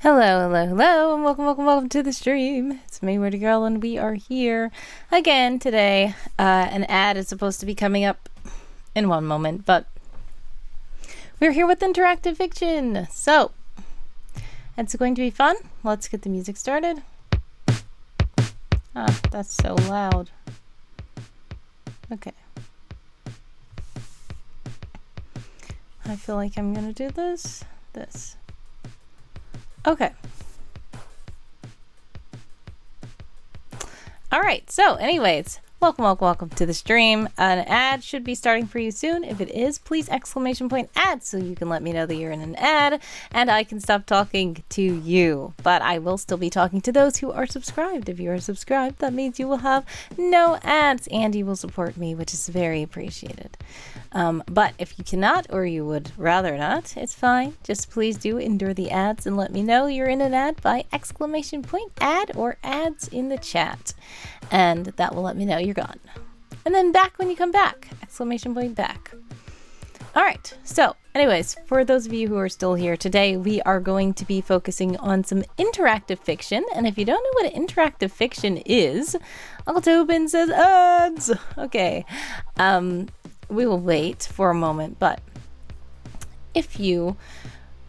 Hello, and welcome to the stream. It's me, Wordy Girl, and we are here again today. An ad is supposed to be coming up in one moment, but we're here with interactive fiction. So, it's going to be fun. Let's get the music started. Ah, that's so loud. Okay. I feel like I'm gonna do this. Okay. Alright, so anyways, welcome to the stream. An ad should be starting for you soon. If it is, please !ad so you can let me know that you're in an ad and I can stop talking to you. But I will still be talking to those who are subscribed. If you are subscribed, that means you will have no ads and you will support me, which is very appreciated. But if you cannot, or you would rather not, it's fine. Just please do endure the ads and let me know you're in an ad by !ad or ads in the chat. And that will let me know you're gone. And then back when you come back, !back. All right, so anyways, for those of you who are still here today, we are going to be focusing on some interactive fiction. And if you don't know what interactive fiction is, Uncle Tobin says ads. Okay. We will wait for a moment, but if you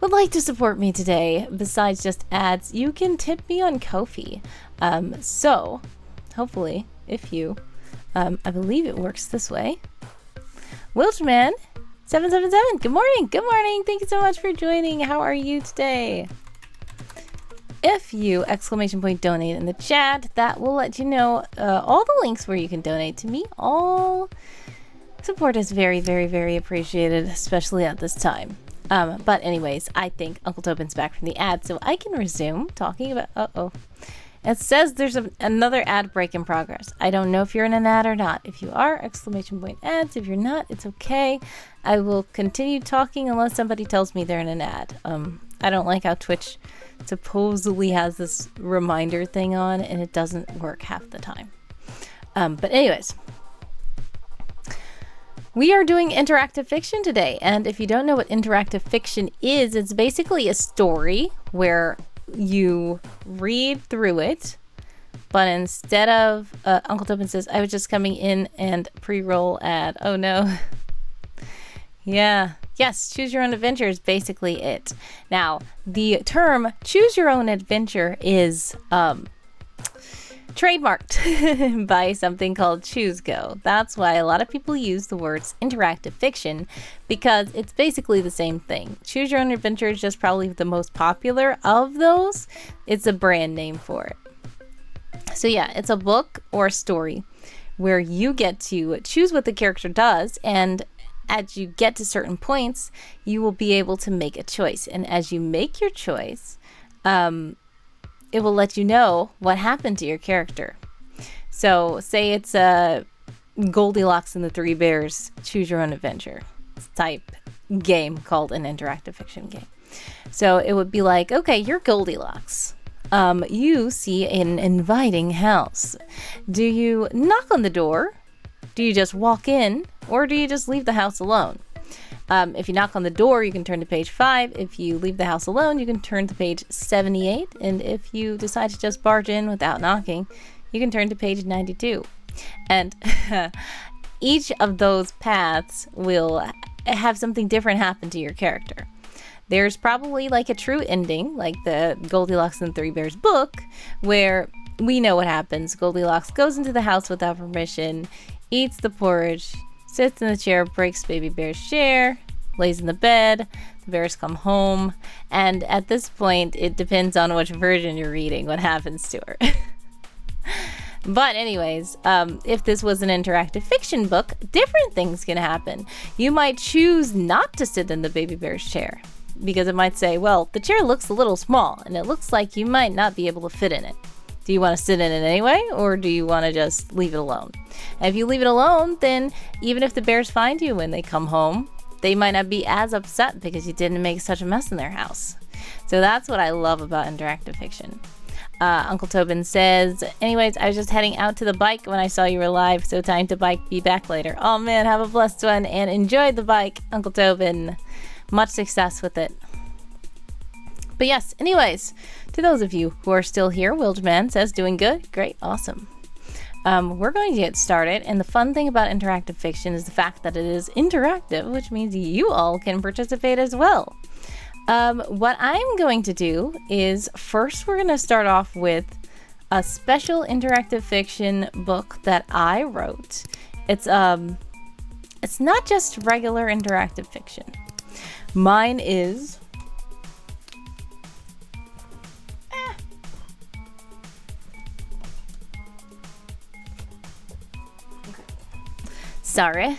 would like to support me today, besides just ads, you can tip me on Ko-fi. So, hopefully, if you, I believe it works this way. Wilchman777, good morning, thank you so much for joining. How are you today? If you !donate in the chat, that will let you know all the links where you can donate to me. All support is very appreciated, especially at this time. But anyways, I think Uncle Tobin's back from the ad, so I can resume talking about... It says there's another ad break in progress. I don't know if you're in an ad or not. If you are, !ads. If you're not, it's okay. I will continue talking unless somebody tells me they're in an ad. I don't like how Twitch supposedly has this reminder thing on, and it doesn't work half the time. But anyways... We are doing interactive fiction today, and if you don't know what interactive fiction is, it's basically a story where you read through it, but instead of, Uncle Tobin says, I was just coming in and pre-roll ad. Oh no. Yeah. Yes, choose your own adventure is basically it. Now, the term choose your own adventure is, trademarked by something called ChooseGo. That's why a lot of people use the words interactive fiction, because it's basically the same thing. Choose Your Own Adventure is just probably the most popular of those. It's a brand name for it. So yeah, it's a book or a story where you get to choose what the character does, and as you get to certain points, you will be able to make a choice. And as you make your choice, it will let you know what happened to your character. So say it's a Goldilocks and the Three Bears Choose Your Own Adventure type game called an interactive fiction game. So it would be like, okay, you're Goldilocks. You see an inviting house. Do you knock on the door? Do you just walk in? Or do you just leave the house alone? If you knock on the door, you can turn to page 5. If you leave the house alone, you can turn to page 78. And if you decide to just barge in without knocking, you can turn to page 92. And each of those paths will have something different happen to your character. There's probably like a true ending, like the Goldilocks and the Three Bears book, where we know what happens. Goldilocks goes into the house without permission, eats the porridge, sits in the chair, breaks Baby Bear's chair, lays in the bed, the bears come home, and at this point, it depends on which version you're reading, what happens to her. But anyways, if this was an interactive fiction book, different things can happen. You might choose not to sit in the Baby Bear's chair, because it might say, well, the chair looks a little small, and it looks like you might not be able to fit in it. Do you want to sit in it anyway, or do you want to just leave it alone? And if you leave it alone, then even if the bears find you when they come home, they might not be as upset because you didn't make such a mess in their house. So that's what I love about interactive fiction. Uncle Tobin says, anyways, I was just heading out to the bike when I saw you were live, so time to bike, be back later. Oh man, have a blessed one and enjoy the bike, Uncle Tobin. Much success with it. But yes, anyways, to those of you who are still here, Wildman says, doing good, great, awesome. We're going to get started, and the fun thing about interactive fiction is the fact that it is interactive, which means you all can participate as well. What I'm going to do is first we're going to start off with a special interactive fiction book that I wrote. It's not just regular interactive fiction. Mine is sorry. All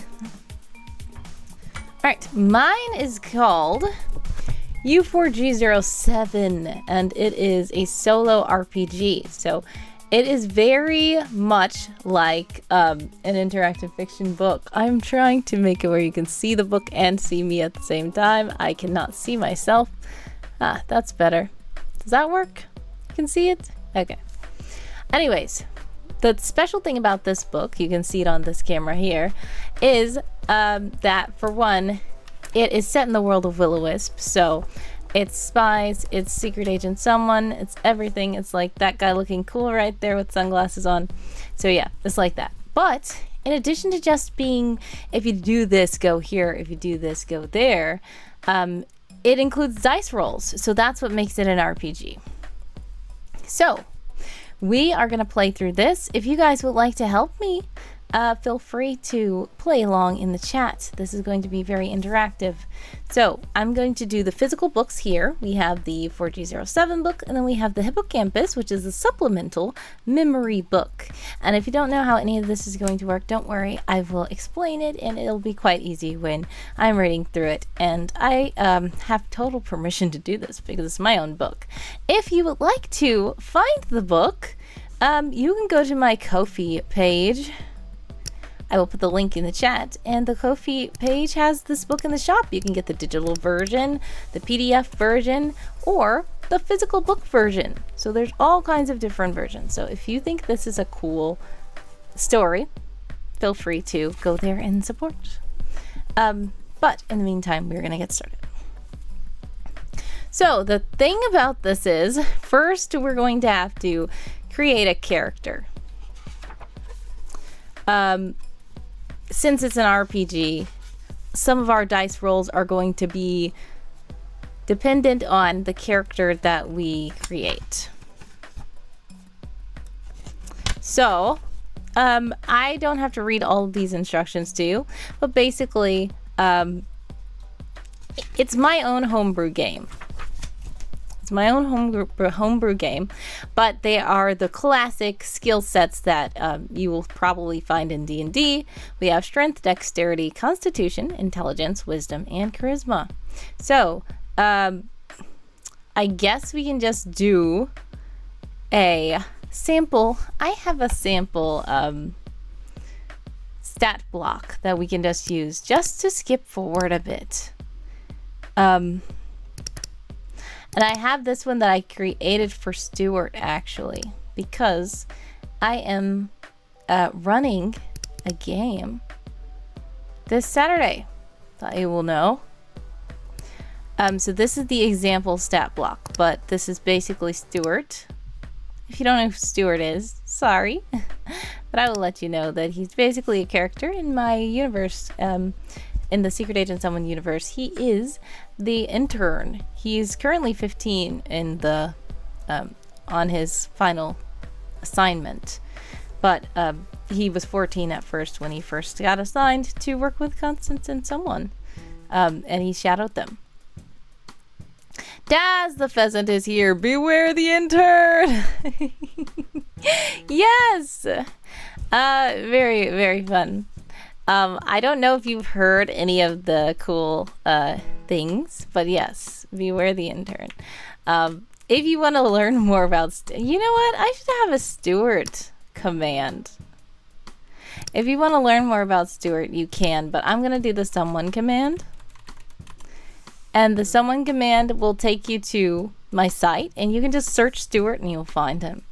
right, mine is called u4g07, and it is a solo RPG. So it is very much like an interactive fiction book. I'm trying to make it where you can see the book and see me at the same time. I cannot see myself. Ah, that's better. Does that work? You can see it? Okay. Anyways, the special thing about this book, you can see it on this camera here, is that for one, it is set in the world of Will-O-Wisp. So it's spies, it's secret agent someone, it's everything. It's like that guy looking cool right there with sunglasses on. So yeah, it's like that. But in addition to just being, if you do this, go here, if you do this, go there, it includes dice rolls. So that's what makes it an RPG. So we are going to play through this. If you guys would like to help me, feel free to play along in the chat. This is going to be very interactive. So I'm going to do the physical books here. We have the u4g07 book, and then we have the Hippocampus, which is a supplemental memory book. And if you don't know how any of this is going to work, don't worry. I will explain it, and it'll be quite easy when I'm reading through it. And I have total permission to do this because it's my own book. If you would like to find the book, you can go to my Ko-fi page. I will put the link in the chat, and the Ko-fi page has this book in the shop. You can get the digital version, the PDF version, or the physical book version. So there's all kinds of different versions. So if you think this is a cool story, feel free to go there and support. But in the meantime, we're going to get started. So the thing about this is, first we're going to have to create a character. Since it's an RPG, some of our dice rolls are going to be dependent on the character that we create. So, I don't have to read all of these instructions to you, but basically, it's my own homebrew game. It's my own homebrew game, but they are the classic skill sets that you will probably find in D&D. We have strength, dexterity, constitution, intelligence, wisdom, and charisma. So, I guess we can just do a sample. I have a sample stat block that we can just use just to skip forward a bit. And I have this one that I created for Stewart, actually, because I am running a game this Saturday that you will know. So this is the example stat block, but this is basically Stewart. If you don't know who Stewart is, sorry. But I will let you know that he's basically a character in my universe. In the Secret Agent Someone universe, he is the intern. He's currently 15 in the on his final assignment, but he was 14 at first when he first got assigned to work with Constance and someone, and he shadowed them. Daz the pheasant is here. Beware the intern. Yes, very, very fun. I don't know if you've heard any of the cool things, but yes, beware the intern. If you want to learn more about, you know what? I should have a Stewart command. If you want to learn more about Stewart, you can, but I'm going to do the someone command. And the someone command will take you to my site, and you can just search Stewart and you'll find him.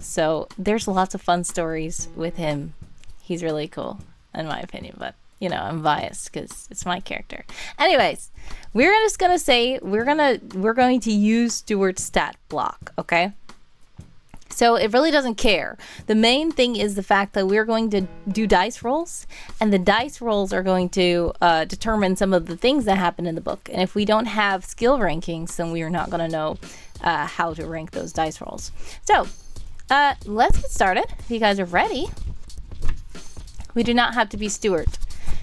So there's lots of fun stories with him. He's really cool, in my opinion, but you know, I'm biased because it's my character. Anyways, we're just gonna say we're going to use Stewart's stat block, okay? So it really doesn't care. The main thing is the fact that we're going to do dice rolls, and the dice rolls are going to determine some of the things that happen in the book. And if we don't have skill rankings, then we are not going to know how to rank those dice rolls. So let's get started. If you guys are ready, we do not have to be Stewart.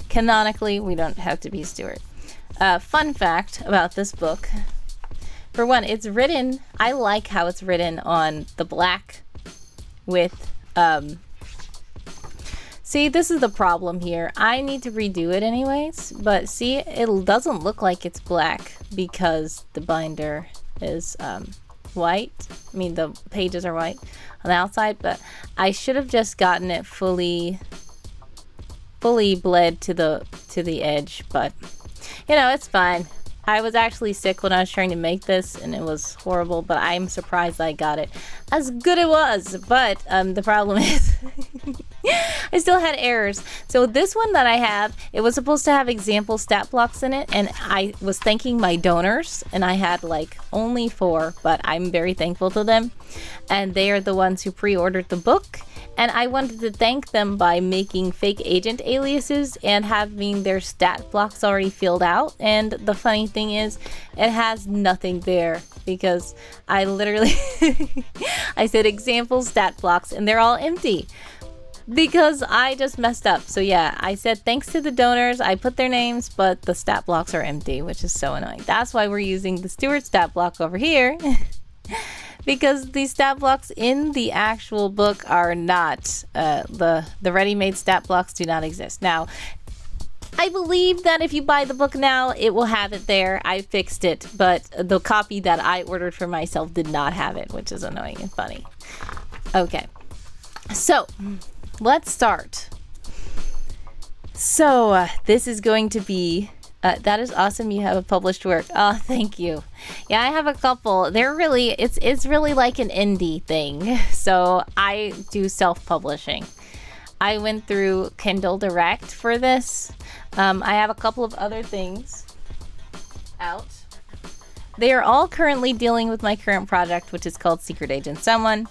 Canonically, we don't have to be Stewart. Fun fact about this book. For one, it's written, I like how it's written on the black with, see, this is the problem here. I need to redo it anyways, but see, it doesn't look like it's black because the binder is white. I mean, the pages are white on the outside, but I should have just gotten it fully bled to the edge, but, you know, it's fine. I was actually sick when I was trying to make this, and it was horrible, but I'm surprised I got it as good it was. But the problem is I still had errors. So this one that I have, it was supposed to have example stat blocks in it, and I was thanking my donors, and I had like only 4, but I'm very thankful to them. And they are the ones who pre-ordered the book. And I wanted to thank them by making fake agent aliases and having their stat blocks already filled out. And the funny thing is, it has nothing there because I literally, I said example stat blocks and they're all empty because I just messed up. So yeah, I said thanks to the donors, I put their names, but the stat blocks are empty, which is so annoying. That's why we're using the Stewart stat block over here. Because the stat blocks in the actual book are not, the ready-made stat blocks do not exist. Now, I believe that if you buy the book now, it will have it there. I fixed it, but the copy that I ordered for myself did not have it, which is annoying and funny. Okay, so let's start. So this is going to be... that is awesome. You have a published work. Oh, thank you. Yeah, I have a couple. They're really, it's really like an indie thing. So I do self-publishing. I went through Kindle Direct for this. I have a couple of other things out. They are all currently dealing with my current project, which is called Secret Agent Someone.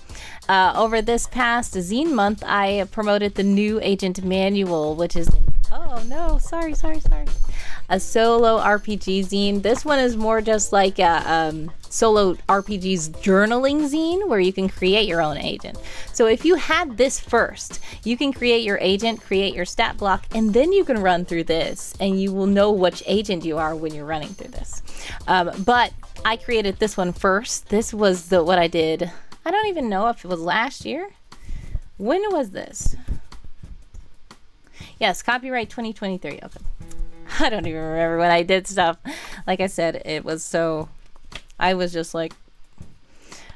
Over this past zine month, I promoted the new Agent Manual, which is... Oh, no. Sorry. A solo RPG zine. This one is more just like a solo RPG's journaling zine where you can create your own agent. So if you had this first, you can create your agent, create your stat block, and then you can run through this and you will know which agent you are when you're running through this. But I created this one first. This was what I did. I don't even know if it was last year. When was this? Yes, copyright 2023. Okay. I don't even remember when I did stuff. Like I said, it was so... I was just like...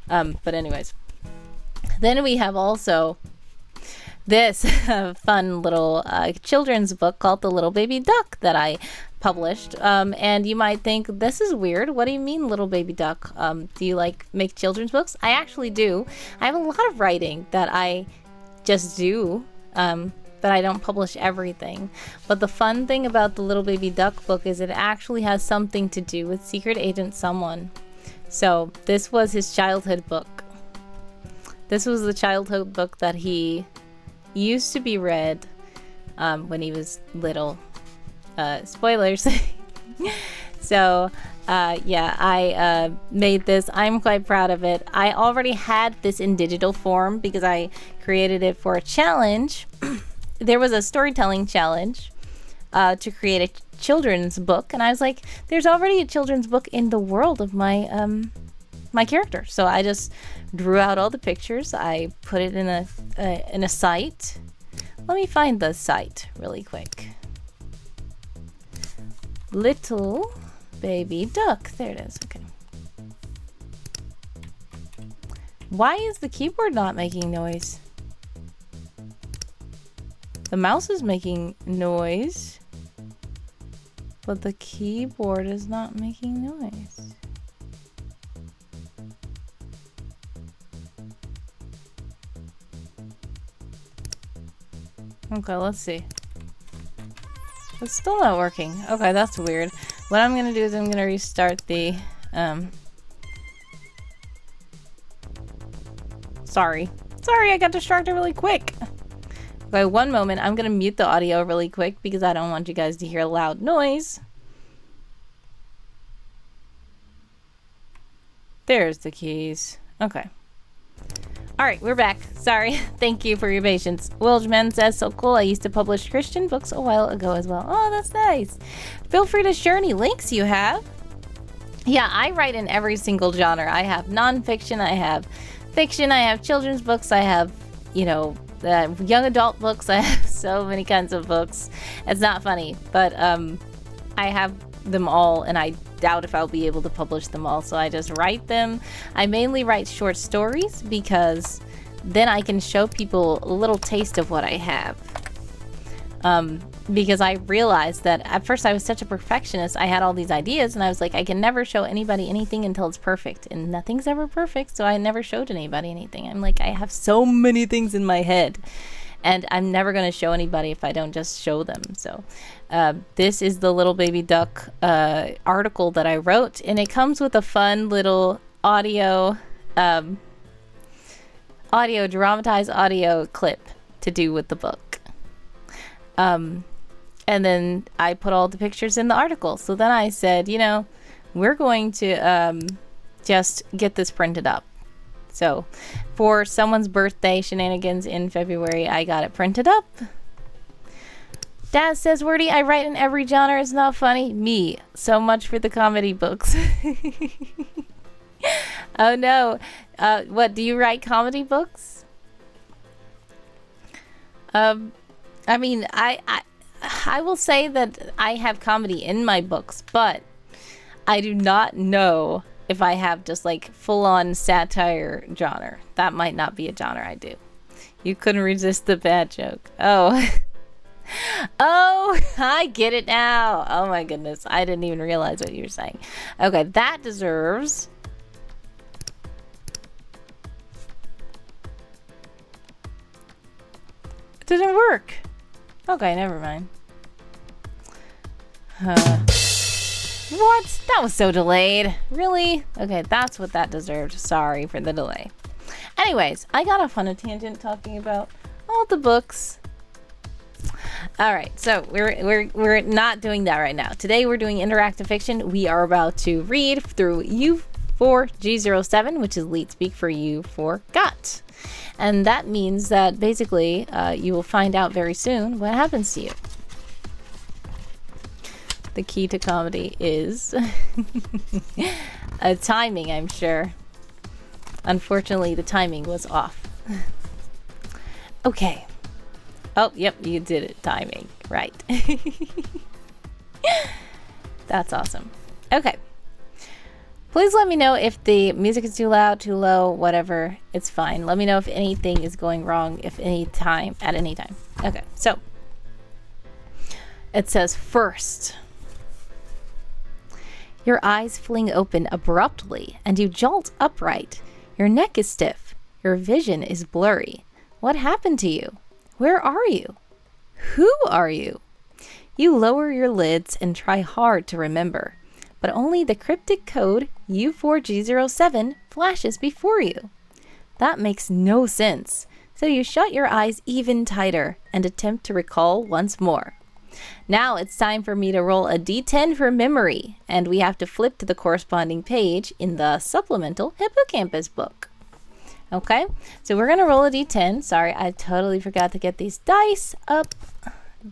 but anyways. Then we have also this fun little children's book called The Little Baby Duck that I published. And you might think, this is weird. What do you mean, Little Baby Duck? Do you like make children's books? I actually do. I have a lot of writing that I just do. But I don't publish everything. But the fun thing about the Little Baby Duck book is it actually has something to do with Secret Agent Someone. So this was his childhood book. This was the childhood book that he used to be read when he was little. Spoilers. So yeah, I made this. I'm quite proud of it. I already had this in digital form because I created it for a challenge. There was a storytelling challenge to create a children's book, and I was like, there's already a children's book in the world of my my character. So I just drew out all the pictures. I put it in a site. Let me find the site really quick. Little Baby Duck. There it is. Okay. Why is the keyboard not making noise? The mouse is making noise, but the keyboard is not making noise. Okay, let's see. It's still not working. Okay, that's weird. What I'm gonna do is I'm gonna restart the, Sorry, I got distracted really quick. Okay, one moment. I'm gonna mute the audio really quick because I don't want you guys to hear loud noise. There's the keys. Okay. Alright, we're back. Sorry. Thank you for your patience. Wilgeman says, so cool. I used to publish Christian books a while ago as well. Oh, that's nice. Feel free to share any links you have. Yeah, I write in every single genre. I have nonfiction, I have fiction, I have children's books, I have, you know, young adult books. I have so many kinds of books. It's not funny, but I have them all, and I doubt if I'll be able to publish them all, so I just write them. I mainly write short stories because then I can show people a little taste of what I have. Because I realized that at first I was such a perfectionist. I had all these ideas and I was like, I can never show anybody anything until it's perfect, and nothing's ever perfect, so I never showed anybody anything. I'm like, I have so many things in my head and I'm never going to show anybody if I don't just show them. So this is the Little Baby Duck article that I wrote, and it comes with a fun little dramatized audio clip to do with the book. And then I put all the pictures in the article. So then I said, you know, we're going to just get this printed up. So for someone's birthday shenanigans in February, I got it printed up. Dad says, Wordy, I write in every genre. It's not funny. Me. So much for the comedy books. Oh no. What, do you write comedy books? I mean, I will say that I have comedy in my books, but I do not know if I have just like full-on satire genre. That might not be a genre I do. You couldn't resist the bad joke. Oh. Oh, I get it now. Oh my goodness. I didn't even realize what you were saying. Okay, that deserves... It didn't work. Okay, never mind. What? That was so delayed. Really? Okay, that's what that deserved. Sorry for the delay. Anyways, I got off on a tangent talking about all the books. All right, so we're not doing that right now. Today we're doing interactive fiction. We are about to read through u4g07, which is leet speak for u4g07. And that means that basically you will find out very soon what happens to you. The key to comedy is timing, I'm sure. Unfortunately, the timing was off. Okay. Oh, yep, you did it. Timing. Right. That's awesome. Okay. Please let me know if the music is too loud, too low, whatever. It's fine. Let me know if anything is going wrong at any time. Okay, so it says first. Your eyes fling open abruptly and you jolt upright. Your neck is stiff. Your vision is blurry. What happened to you? Where are you? Who are you? You lower your lids and try hard to remember, but only the cryptic code u4g07 flashes before you. That makes no sense, so you shut your eyes even tighter and attempt to recall once more. Now it's time for me to roll a d10 for memory, and we have to flip to the corresponding page in the supplemental hippocampus book. Okay, so we're gonna roll a d10. Sorry, I totally forgot to get these dice up.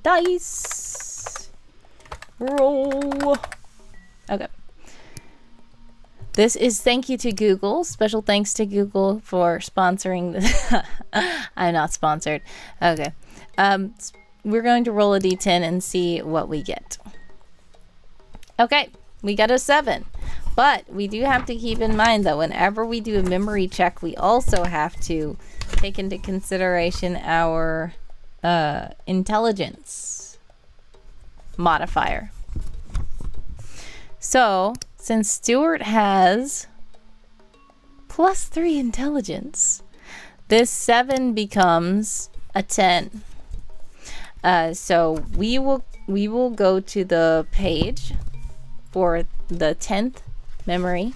Dice. Roll. Okay. This is thank you to Google. Special thanks to Google for sponsoring this. I'm not sponsored. Okay. We're going to roll a d10 and see what we get. Okay, we got a 7. But we do have to keep in mind that whenever we do a memory check, we also have to take into consideration our intelligence modifier. So, since Stewart has +3 intelligence, this 7 becomes a 10. So we will we will go to the page for the 10th memory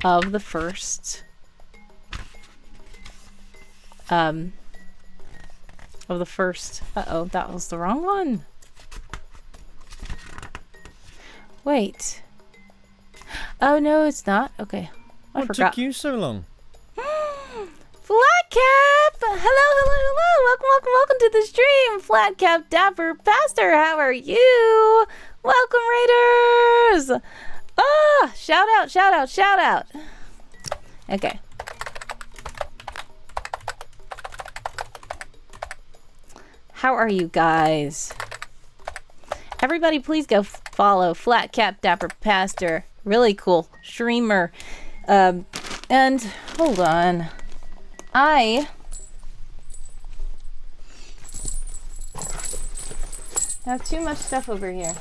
of the first uh-oh, that was the wrong one. Wait. Oh no, it's not. Okay. I What forgot. took you so long? Flatcap! Welcome to the stream! Flatcap Dapper Pastor, how are you? Welcome, Raiders! Ah! Shout out! Okay. How are you guys? Everybody please go follow Flatcap Dapper Pastor. Really cool streamer. And hold on. I have too much stuff over here.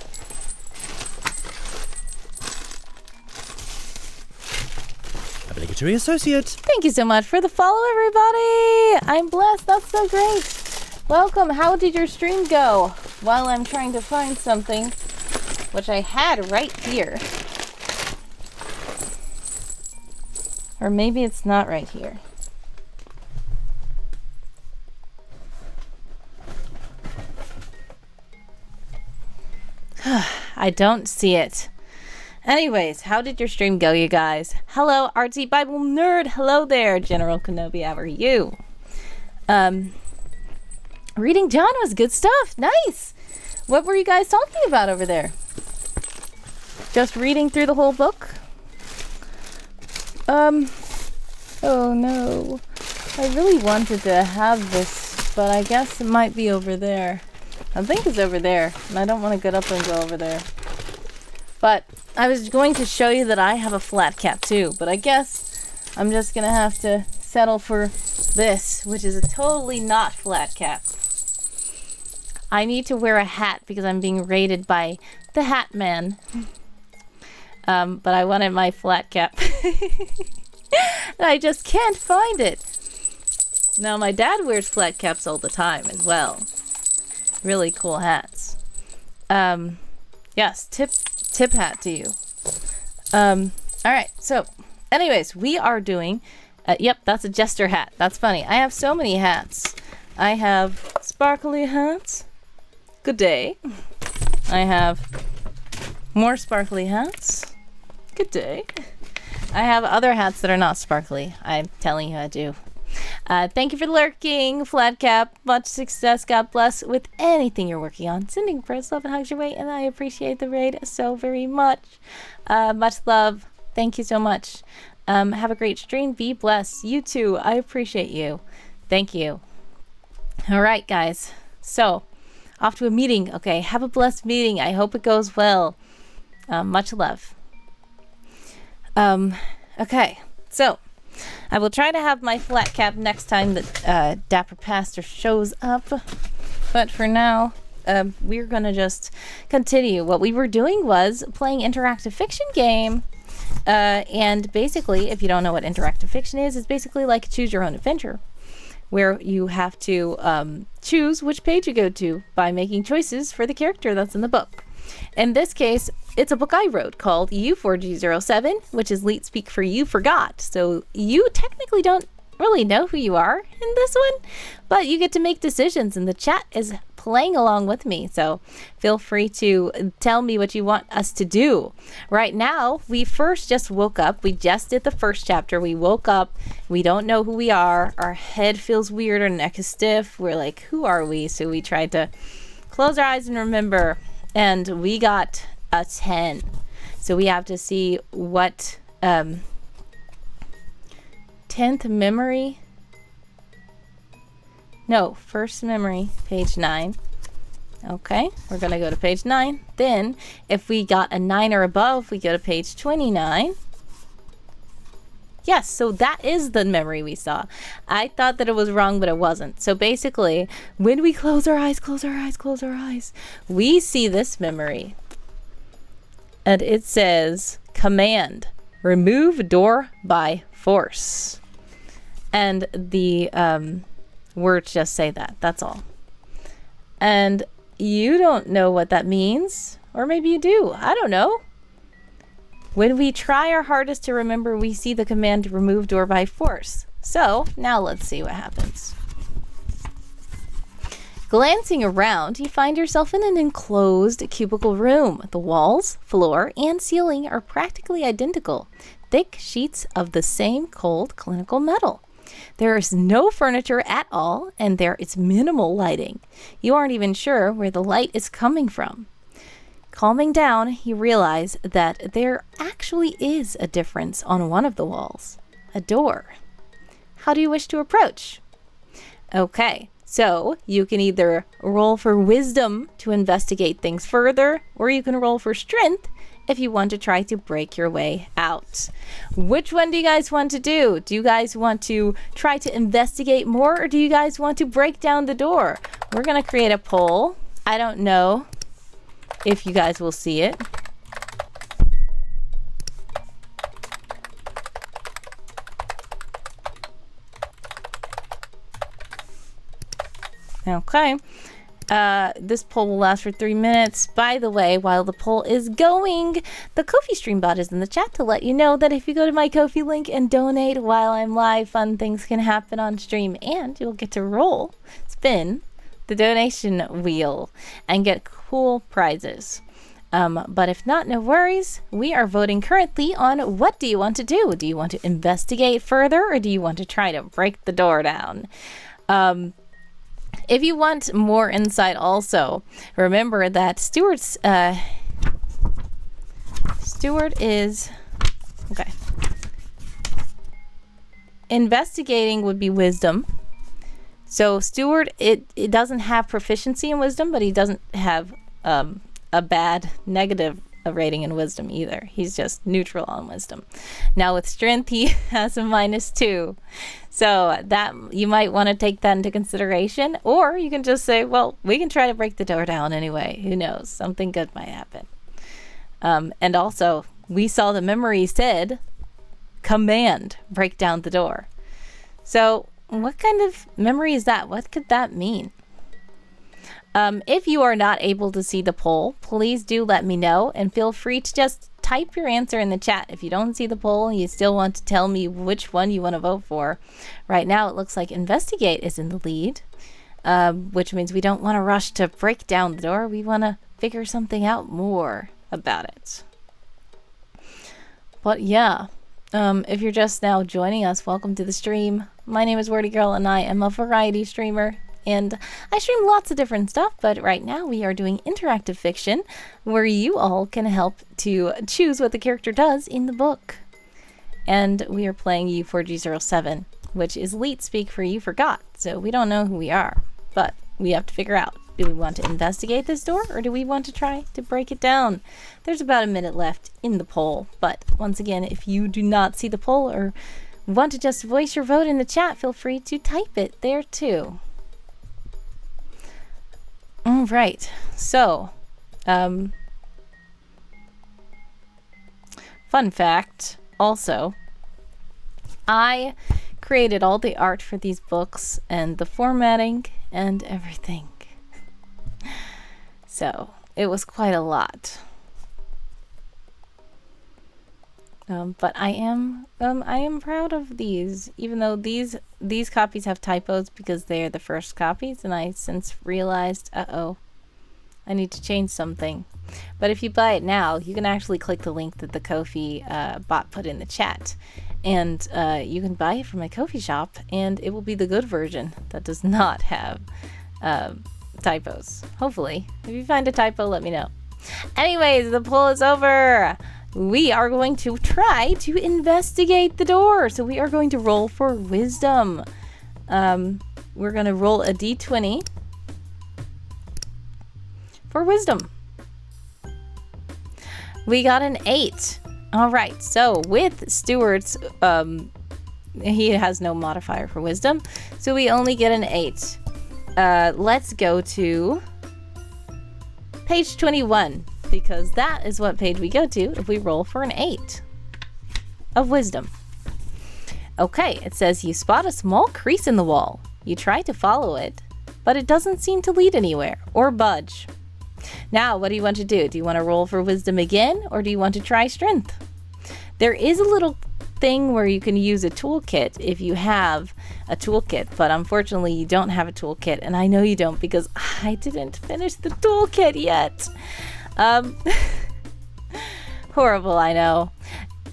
Obligatory associate. Thank you so much for the follow, everybody. I'm blessed. That's so great. Welcome. How did your stream go? While I'm trying to find something, which I had right here. Or maybe it's not right here. I don't see it. Anyways, how did your stream go, you guys? Hello, Artsy Bible Nerd. Hello there, General Kenobi. How are you? Reading John was good stuff. Nice. What were you guys talking about over there? Just reading through the whole book? Oh no. I really wanted to have this, but I guess it might be over there. I think it's over there, and I don't want to get up and go over there. But I was going to show you that I have a flat cap too, but I guess I'm just going to have to settle for this, which is a totally not flat cap. I need to wear a hat because I'm being raided by the Hat Man. But I wanted my flat cap. And I just can't find it. Now my dad wears flat caps all the time as well. Really cool hats. Yes, tip hat to you. Alright, so anyways, we are doing yep, that's a jester hat. That's funny. I have so many hats. I have sparkly hats. Good day. I have more sparkly hats. Good day. I have other hats that are not sparkly. I'm telling you I do. Thank you for lurking, Flatcap. Much success. God bless with anything you're working on. Sending prayers, love, and hugs your way, and I appreciate the raid so very much. Much love. Thank you so much. Have a great stream. Be blessed. You too. I appreciate you. Thank you. All right, guys. So, off to a meeting. Okay, have a blessed meeting. I hope it goes well. Much love. Okay, so I will try to have my flat cap next time that Dapper Pastor shows up. But for now, we're going to just continue. What we were doing was playing interactive fiction game. And basically, if you don't know what interactive fiction is, it's basically like choose your own adventure, where you have to choose which page you go to by making choices for the character that's in the book. In this case, it's a book I wrote called u4g07, which is Leet Speak for You Forgot. So you technically don't really know who you are in this one, but you get to make decisions, and the chat is playing along with me. So feel free to tell me what you want us to do. Right now, we first just woke up. We just did the first chapter. We woke up. We don't know who we are. Our head feels weird. Our neck is stiff. We're like, who are we? So we tried to close our eyes and remember. And we got a 10. So we have to see what 10th memory. No, first memory, page 9. Okay, we're going to go to page 9. Then, if we got a 9 or above, we go to page 29. Yes, so that is the memory we saw. I thought that it was wrong, but it wasn't. So basically, when we close our eyes, we see this memory. And it says, command, remove door by force. And the words just say that. That's all. And you don't know what that means. Or maybe you do. I don't know. When we try our hardest to remember, we see the command remove door by force. So, now let's see what happens. Glancing around, you find yourself in an enclosed cubicle room. The walls, floor, and ceiling are practically identical. Thick sheets of the same cold clinical metal. There is no furniture at all, and there is minimal lighting. You aren't even sure where the light is coming from. Calming down, you realize that there actually is a difference on one of the walls. A door. How do you wish to approach? Okay, so you can either roll for wisdom to investigate things further, or you can roll for strength if you want to try to break your way out. Which one do you guys want to do? Do you guys want to try to investigate more, or do you guys want to break down the door? We're going to create a poll. I don't know if you guys will see it. Okay. This poll will last for 3 minutes. By the way, while the poll is going, the Ko-fi stream bot is in the chat to let you know that if you go to my Ko-fi link and donate while I'm live, fun things can happen on stream, and you'll get to spin the donation wheel and get cool prizes. But if not, no worries. We are voting currently on what do you want to do? Do you want to investigate further, or do you want to try to break the door down? If you want more insight also, remember that Stewart is... Okay. Investigating would be wisdom. So Stewart, it doesn't have proficiency in wisdom, but he doesn't have a bad negative rating in wisdom either. He's just neutral on wisdom. Now with strength, he has a -2. So that you might want to take that into consideration, or you can just say, well, we can try to break the door down anyway. Who knows? Something good might happen. And also, we saw the memory said, command, break down the door. So what kind of memory is that? What could that mean? If you are not able to see the poll, please do let me know, and feel free to just type your answer in the chat. If you don't see the poll and you still want to tell me which one you want to vote for. Right now it looks like investigate is in the lead, which means we don't want to rush to break down the door. We want to figure something out more about it. But yeah, if you're just now joining us, welcome to the stream. My name is Wordy Girl and I am a variety streamer. And I stream lots of different stuff, but right now we are doing interactive fiction where you all can help to choose what the character does in the book. And we are playing u4g07, which is leet speak for you forgot. So we don't know who we are, but we have to figure out, do we want to investigate this door, or do we want to try to break it down? There's about a minute left in the poll, but once again, if you do not see the poll or want to just voice your vote in the chat, feel free to type it there too. All right, so, fun fact, also, I created all the art for these books and the formatting and everything. So, it was quite a lot. But I am proud of these, even though these copies have typos because they are the first copies, and I since realized, I need to change something. But if you buy it now, you can actually click the link that the Ko-fi bot put in the chat, and you can buy it from my Ko-fi shop, and it will be the good version that does not have typos. Hopefully, if you find a typo, let me know. Anyways, the poll is over. We are going to try to investigate the door. So we are going to roll for wisdom. We're going to roll a d20 for wisdom. We got an 8. All right. So with Stewart's, he has no modifier for wisdom. So we only get an 8. Let's go to page 21. Because that is what page we go to if we roll for an 8 of wisdom. Okay, it says you spot a small crease in the wall. You try to follow it, but it doesn't seem to lead anywhere or budge. Now, what do you want to do? Do you want to roll for wisdom again, or do you want to try strength? There is a little thing where you can use a toolkit if you have a toolkit, but unfortunately you don't have a toolkit, and I know you don't because I didn't finish the toolkit yet. Horrible, I know.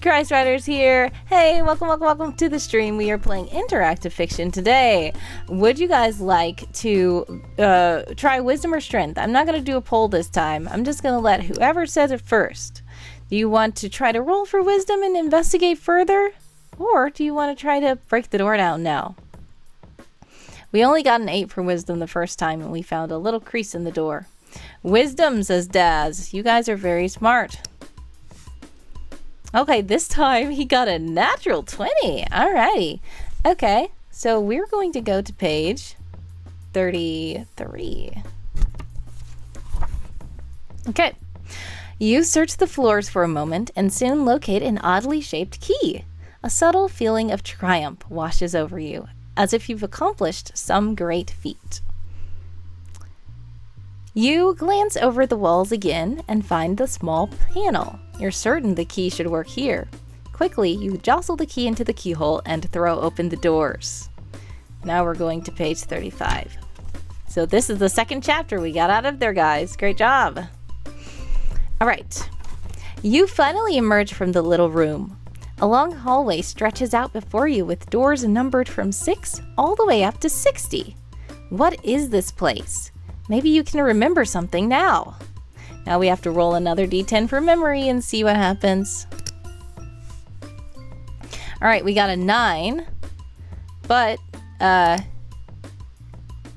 Christ Riders here. Hey, welcome to the stream. We are playing interactive fiction today. Would you guys like to try wisdom or strength? I'm not going to do a poll this time. I'm just going to let whoever says it first. Do you want to try to roll for wisdom and investigate further? Or do you want to try to break the door down now? We only got an 8 for wisdom the first time, and we found a little crease in the door. Wisdom, says Daz. You guys are very smart. Okay, this time he got a natural 20. Alrighty. Okay, so we're going to go to page 33. Okay. You search the floors for a moment and soon locate an oddly shaped key. A subtle feeling of triumph washes over you, as if you've accomplished some great feat. You glance over the walls again and find the small panel. You're certain the key should work here. Quickly, you jostle the key into the keyhole and throw open the doors. Now we're going to page 35. So this is the second chapter we got out of there, guys. Great job. All right. You finally emerge from the little room. A long hallway stretches out before you with doors numbered from 6 all the way up to 60. What is this place? Maybe you can remember something now. Now we have to roll another d10 for memory and see what happens. All right, we got a 9, but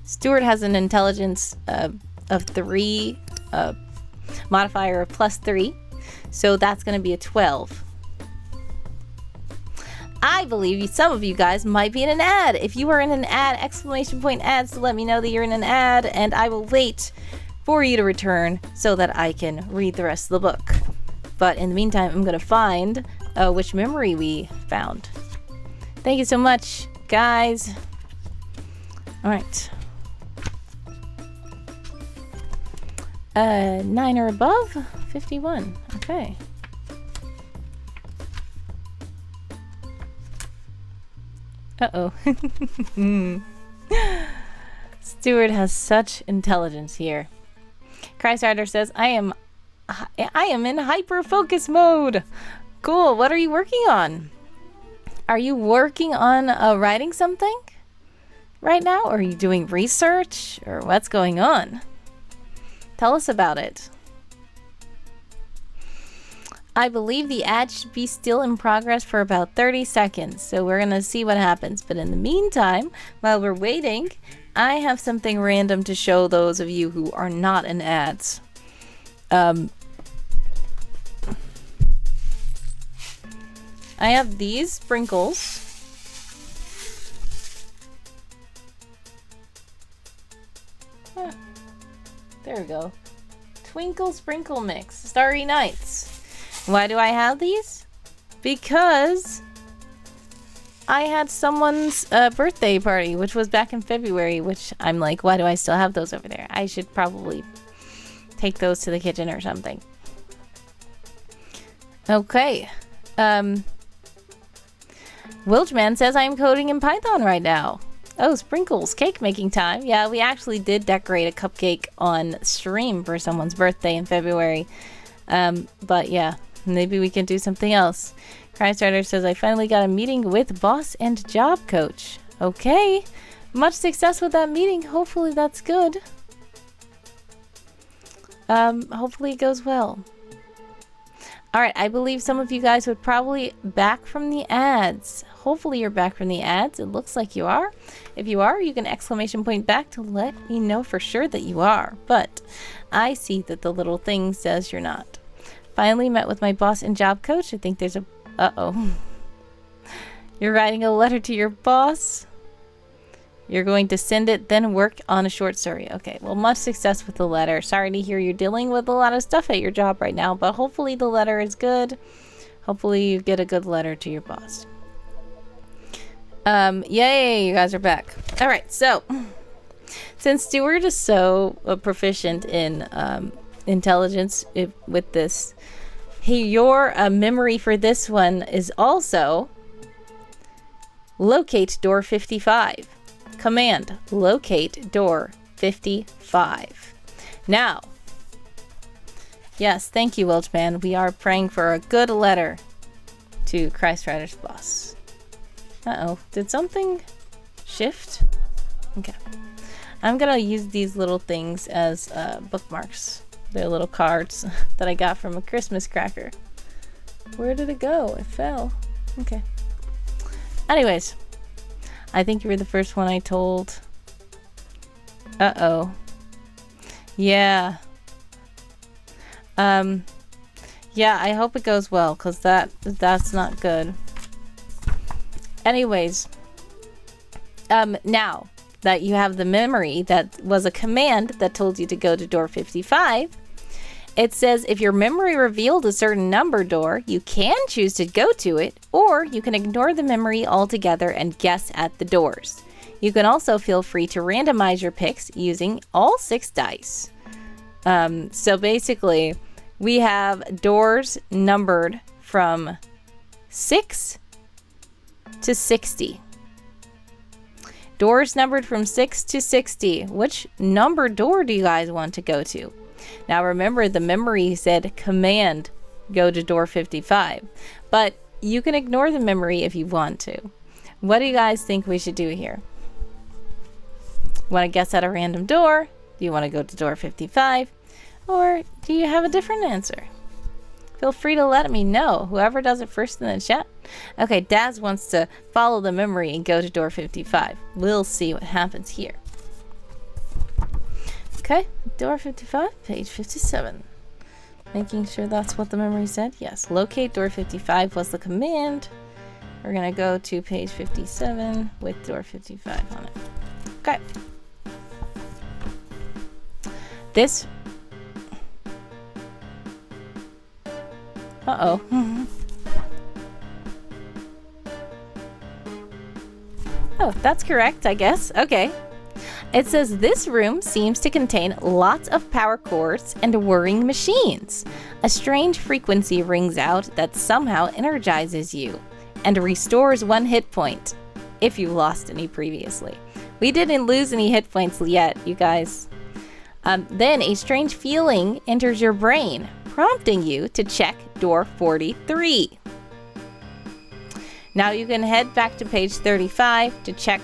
Stewart has an intelligence of 3, modifier of +3, so that's going to be a 12. I believe some of you guys might be in an ad. If you are in an ad, exclamation point ads to let me know that you're in an ad, and I will wait for you to return so that I can read the rest of the book. But in the meantime, I'm going to find which memory we found. Thank you so much, guys. All right. 9 or above? 51. Okay. Uh-oh. Stewart has such intelligence here. Christrider says, I am in hyper-focus mode. Cool. What are you working on? Are you working on writing something right now? Or are you doing research? Or what's going on? Tell us about it. I believe the ad should be still in progress for about 30 seconds, so we're going to see what happens. But in the meantime, while we're waiting, I have something random to show those of you who are not in ads. I have these sprinkles. There we go. Twinkle Sprinkle Mix. Starry Nights. Why do I have these? Because I had someone's birthday party, which was back in February, which I'm like, why do I still have those over there? I should probably take those to the kitchen or something. Okay. Wilchman says I'm coding in Python right now. Oh, sprinkles, cake making time. Yeah, we actually did decorate a cupcake on stream for someone's birthday in February. But yeah, maybe we can do something else. Crystarter says I finally got a meeting with boss and job coach. Okay, much success with that meeting. Hopefully that's good. Hopefully it goes well. Alright, I believe some of you guys would probably back from the ads. Hopefully you're back from the ads. It looks like you are. If you are, you can exclamation point back to let me know for sure that you are. But I see that the little thing says you're not. Finally met with my boss and job coach. I think there's a... Uh-oh. You're writing a letter to your boss? You're going to send it, then work on a short story. Okay, well, much success with the letter. Sorry to hear you're dealing with a lot of stuff at your job right now, but hopefully the letter is good. Hopefully you get a good letter to your boss. Yay, you guys are back. All right, so Since Stewart is so proficient in intelligence with this, your memory for this one is also locate door 55. Command, locate door 55. Now, yes, thank you, Welchman. We are praying for a good letter to Christ Rider's boss. Uh-oh, did something shift? Okay. I'm gonna use these little things as bookmarks. They're little cards that I got from a Christmas cracker. Where did it go? It fell. Okay. Anyways, I think you were the first one I told. Uh-oh. Yeah. Yeah, I hope it goes well, because that's not good. Anyways, now that you have the memory that was a command that told you to go to door 55, it says if your memory revealed a certain number door, you can choose to go to it, or you can ignore the memory altogether and guess at the doors. You can also feel free to randomize your picks using all 6 dice. So basically, we have doors numbered from 6 to 60. Doors numbered from 6 to 60. Which number door do you guys want to go to? Now remember, the memory said command go to door 55. But you can ignore the memory if you want to. What do you guys think we should do here? Want to guess at a random door? Do you want to go to door 55? Or do you have a different answer? Feel free to let me know. Whoever does it first in the chat. Okay, Daz wants to follow the memory and go to door 55. We'll see what happens here. Okay, door 55, page 57. Making sure that's what the memory said. Yes, locate door 55 was the command. We're gonna go to page 57 with door 55 on it. Okay. This... Uh-oh. Oh, that's correct, I guess. Okay. It says this room seems to contain lots of power cords and whirring machines. A strange frequency rings out that somehow energizes you and restores 1 hit point if you lost any previously. We didn't lose any hit points yet, you guys. Then a strange feeling enters your brain, prompting you to check door 43. Now you can head back to page 35 to check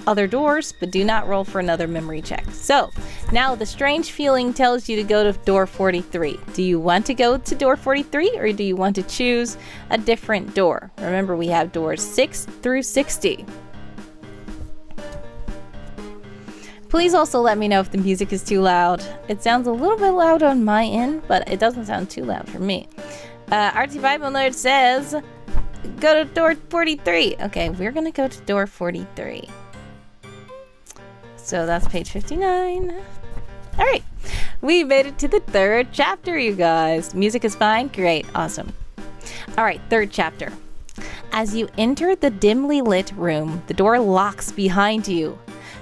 other doors, but do not roll for another memory check. So, now the strange feeling tells you to go to door 43. Do you want to go to door 43 or do you want to choose a different door? Remember, we have doors 6 through 60. Please also let me know if the music is too loud. It sounds a little bit loud on my end, but it doesn't sound too loud for me. RT Bible Nerd says, go to door 43. Okay, we're gonna go to door 43. So that's page 59. All right, we made it to the 3rd chapter, you guys. Music is fine? Great, awesome. All right, 3rd chapter. As you enter the dimly lit room, the door locks behind you.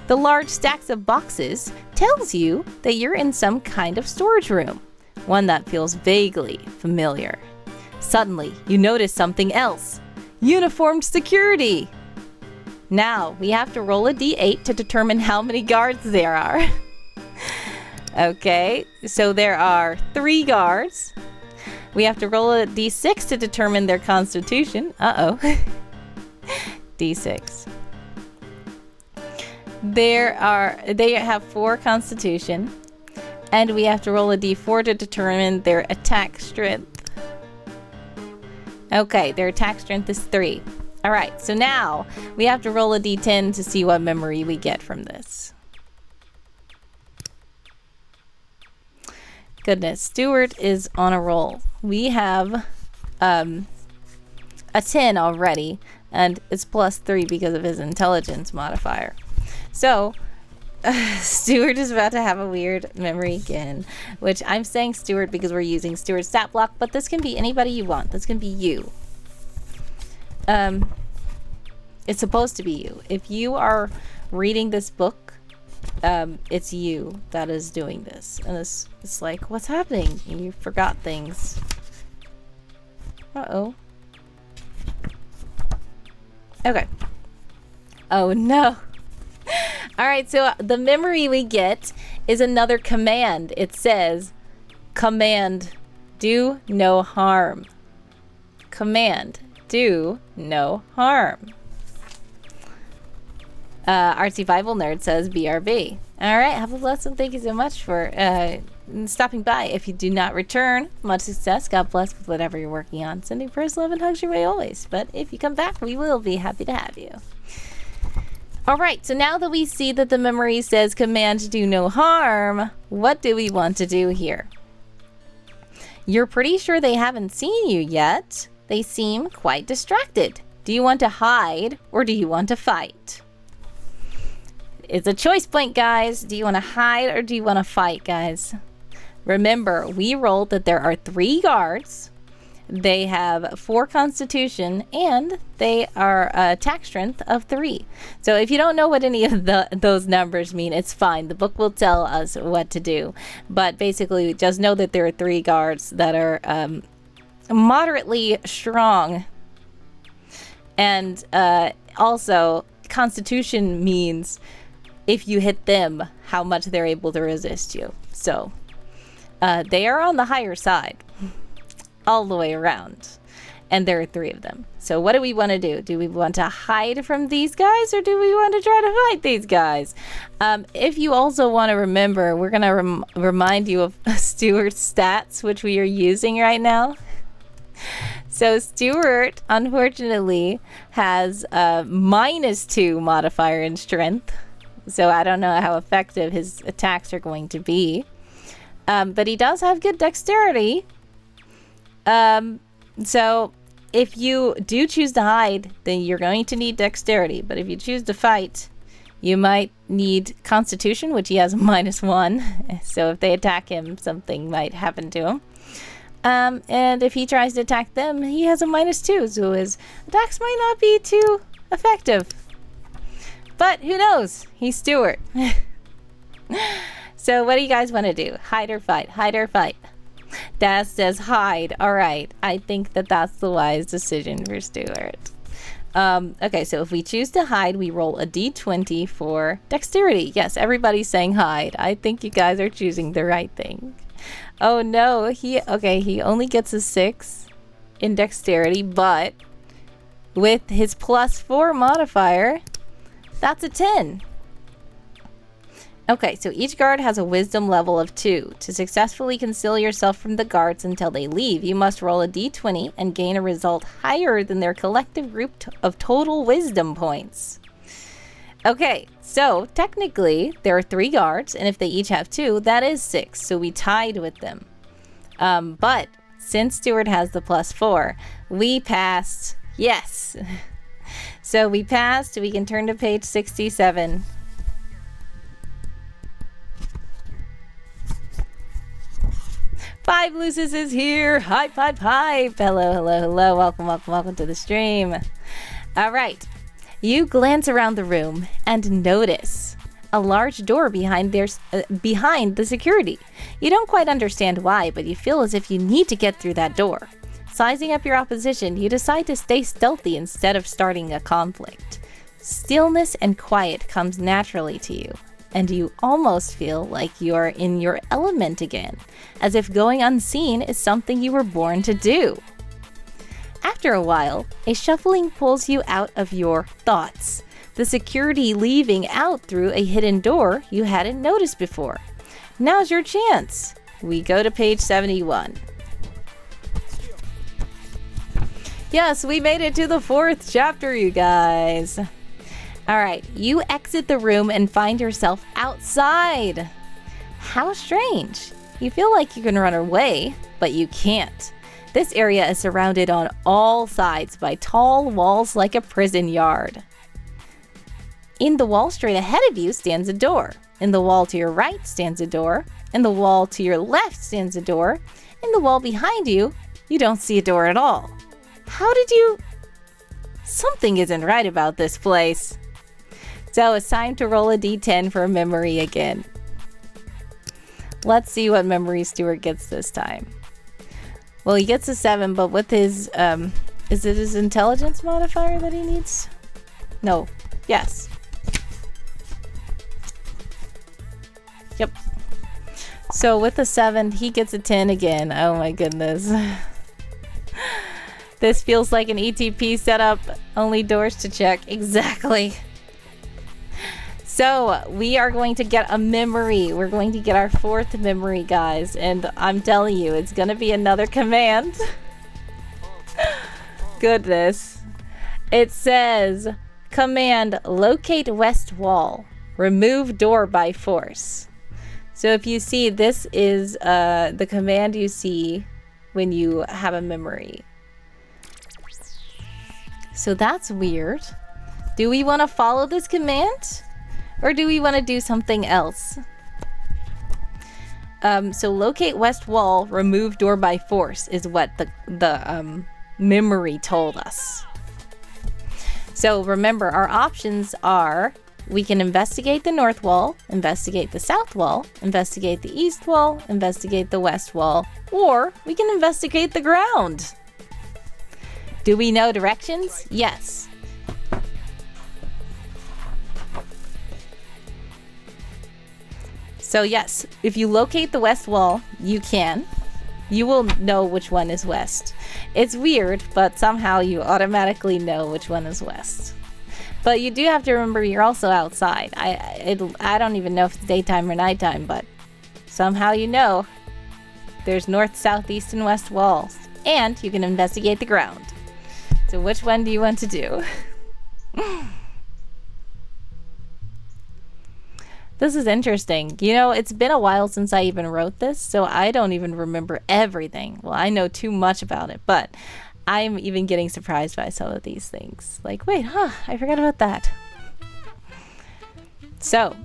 The large stacks of boxes tells you that you're in some kind of storage room, one that feels vaguely familiar. Suddenly, you notice something else. Uniformed security! Now, we have to roll a d8 to determine how many guards there are. Okay, so there are 3 guards. We have to roll a d6 to determine their constitution. Uh-oh. d6. They have 4 constitution, and we have to roll a d4 to determine their attack strength. Okay, their attack strength is 3. All right, so now we have to roll a d10 to see what memory we get from this. Goodness, Stewart is on a roll. We have a 10 already, and it's +3 because of his intelligence modifier. So, Stewart is about to have a weird memory again, which I'm saying Stewart because we're using Stewart's stat block, but this can be anybody you want. This can be you. It's supposed to be you. If you are reading this book it's you that is doing this. And it's like, what's happening? You forgot things. Uh-oh. Okay. Oh no. Alright, so the memory we get is another command. It says, command, do no harm. Command, do no harm. Artsy Bible Nerd says BRB. Alright, have a blessed one. Thank you so much for stopping by. If you do not return, much success. God bless with whatever you're working on. Sending prayers, love, and hugs your way always. But if you come back, we will be happy to have you. Alright, so now that we see that the memory says command do no harm, what do we want to do here? You're pretty sure they haven't seen you yet. They seem quite distracted. Do you want to hide or do you want to fight? It's a choice blank, guys. Do you want to hide or do you want to fight, guys? Remember, we rolled that there are 3 guards. They have 4 constitution and they are attack strength of 3. So if you don't know what any of those numbers mean, it's fine. The book will tell us what to do. But basically, just know that there are 3 guards that are moderately strong. And also, constitution means if you hit them, how much they're able to resist you. So they are on the higher side. All the way around. And there are 3 of them. So what do we want to do? Do we want to hide from these guys or do we want to try to fight these guys? If you also want to remember, we're going to remind you of Stewart's stats, which we are using right now. So Stewart, unfortunately, has a -2 modifier in strength. So I don't know how effective his attacks are going to be. But he does have good dexterity. So if you do choose to hide, then you're going to need dexterity. But if you choose to fight, you might need constitution, which he has a -1. So if they attack him, something might happen to him. And if he tries to attack them, he has a -2. So his attacks might not be too effective. But who knows? He's Stewart. So what do you guys want to do? Hide or fight? Hide or fight? Daz says hide. Alright, I think that that's the wise decision for Stewart. Okay, so if we choose to hide, we roll a d20 for dexterity. Yes, everybody's saying hide. I think you guys are choosing the right thing. Oh no, he only gets a 6 in dexterity, but with his +4 modifier, that's a 10. Okay, so each guard has a wisdom level of 2. To successfully conceal yourself from the guards until they leave, you must roll a d20 and gain a result higher than their collective group of total wisdom points. Okay, so technically there are 3 guards, and if they each have 2, that is 6. So we tied with them. But since Stewart has the +4, we passed. Yes. So we passed. We can turn to page 67. Five Lucis is here. Hype, hype, hype. Hello, hello, hello. Welcome, welcome, welcome to the stream. All right. You glance around the room and notice a large door behind the security. You don't quite understand why, but you feel as if you need to get through that door. Sizing up your opposition, you decide to stay stealthy instead of starting a conflict. Stillness and quiet comes naturally to you, and you almost feel like you're in your element again, as if going unseen is something you were born to do. After a while, a shuffling pulls you out of your thoughts, the security leaving out through a hidden door you hadn't noticed before. Now's your chance. We go to page 71. Yes, we made it to the 4th chapter, you guys. Alright, you exit the room and find yourself outside. How strange. You feel like you can run away, but you can't. This area is surrounded on all sides by tall walls like a prison yard. In the wall straight ahead of you stands a door. In the wall to your right stands a door. In the wall to your left stands a door. In the wall behind you, you don't see a door at all. How did you... Something isn't right about this place. So it's time to roll a d10 for memory again. Let's see what memory Stewart gets this time. Well, he gets a 7, but with his, is it his intelligence modifier that he needs? No. Yes. Yep. So with the 7, he gets a 10 again. Oh my goodness. This feels like an ETP setup. Only doors to check. Exactly. So we are going to get a memory. We're going to get our 4th memory, guys. And I'm telling you, it's going to be another command. Goodness. It says, command locate west wall. Remove door by force. So if you see, this is the command you see when you have a memory. So that's weird. Do we want to follow this command? Or do we want to do something else? So locate west wall, remove door by force is what the memory told us. So remember, our options are, we can investigate the north wall, investigate the south wall, investigate the east wall, investigate the west wall, or we can investigate the ground. Do we know directions? Yes. So yes, if you locate the west wall, you will know which one is west. It's weird, but somehow you automatically know which one is west. But you do have to remember you're also outside. I don't even know if it's daytime or nighttime, but somehow you know there's north, south, east, and west walls. And you can investigate the ground. So which one do you want to do? This is interesting. You know, it's been a while since I even wrote this, so I don't even remember everything. Well, I know too much about it, but I'm even getting surprised by some of these things. Like, wait, I forgot about that. So,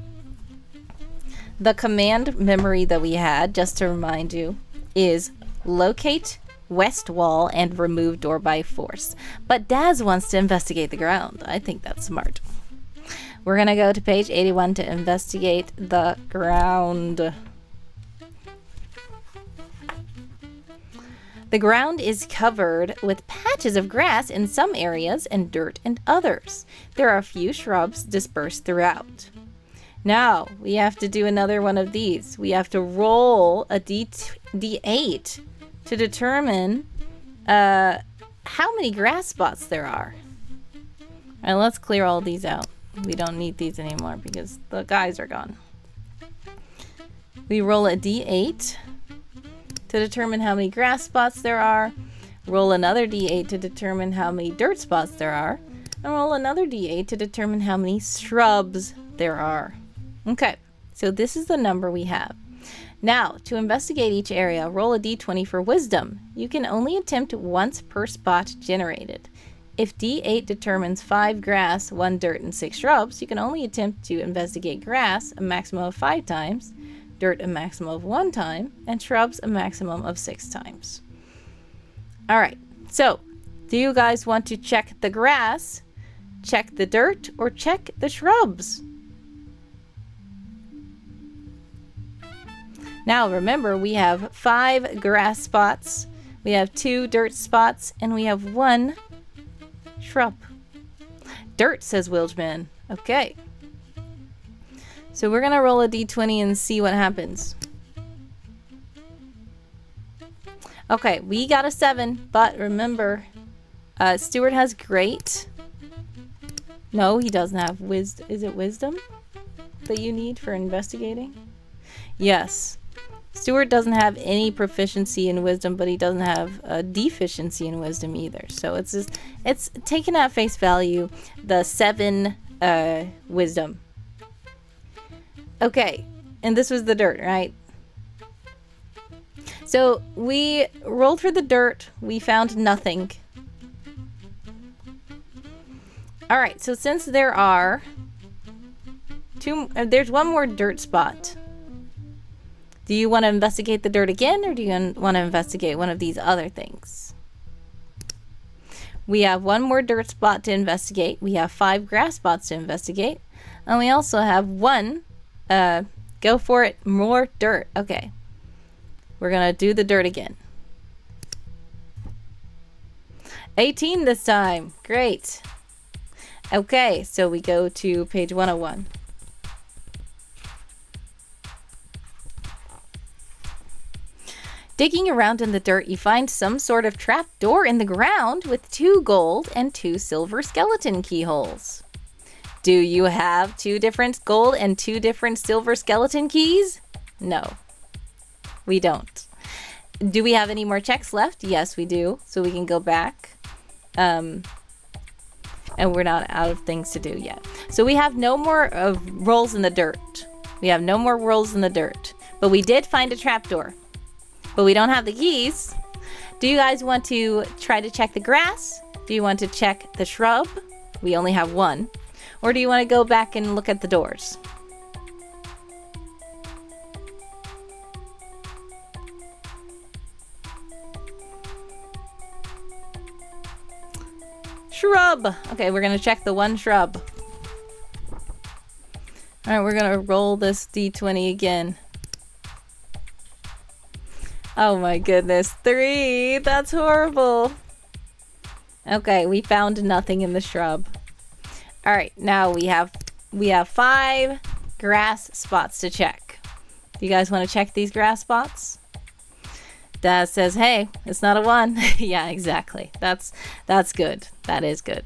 the command memory that we had, just to remind you, is locate west wall and remove door by force. But Daz wants to investigate the ground. I think that's smart. We're going to go to page 81 to investigate the ground. The ground is covered with patches of grass in some areas and dirt in others. There are a few shrubs dispersed throughout. Now, we have to do another one of these. We have to roll a D8 to determine how many grass spots there are. All right, let's clear all these out. We don't need these anymore because the guys are gone. We roll a D8 to determine how many grass spots there are. Roll another D8 to determine how many dirt spots there are. And roll another D8 to determine how many shrubs there are. Okay, so this is the number we have. Now, to investigate each area, roll a D20 for wisdom. You can only attempt once per spot generated. If D8 determines 5 grass, 1 dirt, and 6 shrubs, you can only attempt to investigate grass a maximum of 5 times, dirt a maximum of 1 time, and shrubs a maximum of 6 times. Alright, so do you guys want to check the grass, check the dirt, or check the shrubs? Now remember, we have 5 grass spots, we have 2 dirt spots, and we have 1 shrub. Dirt, says Wilgeman. Okay. So we're going to roll a d20 and see what happens. Okay, we got a 7, but remember, Stewart has great. No, he doesn't have wisdom. Is it wisdom that you need for investigating? Yes. Stewart doesn't have any proficiency in wisdom, but he doesn't have a deficiency in wisdom either. So it's just, it's taken at face value, the 7 wisdom. Okay, and this was the dirt, right? So we rolled for the dirt. We found nothing. All right, so since there are there's 1 more dirt spot. Do you want to investigate the dirt again, or do you want to investigate one of these other things? We have 1 more dirt spot to investigate. We have 5 grass spots to investigate. And we also have one, go for it, more dirt. Okay. We're gonna do the dirt again. 18 this time. Great. Okay, so we go to page 101. Digging around in the dirt, you find some sort of trap door in the ground with 2 gold and 2 silver skeleton keyholes. Do you have 2 different gold and 2 different silver skeleton keys? No, we don't. Do we have any more checks left? Yes, we do. So we can go back. And we're not out of things to do yet. So we have no more rolls in the dirt. We have no more rolls in the dirt. But we did find a trapdoor. But we don't have the keys. Do you guys want to try to check the grass? Do you want to check the shrub? We only have 1. Or do you want to go back and look at the doors? Shrub. Okay, we're gonna check the 1 shrub. All right, we're gonna roll this d20 again. Oh my goodness, 3. That's horrible. Okay, we found nothing in the shrub. All right, now we have 5 grass spots to check. Do you guys want to check these grass spots? Dad says, "Hey, it's not a 1." Yeah, exactly. That's good. That is good.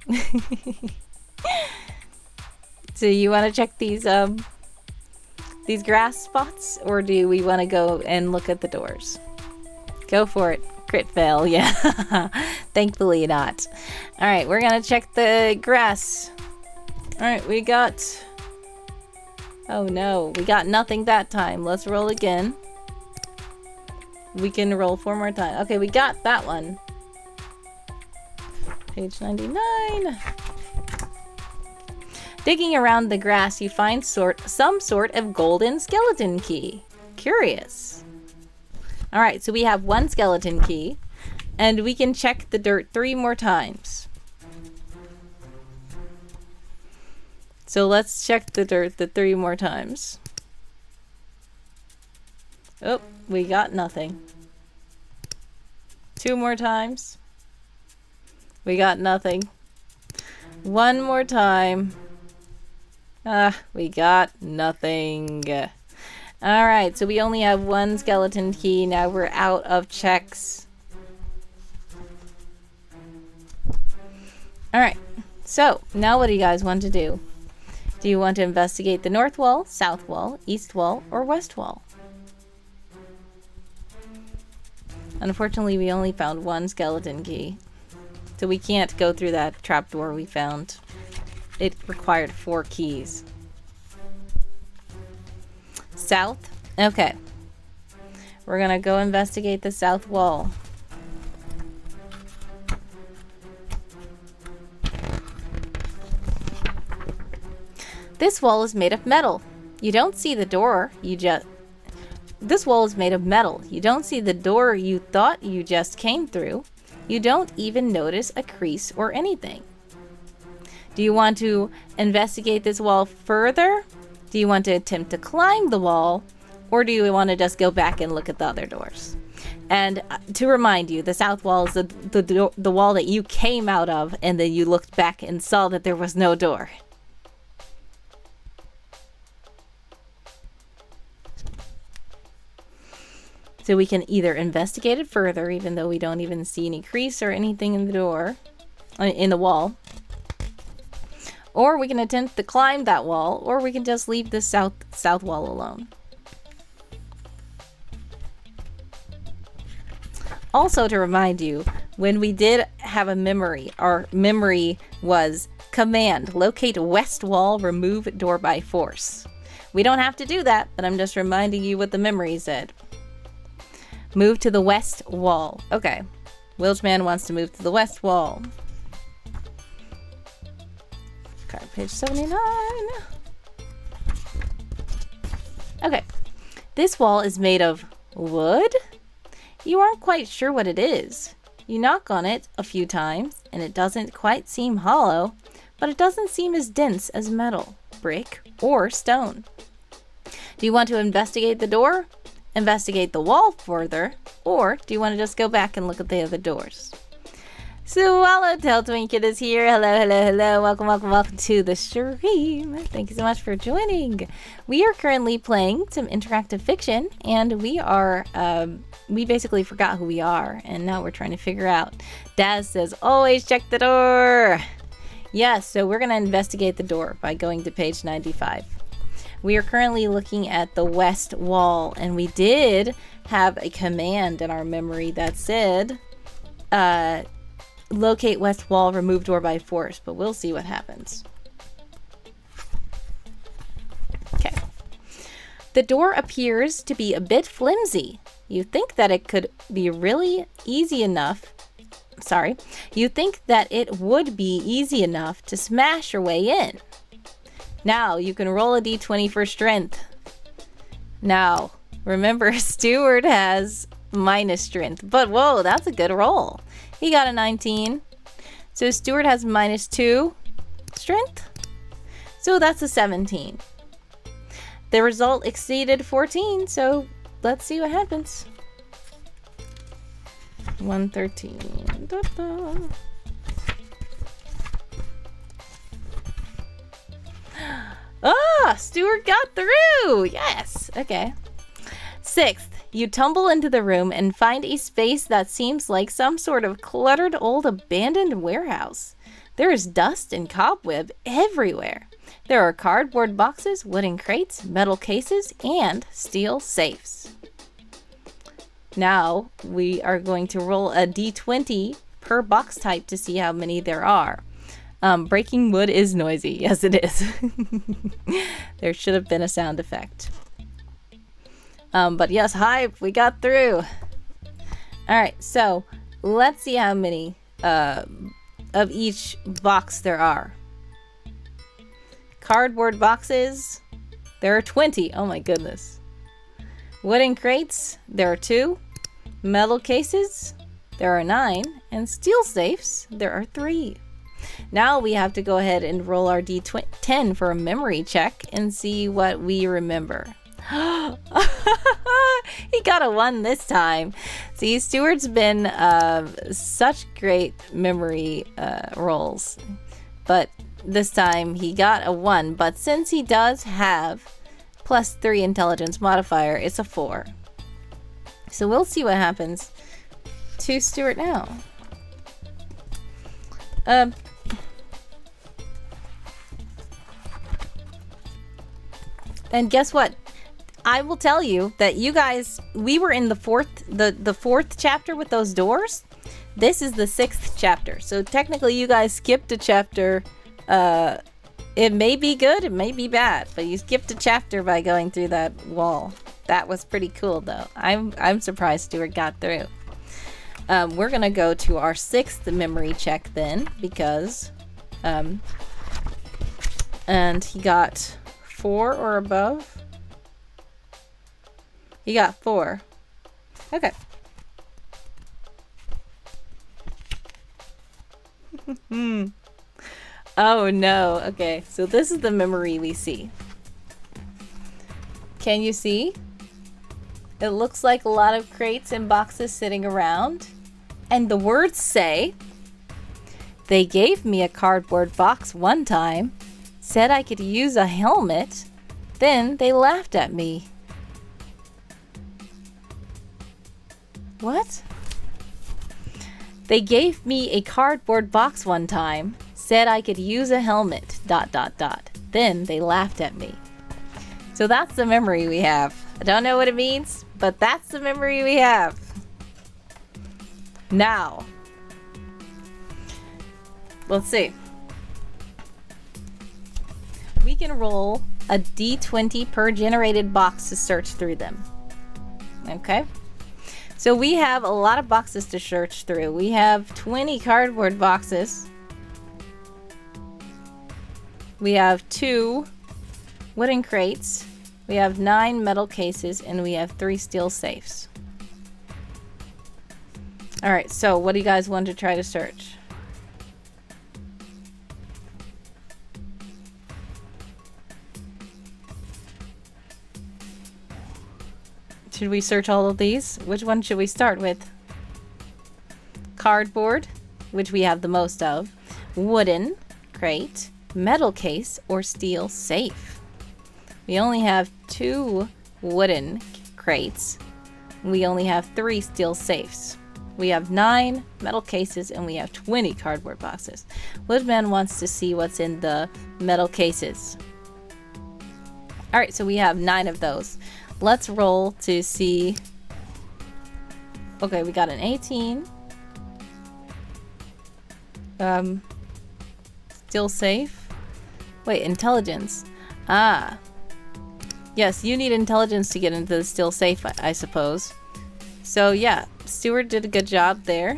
So you want to check these grass spots, or do we want to go and look at the doors? Go for it. Crit fail. Yeah. Thankfully not. All right, we're gonna check the grass. All right, we got. Oh no, we got nothing that time. Let's roll again. We can roll 4 more times. Okay, we got that one. Page 99. Digging around the grass, you find some sort of golden skeleton key. Curious. All right, so we have 1 skeleton key, and we can check the dirt 3 more times. So let's check the dirt the 3 more times. Oh, we got nothing. 2 more times. We got nothing. 1 more time. We got nothing. Alright, so we only have 1 skeleton key. Now we're out of checks. Alright, so now what do you guys want to do? Do you want to investigate the north wall, south wall, east wall, or west wall? Unfortunately, we only found 1 skeleton key. So we can't go through that trapdoor we found. It required 4 keys. South? Okay. We're gonna go investigate the south wall. This wall is made of metal. You don't see the door, This wall is made of metal. You don't see the door you thought you just came through. You don't even notice a crease or anything. Do you want to investigate this wall further? Do you want to attempt to climb the wall? Or do you want to just go back and look at the other doors? And to remind you, the south wall is the wall that you came out of, and then you looked back and saw that there was no door. So we can either investigate it further, even though we don't even see any crease or anything in the door, in the wall. Or we can attempt to climb that wall, or we can just leave the south wall alone. Also, to remind you, when we did have a memory, our memory was command, locate west wall, remove door by force. We don't have to do that, but I'm just reminding you what the memory said. Move to the west wall. Okay. Wilgeman wants to move to the west wall. Okay, page 79. Okay. This wall is made of wood? You aren't quite sure what it is. You knock on it a few times, and it doesn't quite seem hollow, but it doesn't seem as dense as metal. brick, or stone. Do you want to investigate the door, investigate the wall further, or do you want to just go back and look at the other doors? Swallowtail Twinkit is here. Hello, hello, hello. Welcome, welcome, welcome to the stream. Thank you so much for joining. We are currently playing some interactive fiction, and we are, we basically forgot who we are, and now we're trying to figure out. Daz says, always check the door. Yes, so we're going to investigate the door by going to page 95. We are currently looking at the west wall, and we did have a command in our memory that said, locate west wall, remove door by force, but we'll see what happens. Okay. The door appears to be a bit flimsy. You think that it could be really easy enough. Sorry. You think that it would be easy enough to smash your way in. Now, you can roll a d20 for strength. Now, remember, Stewart has minus strength, but whoa, that's a good roll. He got a 19. So Stewart has minus 2 strength. So that's a 17. The result exceeded 14, so let's see what happens. 113. Da-da. Ah, Stewart got through. Yes. Okay. 6th, you tumble into the room and find a space that seems like some sort of cluttered old abandoned warehouse. There is dust and cobweb everywhere. There are cardboard boxes, wooden crates, metal cases, and steel safes. Now we are going to roll a d20 per box type to see how many there are. Breaking wood is noisy. Yes, it is. There should have been a sound effect. But yes, hype, we got through. All right, so let's see how many of each box there are. Cardboard boxes, there are 20. Oh my goodness. Wooden crates, there are 2. Metal cases, there are 9. And steel safes, there are 3. Now we have to go ahead and roll our d10 for a memory check and see what we remember. He got a 1 this time. See, Stewart's been such great memory rolls, but this time he got a 1. But since he does have plus 3 intelligence modifier, it's a 4. So we'll see what happens to Stewart now. And guess what? I will tell you that you guys, we were in the fourth chapter with those doors. This is the 6th chapter. So technically you guys skipped a chapter. It may be good, it may be bad, but you skipped a chapter by going through that wall. That was pretty cool though. I'm surprised Stewart got through. We're gonna go to our 6th memory check then, because and he got 4 or above. He got 4. Okay. Oh no. Okay, so this is the memory we see. Can you see? It looks like a lot of crates and boxes sitting around. And the words say, they gave me a cardboard box one time, said I could use a helmet, then they laughed at me. What? They gave me a cardboard box one time, said I could use a helmet, ... Then they laughed at me. So that's the memory we have. I don't know what it means, but that's the memory we have. Now, let's see. We can roll a d20 per generated box to search through them. Okay? So we have a lot of boxes to search through. We have 20 cardboard boxes. We have 2 wooden crates. We have 9 metal cases, and we have 3 steel safes. All right, so what do you guys want to try to search? Should we search all of these? Which one should we start with? Cardboard, which we have the most of. Wooden crate, metal case, or steel safe. We only have 2 wooden crates. We only have 3 steel safes. We have 9 metal cases and we have 20 cardboard boxes. Woodman wants to see what's in the metal cases. Alright, so we have 9 of those. Let's roll to see. Okay, we got an 18. Still safe. Wait, intelligence. Ah. Yes, you need intelligence to get into the still safe, I suppose. So yeah, Stewart did a good job there.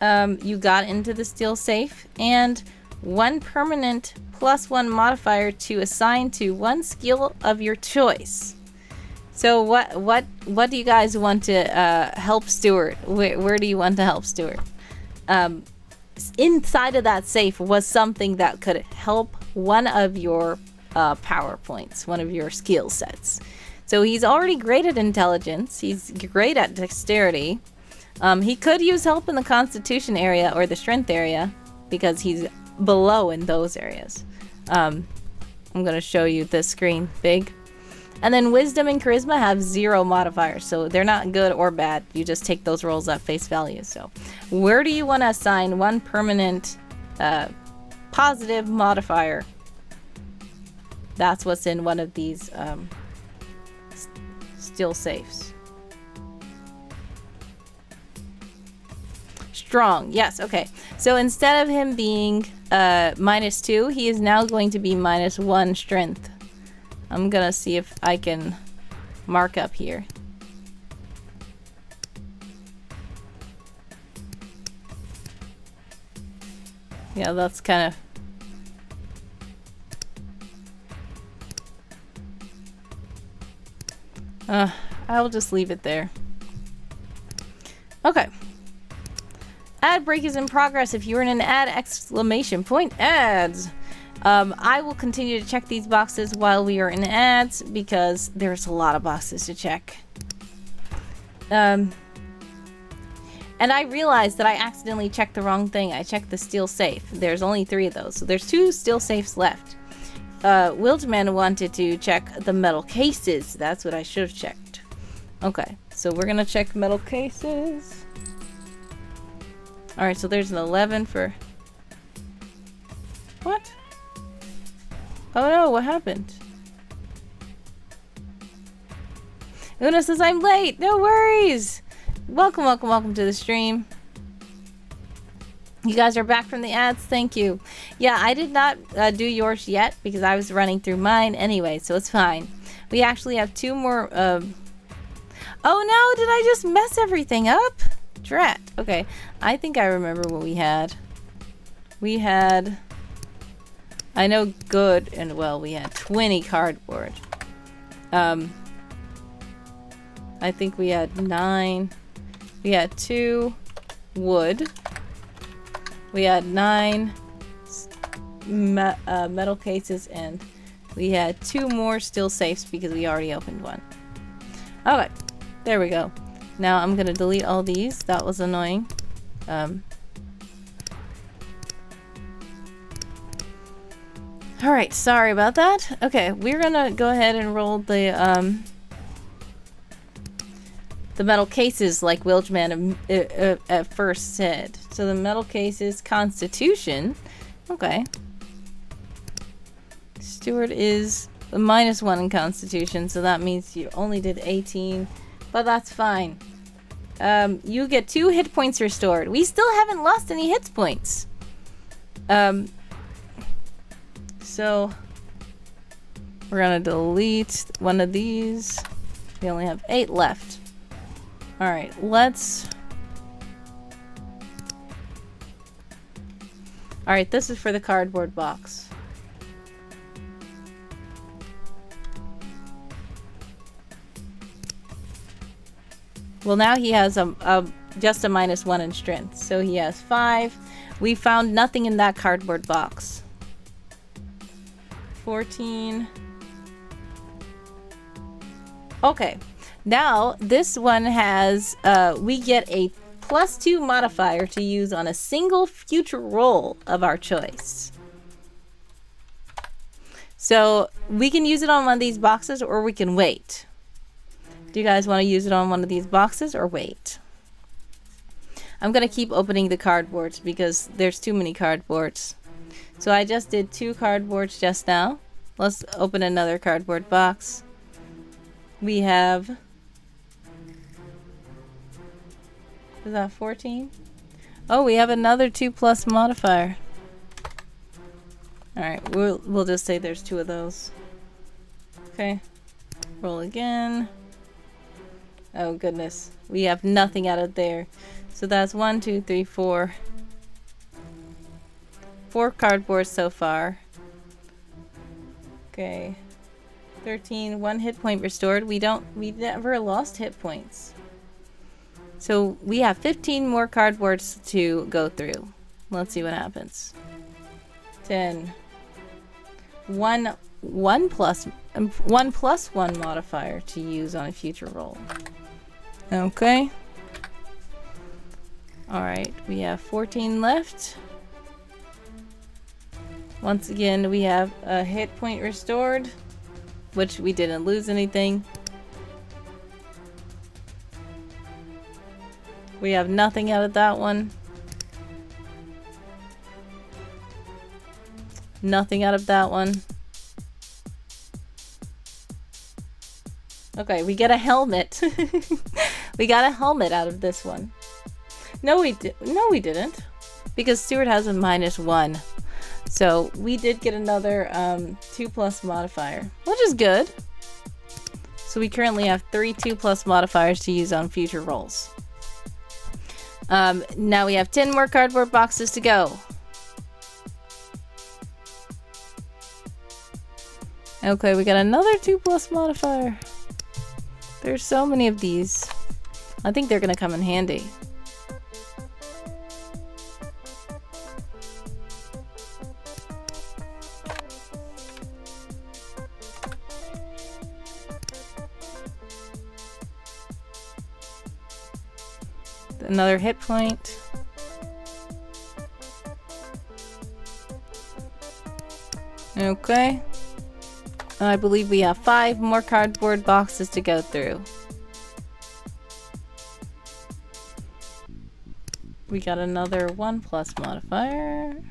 You got into the steel safe, and 1 permanent plus 1 modifier to assign to 1 skill of your choice. So what do you guys want to help Stewart? Where do you want to help Stewart? Inside of that safe was something that could help one of your power points, one of your skill sets. So he's already great at intelligence. He's great at dexterity. He could use help in the constitution area or the strength area because he's below in those areas. I'm going to show you this screen big. And then wisdom and charisma have 0 modifiers, so they're not good or bad. You just take those rolls at face value. So where do you want to assign 1 permanent positive modifier? That's what's in one of these steel safes. Strong, yes, okay. So instead of him being -2, he is now going to be -1 strength. I'm gonna see if I can mark up here. Yeah, that's kind of... I'll just leave it there. Okay. Ad break is in progress. If you're in an ad, exclamation point ads. I will continue to check these boxes while we are in ads because there's a lot of boxes to check. And I realized that I accidentally checked the wrong thing. I checked the steel safe. There's only 3 of those. So there's 2 steel safes left. Wildman wanted to check the metal cases. That's what I should have checked. Okay, so we're gonna check metal cases. Alright, so there's an 11 for... What? Oh no, what happened? Una says I'm late. No worries. Welcome, welcome, welcome to the stream. You guys are back from the ads. Thank you. Yeah, I did not do yours yet because I was running through mine anyway, so it's fine. We actually have 2 more... Oh no, did I just mess everything up? Drat. Okay, I think I remember what we had. We had... I know good and well we had 20 cardboard. I think we had 9. We had 2 wood. We had 9 metal cases, and we had 2 more steel safes because we already opened one. Okay, there we go. Now I'm gonna delete all these. That was annoying. Alright, sorry about that. Okay, we're gonna go ahead and roll the metal cases like Wilchman at first said. So the metal cases, Constitution. Okay. Stewart is a -1 in Constitution, so that means you only did 18. But that's fine. You get 2 hit points restored. We still haven't lost any hit points. So we're gonna delete one of these. We only have 8 left. Alright, let's... Alright, this is for the cardboard box. Well, now he has just a -1 in strength. So he has 5. We found nothing in that cardboard box. 14. Okay. Now, this one has, we get a +2 modifier to use on a single future roll of our choice. So we can use it on one of these boxes or we can wait. Do you guys want to use it on one of these boxes or wait? I'm going to keep opening the cardboards because there's too many cardboards. So I just did 2 cardboards just now. Let's open another cardboard box. We have... Is that 14? Oh, we have another 2+ modifier. Alright, we'll just say there's 2 of those. Okay. Roll again. Oh goodness. We have nothing out of there. So that's 1, 2, 3, 4. 4 cardboards so far. Okay. 13, 1 hit point restored. We never lost hit points. So we have 15 more cardboards to go through. Let's see what happens. 10. 1 plus 1 modifier to use on a future roll. Okay. Alright, we have 14 left. Once again, we have a hit point restored, which we didn't lose anything. We have nothing out of that one. Nothing out of that one. Okay, we get a helmet. We got a helmet out of this one. No, we didn't. Because Stewart has a -1. So we did get another 2+ modifier, which is good. So we currently have 3 2+ modifiers to use on future rolls. Now we have 10 more cardboard boxes to go. Okay, we got another 2+ modifier. There's so many of these. I think they're gonna come in handy. Another hit point. Okay. I believe we have 5 more cardboard boxes to go through. We got another 1+ modifier.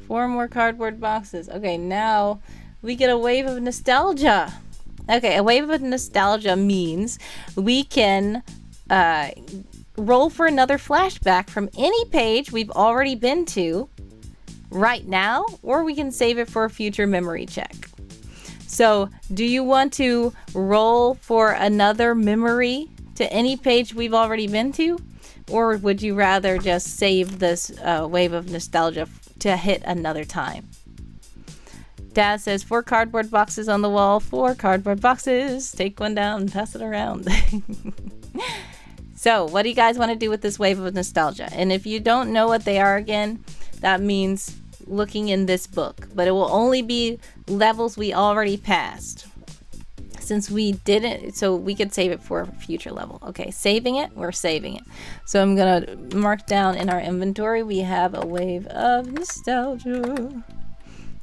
4 more cardboard boxes. Okay, now we get a wave of nostalgia. Okay, a wave of nostalgia means we can roll for another flashback from any page we've already been to right now, or we can save it for a future memory check. So, do you want to roll for another memory to any page we've already been to? Or would you rather just save this wave of nostalgia to hit another time? Dad says 4 cardboard boxes on the wall, 4 cardboard boxes. Take one down and pass it around. So, what do you guys want to do with this wave of nostalgia? And if you don't know what they are again, that means looking in this book. But it will only be levels we already passed. Since we didn't, so we could save it for a future level. Okay, saving it, we're saving it. So I'm gonna mark down in our inventory, we have a wave of nostalgia.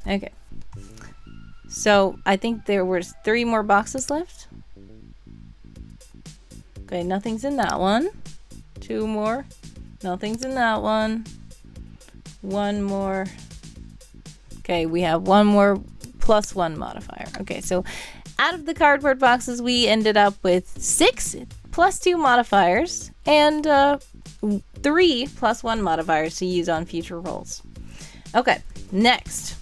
Okay. So I think there was 3 more boxes left. Okay, nothing's in that one. 2 more. Nothing's in that one. 1 more. Okay, we have 1 more +1 modifier. Okay, so out of the cardboard boxes, we ended up with 6 +2 modifiers and 3 +1 modifiers to use on future rolls. Okay, next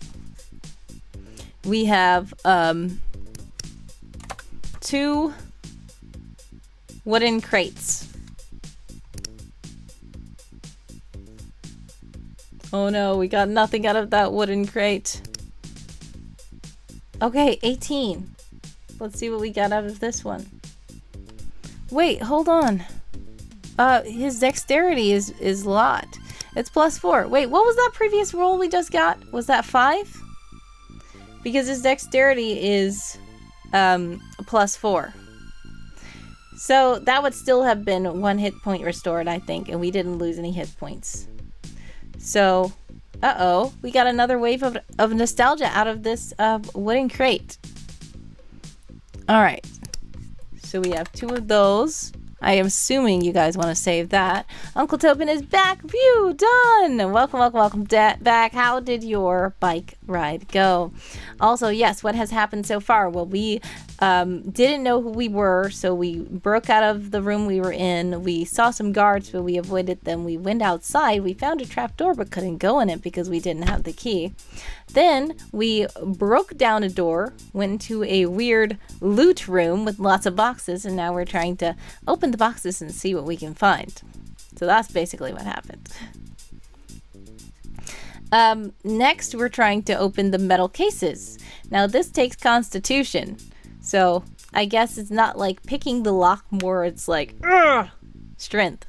we have 2 wooden crates. Oh no, we got nothing out of that wooden crate. Okay, 18. Let's see what we got out of this one. Wait, hold on. His dexterity is lot. It's +4. Wait, what was that previous roll we just got? Was that 5? Because his dexterity is +4. So that would still have been 1 hit point restored, I think, and we didn't lose any hit points. So, uh-oh, we got another wave of nostalgia out of this wooden crate. Alright, so we have 2 of those. I am assuming you guys want to save that. Uncle Tobin is back. Phew, done. Welcome back. How did your bike ride go? Also, yes, what has happened so far? Well, we didn't know who we were, so we broke out of the room we were in. We saw some guards, but we avoided them. We went outside. We found a trapdoor, but couldn't go in it because we didn't have the key. Then we broke down a door, went into a weird loot room with lots of boxes, and now we're trying to open the boxes and see what we can find. So that's basically what happened. Next, we're trying to open the metal cases. Now, this takes Constitution. So I guess it's not like picking the lock more, it's like strength.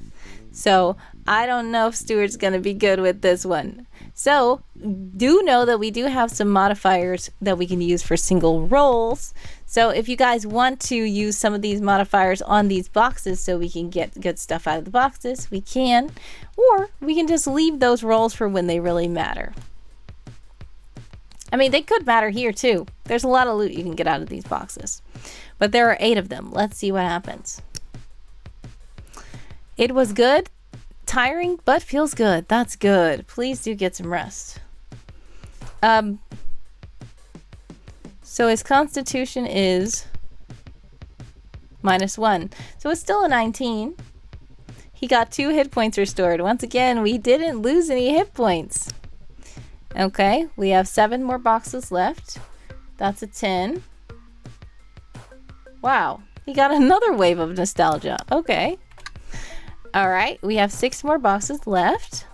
So I don't know if Stewart's going to be good with this one. So do know that we do have some modifiers that we can use for single rolls. So if you guys want to use some of these modifiers on these boxes so we can get good stuff out of the boxes, we can. Or we can just leave those rolls for when they really matter. I mean, they could matter here too. There's a lot of loot you can get out of these boxes. But there are 8 of them. Let's see what happens. It was good. Tiring, but feels good. That's good. Please do get some rest. So his constitution is -1. So it's still a 19. He got 2 hit points restored. Once again, we didn't lose any hit points. Okay, we have 7 more boxes left. That's a 10. Wow, he got another wave of nostalgia. Okay. Alright, we have 6 more boxes left.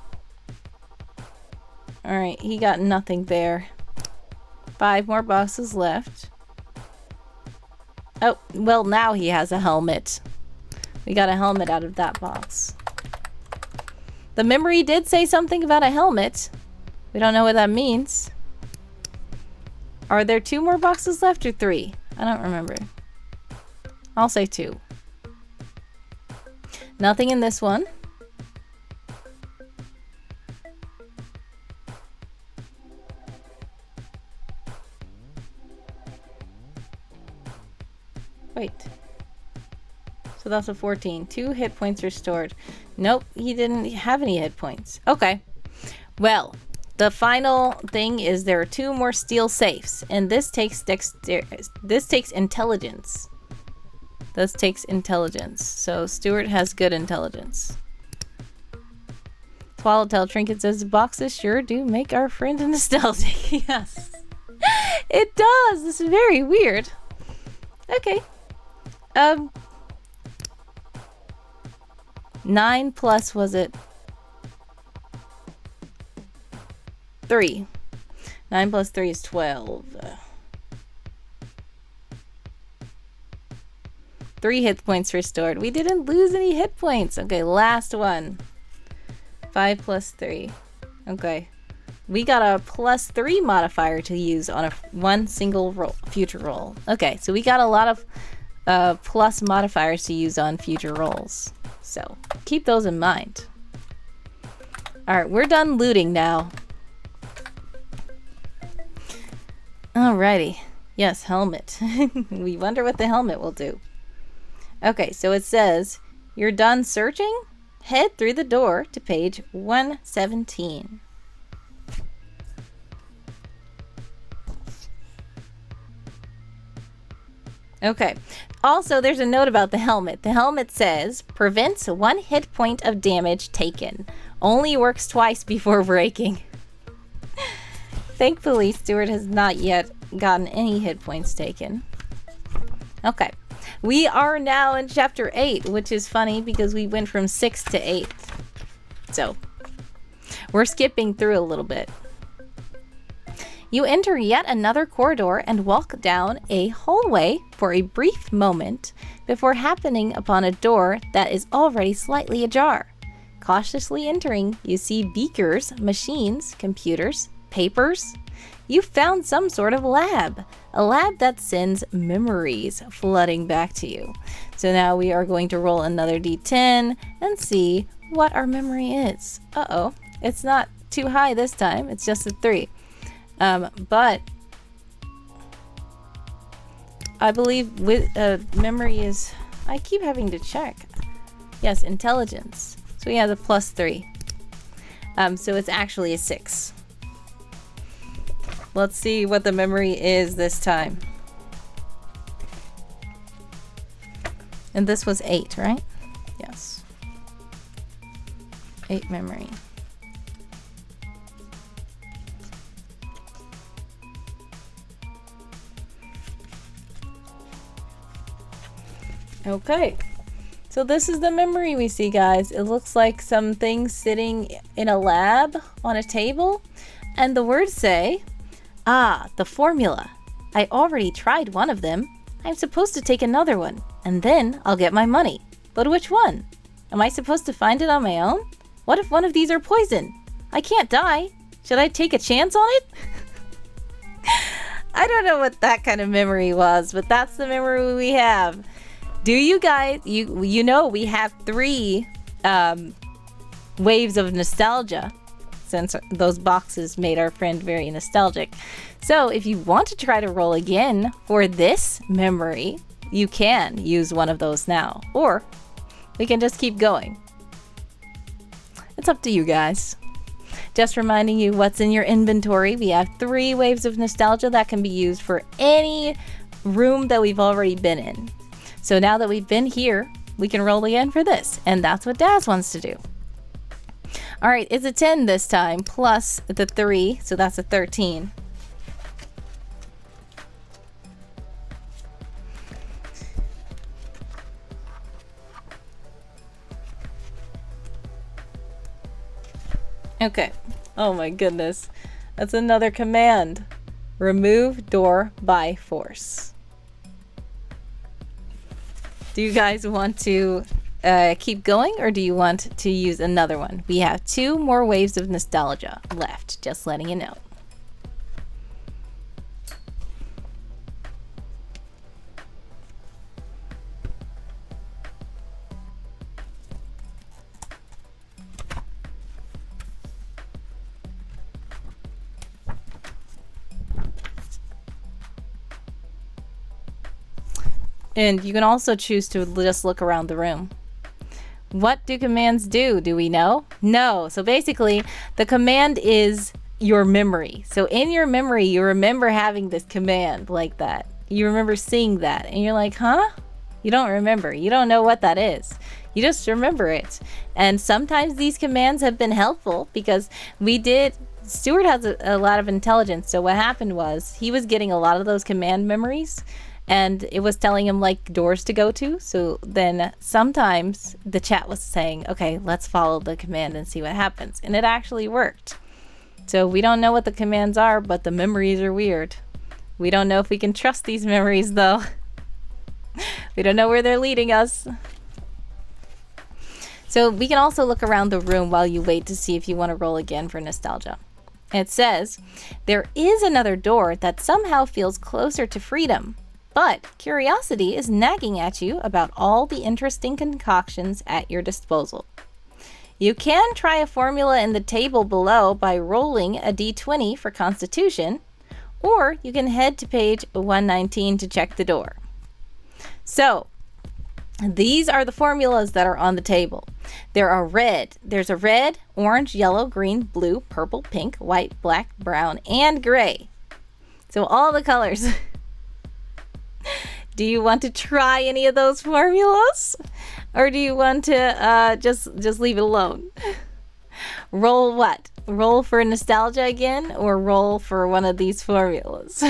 Alright, he got nothing there. 5 more boxes left. Oh, well, now he has a helmet. We got a helmet out of that box. The memory did say something about a helmet. We don't know what that means. Are there 2 more boxes left or 3? I don't remember. I'll say 2. Nothing in this one. Wait. So that's a 14. 2 hit points restored. Nope, he didn't have any hit points. Okay. Well, the final thing is there are 2 more steel safes, and this takes intelligence. This takes intelligence. So Stewart has good intelligence. Swallowtail Trinket says the boxes sure do make our friend nostalgic. Yes. It does. This is very weird. Okay. 9 plus, was it? 3. 9 plus 3 is 12. 3 hit points restored. We didn't lose any hit points. Okay, last one. 5 plus 3. Okay. We got a +3 modifier to use on one single roll, future roll. Okay, so we got a lot of plus modifiers to use on future rolls. So keep those in mind. Alright, we're done looting now. Alrighty. Yes, helmet. We wonder what the helmet will do. Okay, so it says, you're done searching? Head through the door to page 117. Okay. Also, there's a note about the helmet. The helmet says, prevents 1 hit point of damage taken. Only works twice before breaking. Thankfully, Stewart has not yet gotten any hit points taken. Okay. We are now in chapter 8, which is funny because we went from 6 to 8. So, we're skipping through a little bit. You enter yet another corridor and walk down a hallway for a brief moment before happening upon a door that is already slightly ajar. Cautiously entering, you see beakers, machines, computers, papers. You found some sort of lab. A lab that sends memories flooding back to you. So now we are going to roll another d10 and see what our memory is. Uh-oh, it's not too high this time. It's just a 3. But I believe with memory is, I keep having to check. Yes, intelligence. So we have a +3. So it's actually a 6. Let's see what the memory is this time. And this was 8, right? Yes. 8 memory. Okay. So this is the memory we see, guys. It looks like some things sitting in a lab on a table. And the words say, the formula. I already tried one of them. I'm supposed to take another one, and then I'll get my money. But which one? Am I supposed to find it on my own? What if one of these are poison? I can't die. Should I take a chance on it? I don't know what that kind of memory was, but that's the memory we have. Do you guys, you know we have 3 waves of nostalgia, since those boxes made our friend very nostalgic. So if you want to try to roll again for this memory, you can use one of those now, or we can just keep going. It's up to you guys. Just reminding you what's in your inventory. We have 3 waves of nostalgia that can be used for any room that we've already been in. So now that we've been here, we can roll again for this, and that's what Daz wants to do. All right, it's a 10 this time, plus the 3, so that's a 13. Okay. Oh my goodness. That's another command. Remove door by force. Do you guys want to keep going, or do you want to use another one? We have 2 more waves of nostalgia left, just letting you know. And you can also choose to just look around the room. What do commands do? Do we know? No. So basically, the command is your memory. So in your memory, you remember having this command like that. You remember seeing that. And you're like, huh? You don't remember. You don't know what that is. You just remember it. And sometimes these commands have been helpful because Stewart has a lot of intelligence. So what happened was he was getting a lot of those command memories, and it was telling him like doors to go to. So then sometimes the chat was saying, okay, let's follow the command and see what happens. And it actually worked. So we don't know what the commands are, but the memories are weird. We don't know if we can trust these memories though. We don't know where they're leading us. So we can also look around the room while you wait to see if you want to roll again for nostalgia. It says, there is another door that somehow feels closer to freedom. But curiosity is nagging at you about all the interesting concoctions at your disposal. You can try a formula in the table below by rolling a d20 for Constitution, or you can head to page 119 to check the door. So, these are the formulas that are on the table. There's a red, orange, yellow, green, blue, purple, pink, white, black, brown, and gray. So all the colors. Do you want to try any of those formulas? Or do you want to just leave it alone? Roll what? Roll for nostalgia again, or roll for one of these formulas?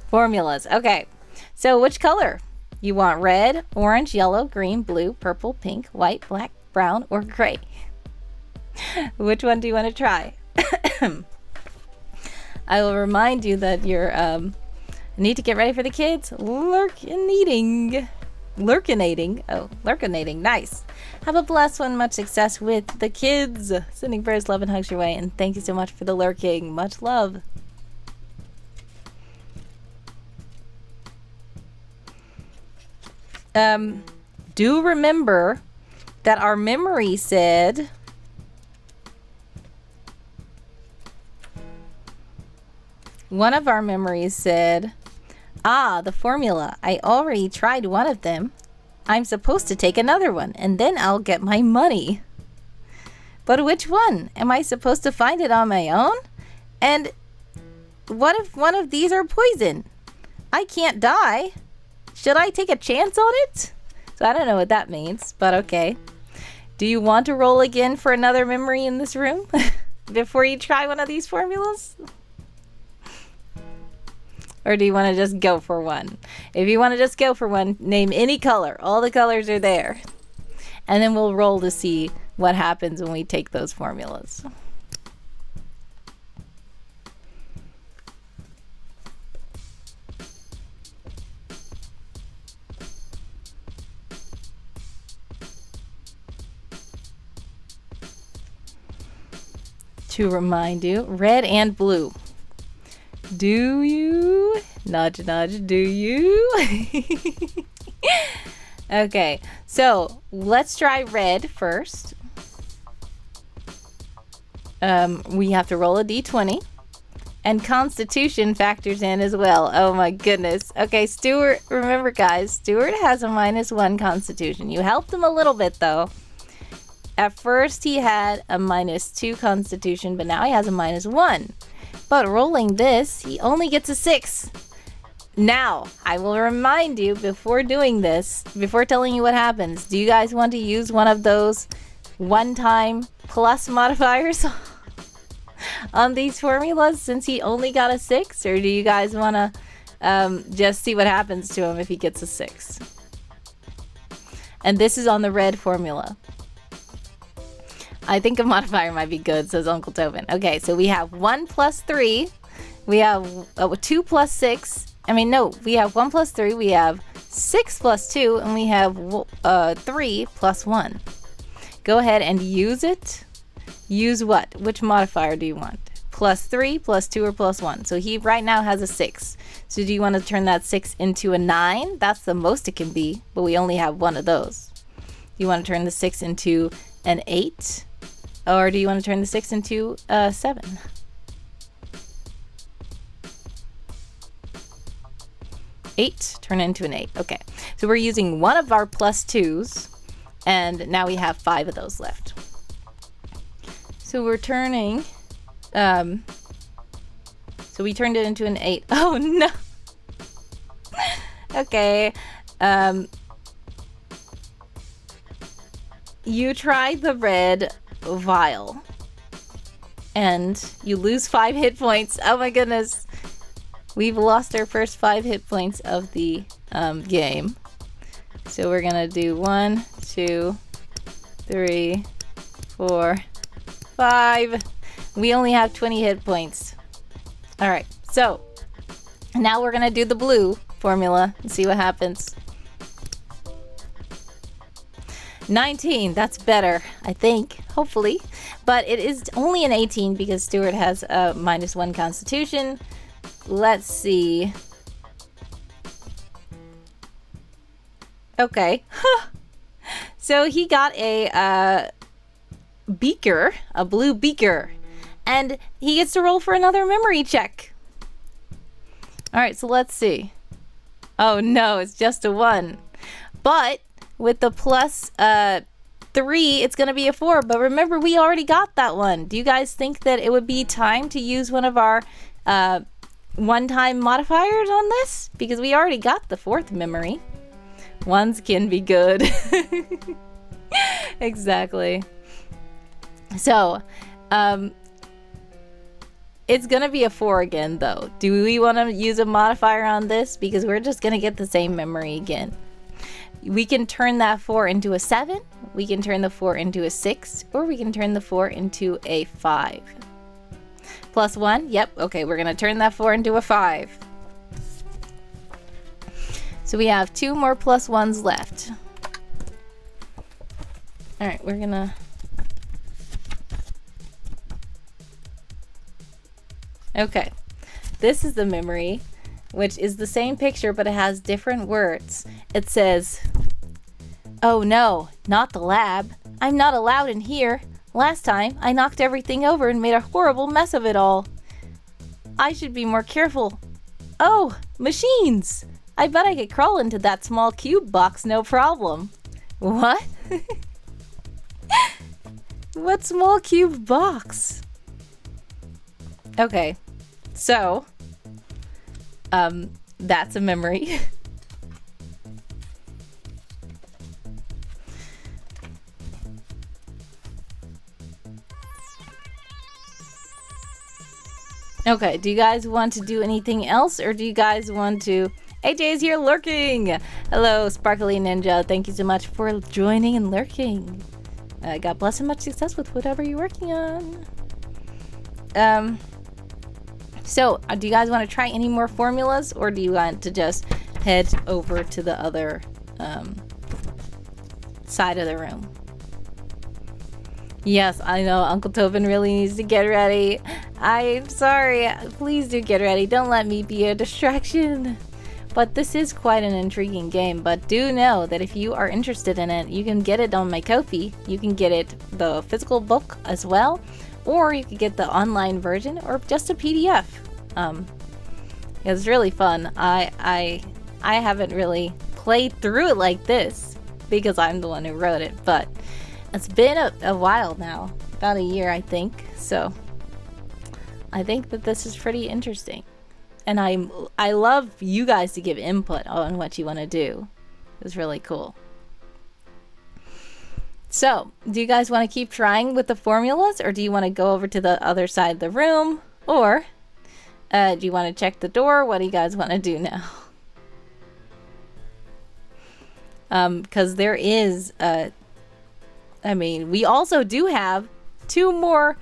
Formulas. Okay. So which color? You want red, orange, yellow, green, blue, purple, pink, white, black, brown, or gray? Which one do you want to try? I will remind you that you're need to get ready for the kids. Lurk and eating. Lurkinating. Oh, lurkinating. Nice. Have a blessed one. Much success with the kids. Sending prayers, love, and hugs your way. And thank you so much for the lurking. Much love. Do remember that our memory said... One of our memories said, ah, the formula. I already tried one of them. I'm supposed to take another one, and then I'll get my money. But which one? Am I supposed to find it on my own? And what if one of these are poison? I can't die. Should I take a chance on it? So I don't know what that means, but okay. Do you want to roll again for another memory in this room before you try one of these formulas? Or do you want to just go for one? If you want to just go for one, name any color. All the colors are there. And then we'll roll to see what happens when we take those formulas. To remind you, red and blue. Do you? Nudge, nudge, do you? Okay, so let's try red first. We have to roll a d20. And Constitution factors in as well. Oh my goodness. Okay, Stewart, remember guys, Stewart has a -1 Constitution. You helped him a little bit though. At first he had a -2 Constitution, but now he has a -1. But rolling this, he only gets a 6. Now, I will remind you before doing this, before telling you what happens, do you guys want to use one of those one-time plus modifiers on these formulas since he only got a 6? Or do you guys want to just see what happens to him if he gets a 6? And this is on the red formula. I think a modifier might be good, says Uncle Tobin. Okay, so we have 1 plus 3. We have 2 plus 6. I mean, no, we have 1 plus 3. We have 6 plus 2. And we have 3 plus 1. Go ahead and use it. Use what? Which modifier do you want? Plus 3, plus 2, or plus 1? So he right now has a 6. So do you want to turn that 6 into a 9? That's the most it can be, but we only have one of those. Do you want to turn the 6 into an 8? Or do you want to turn the 6 into a 7? Turn it into an 8. Okay. So we're using one of our plus 2s, and now we have 5 of those left. So we're turning... so we turned it into an 8. Oh, no! Okay. You tried the red vial and you lose 5 hit points. Oh my goodness, we've lost our first 5 hit points of the game. So we're gonna do 1, 2, 3, 4, 5. We only have 20 hit points. All right, so now we're gonna do the blue formula and see what happens. 19, that's better, I think, hopefully. But it is only an 18 because Stewart has a -1 Constitution. Let's see. Okay. So he got a beaker, a blue beaker. And he gets to roll for another memory check. Alright, so let's see. Oh no, it's just a 1. But with the plus 3, it's going to be a 4. But remember, we already got that one. Do you guys think that it would be time to use one of our one-time modifiers on this? Because we already got the 4th memory. 1s can be good. Exactly. So, it's going to be a 4 again, though. Do we want to use a modifier on this? Because we're just going to get the same memory again. We can turn that 4 into a 7, we can turn the 4 into a 6, or we can turn the 4 into a 5. Plus 1, yep, okay, we're going to turn that 4 into a 5. So we have 2 more +1s left. All right, we're gonna... Okay, this is the memory, which is the same picture, but it has different words. It says, "Oh no, not the lab. I'm not allowed in here. Last time, I knocked everything over and made a horrible mess of it all. I should be more careful. Oh, machines! I bet I could crawl into that small cube box, no problem." What? What small cube box? Okay, so, that's a memory. Okay, do you guys want to do anything else, or do you guys want to... AJ is here lurking! Hello, Sparkly Ninja. Thank you so much for joining and lurking. God bless and much success with whatever you're working on. So, do you guys want to try any more formulas, or do you want to just head over to the other side of the room? Yes, I know Uncle Tobin really needs to get ready. I'm sorry. Please do get ready. Don't let me be a distraction. But this is quite an intriguing game. But do know that if you are interested in it, you can get it on my Ko-fi. You can get it, the physical book as well. Or you could get the online version, or just a PDF. It's really fun. I haven't really played through it like this because I'm the one who wrote it, but it's been a while now, about a year I think. So I think that this is pretty interesting, and I love you guys to give input on what you want to do. It's really cool. So, do you guys want to keep trying with the formulas, or do you want to go over to the other side of the room, or do you want to check the door? What do you guys want to do now? Because there is, I mean, we also do have two more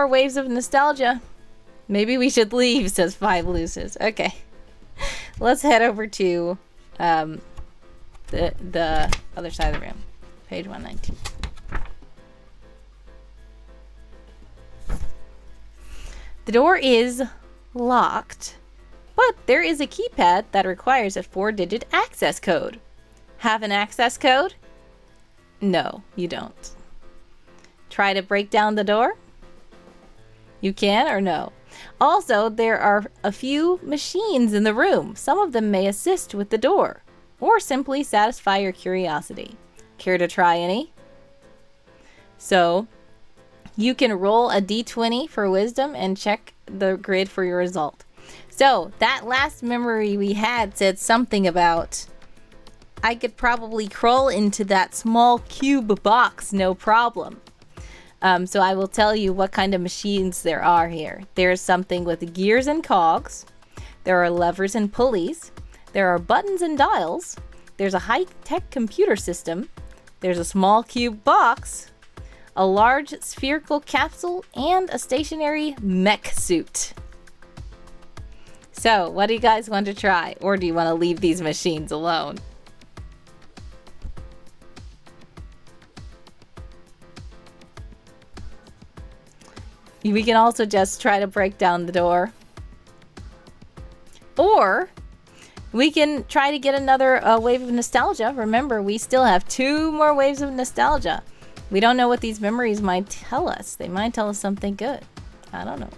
waves of nostalgia. Maybe we should leave, says Five Luces. Okay, let's head over to the other side of the room. Page 119. The door is locked, but there is a keypad that requires a 4-digit access code. Have an access code? No, you don't. Try to break down the door? You can or no? Also, there are a few machines in the room. Some of them may assist with the door, or simply satisfy your curiosity. Care to try any? So, you can roll a d20 for wisdom and check the grid for your result. So, that last memory we had said something about I could probably crawl into that small cube box, no problem. So I will tell you what kind of machines there are here. There's something with gears and cogs. There are levers and pulleys. There are buttons and dials. There's a high-tech computer system. There's a small cube box, a large spherical capsule, and a stationary mech suit. So, what do you guys want to try? Or do you want to leave these machines alone? We can also just try to break down the door. Or we can try to get another wave of nostalgia. Remember, we still have 2 more waves of nostalgia. We don't know what these memories might tell us. They might tell us something good. I don't know.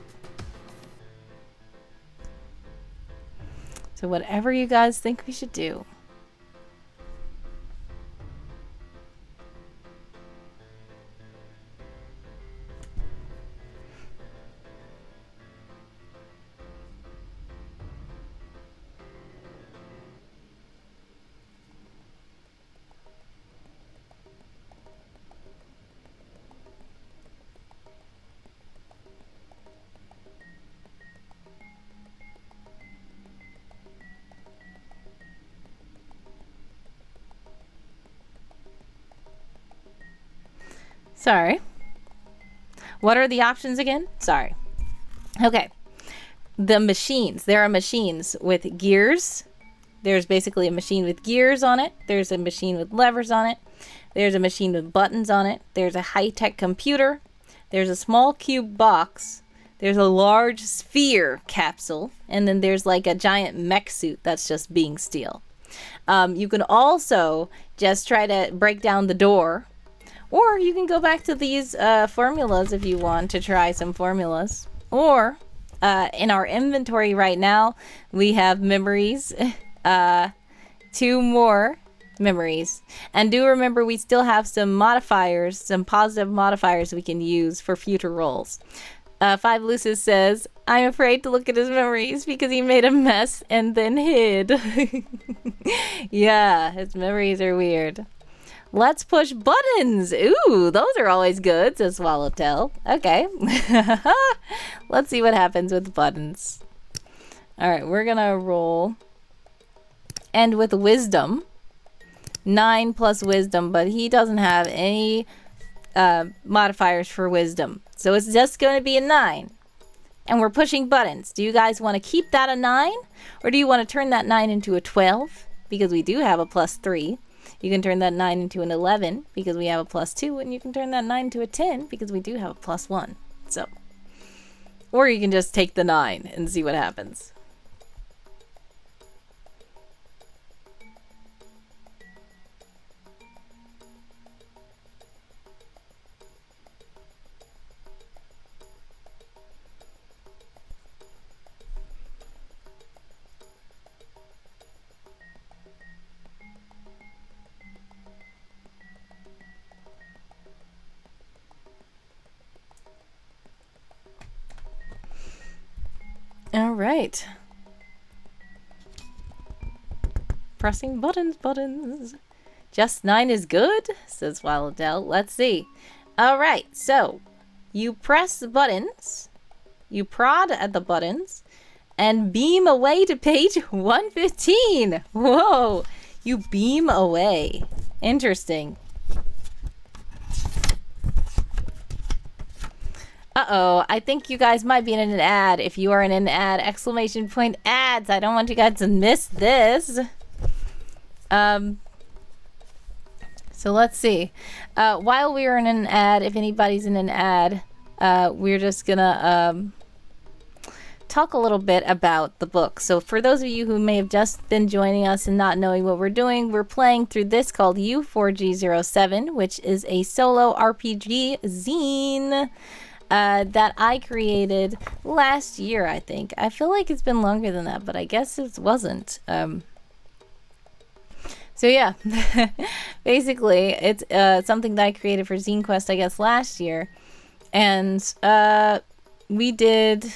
So whatever you guys think we should do. Sorry. What are the options again? Sorry. Okay. The machines. There are machines with gears There's basically a machine with gears on it. There's a machine with levers on it. There's a machine with buttons on it. There's a high-tech computer. There's a small cube box. There's a large sphere capsule. And then there's like a giant mech suit that's just being steel. You can also just try to break down the door. Or you can go back to these formulas if you want to try some formulas. Or in our inventory right now, we have memories. 2 more memories. And do remember we still have some modifiers, some positive modifiers we can use for future rolls. 5 Lucis says, I'm afraid to look at his memories because he made a mess and then hid. Yeah, his memories are weird. Let's push buttons. Ooh, those are always good, says Swallowtail. Okay. Let's see what happens with buttons. Alright, we're gonna roll. And with wisdom. 9 plus wisdom, but he doesn't have any modifiers for wisdom. So it's just going to be a 9. And we're pushing buttons. Do you guys want to keep that a 9? Or do you want to turn that 9 into a 12? Because we do have a plus 3. You can turn that 9 into an 11 because we have a plus 2. And you can turn that 9 into a 10 because we do have a plus 1. So, or you can just take the 9 and see what happens. All right. Pressing buttons. Just 9 is good, says Swallowtail. Let's see. All right, so you press the buttons, you prod at the buttons, and beam away to page 115. Whoa, you beam away. Interesting. Uh-oh, I think you guys might be in an ad. If you are in an ad, exclamation point ads. I don't want you guys to miss this. So let's see. While we are in an ad, if anybody's in an ad, we're just gonna talk a little bit about the book. So for those of you who may have just been joining us and not knowing what we're doing, we're playing through this called u4g07, which is a solo RPG zine that I created last year, I think. I feel like it's been longer than that, but I guess it wasn't. So yeah, basically it's something that I created for Zine Quest, I guess, last year. And we did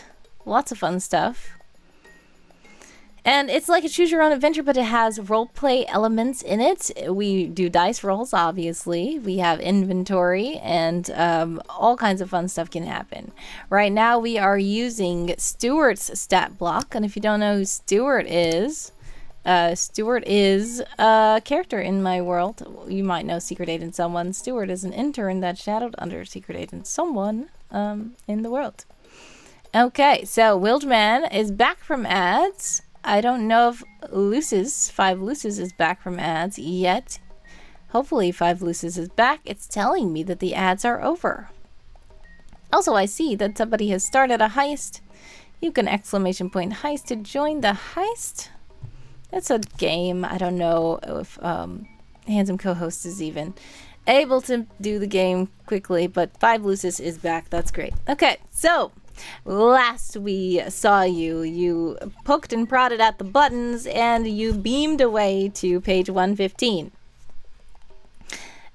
lots of fun stuff. And it's like a choose your own adventure, but it has roleplay elements in it. We do dice rolls, obviously. We have inventory, and all kinds of fun stuff can happen. Right now we are using Stewart's stat block. And if you don't know who Stewart is a character in my world. You might know Secret Agent Someone. Stewart is an intern that shadowed under Secret Agent Someone in the world. Okay, so Wildman is back from ads. I don't know if Lucis, 5 Lucis is back from ads yet. Hopefully 5 Lucis is back. It's telling me that the ads are over. Also, I see that somebody has started a heist. You can exclamation point heist to join the heist. It's a game. I don't know if Handsome Co-host is even able to do the game quickly, but 5 Lucis is back. That's great. Okay, so last we saw you poked and prodded at the buttons and you beamed away to page 115.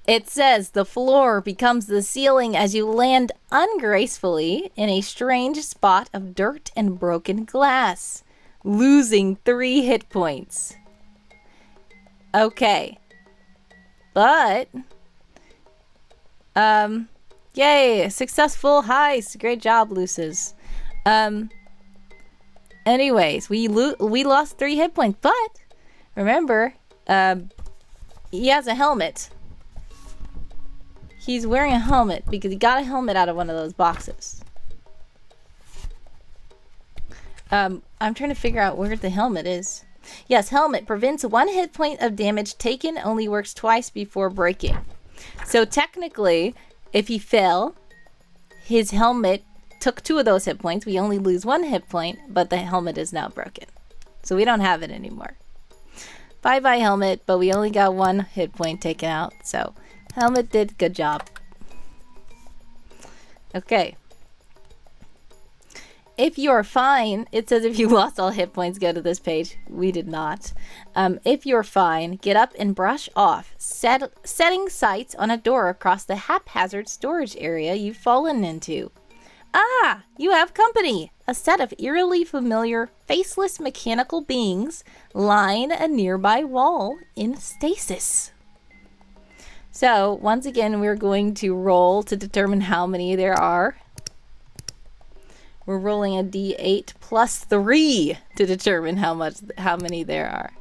It says the floor becomes the ceiling as you land ungracefully in a strange spot of dirt and broken glass, losing 3 hit points. Okay. But yay, successful heist. Great job, Lucis. Anyways, we lost 3 hit points, but remember, he has a helmet. He's wearing a helmet because he got a helmet out of one of those boxes. I'm trying to figure out where the helmet is. Yes, helmet prevents 1 hit point of damage taken, only works twice before breaking. So technically, if he fell, his helmet took 2 of those hit points. We only lose 1 hit point, but the helmet is now broken. So we don't have it anymore. Bye-bye helmet, but we only got 1 hit point taken out. So helmet did good job. Okay. If you're fine, it says if you lost all hit points, go to this page. We did not. If you're fine, get up and brush off. Setting sights on a door across the haphazard storage area you've fallen into. Ah, you have company. A set of eerily familiar, faceless mechanical beings line a nearby wall in stasis. So, once again, we're going to roll to determine how many there are. We're rolling a d8 plus 3 to determine how many there are.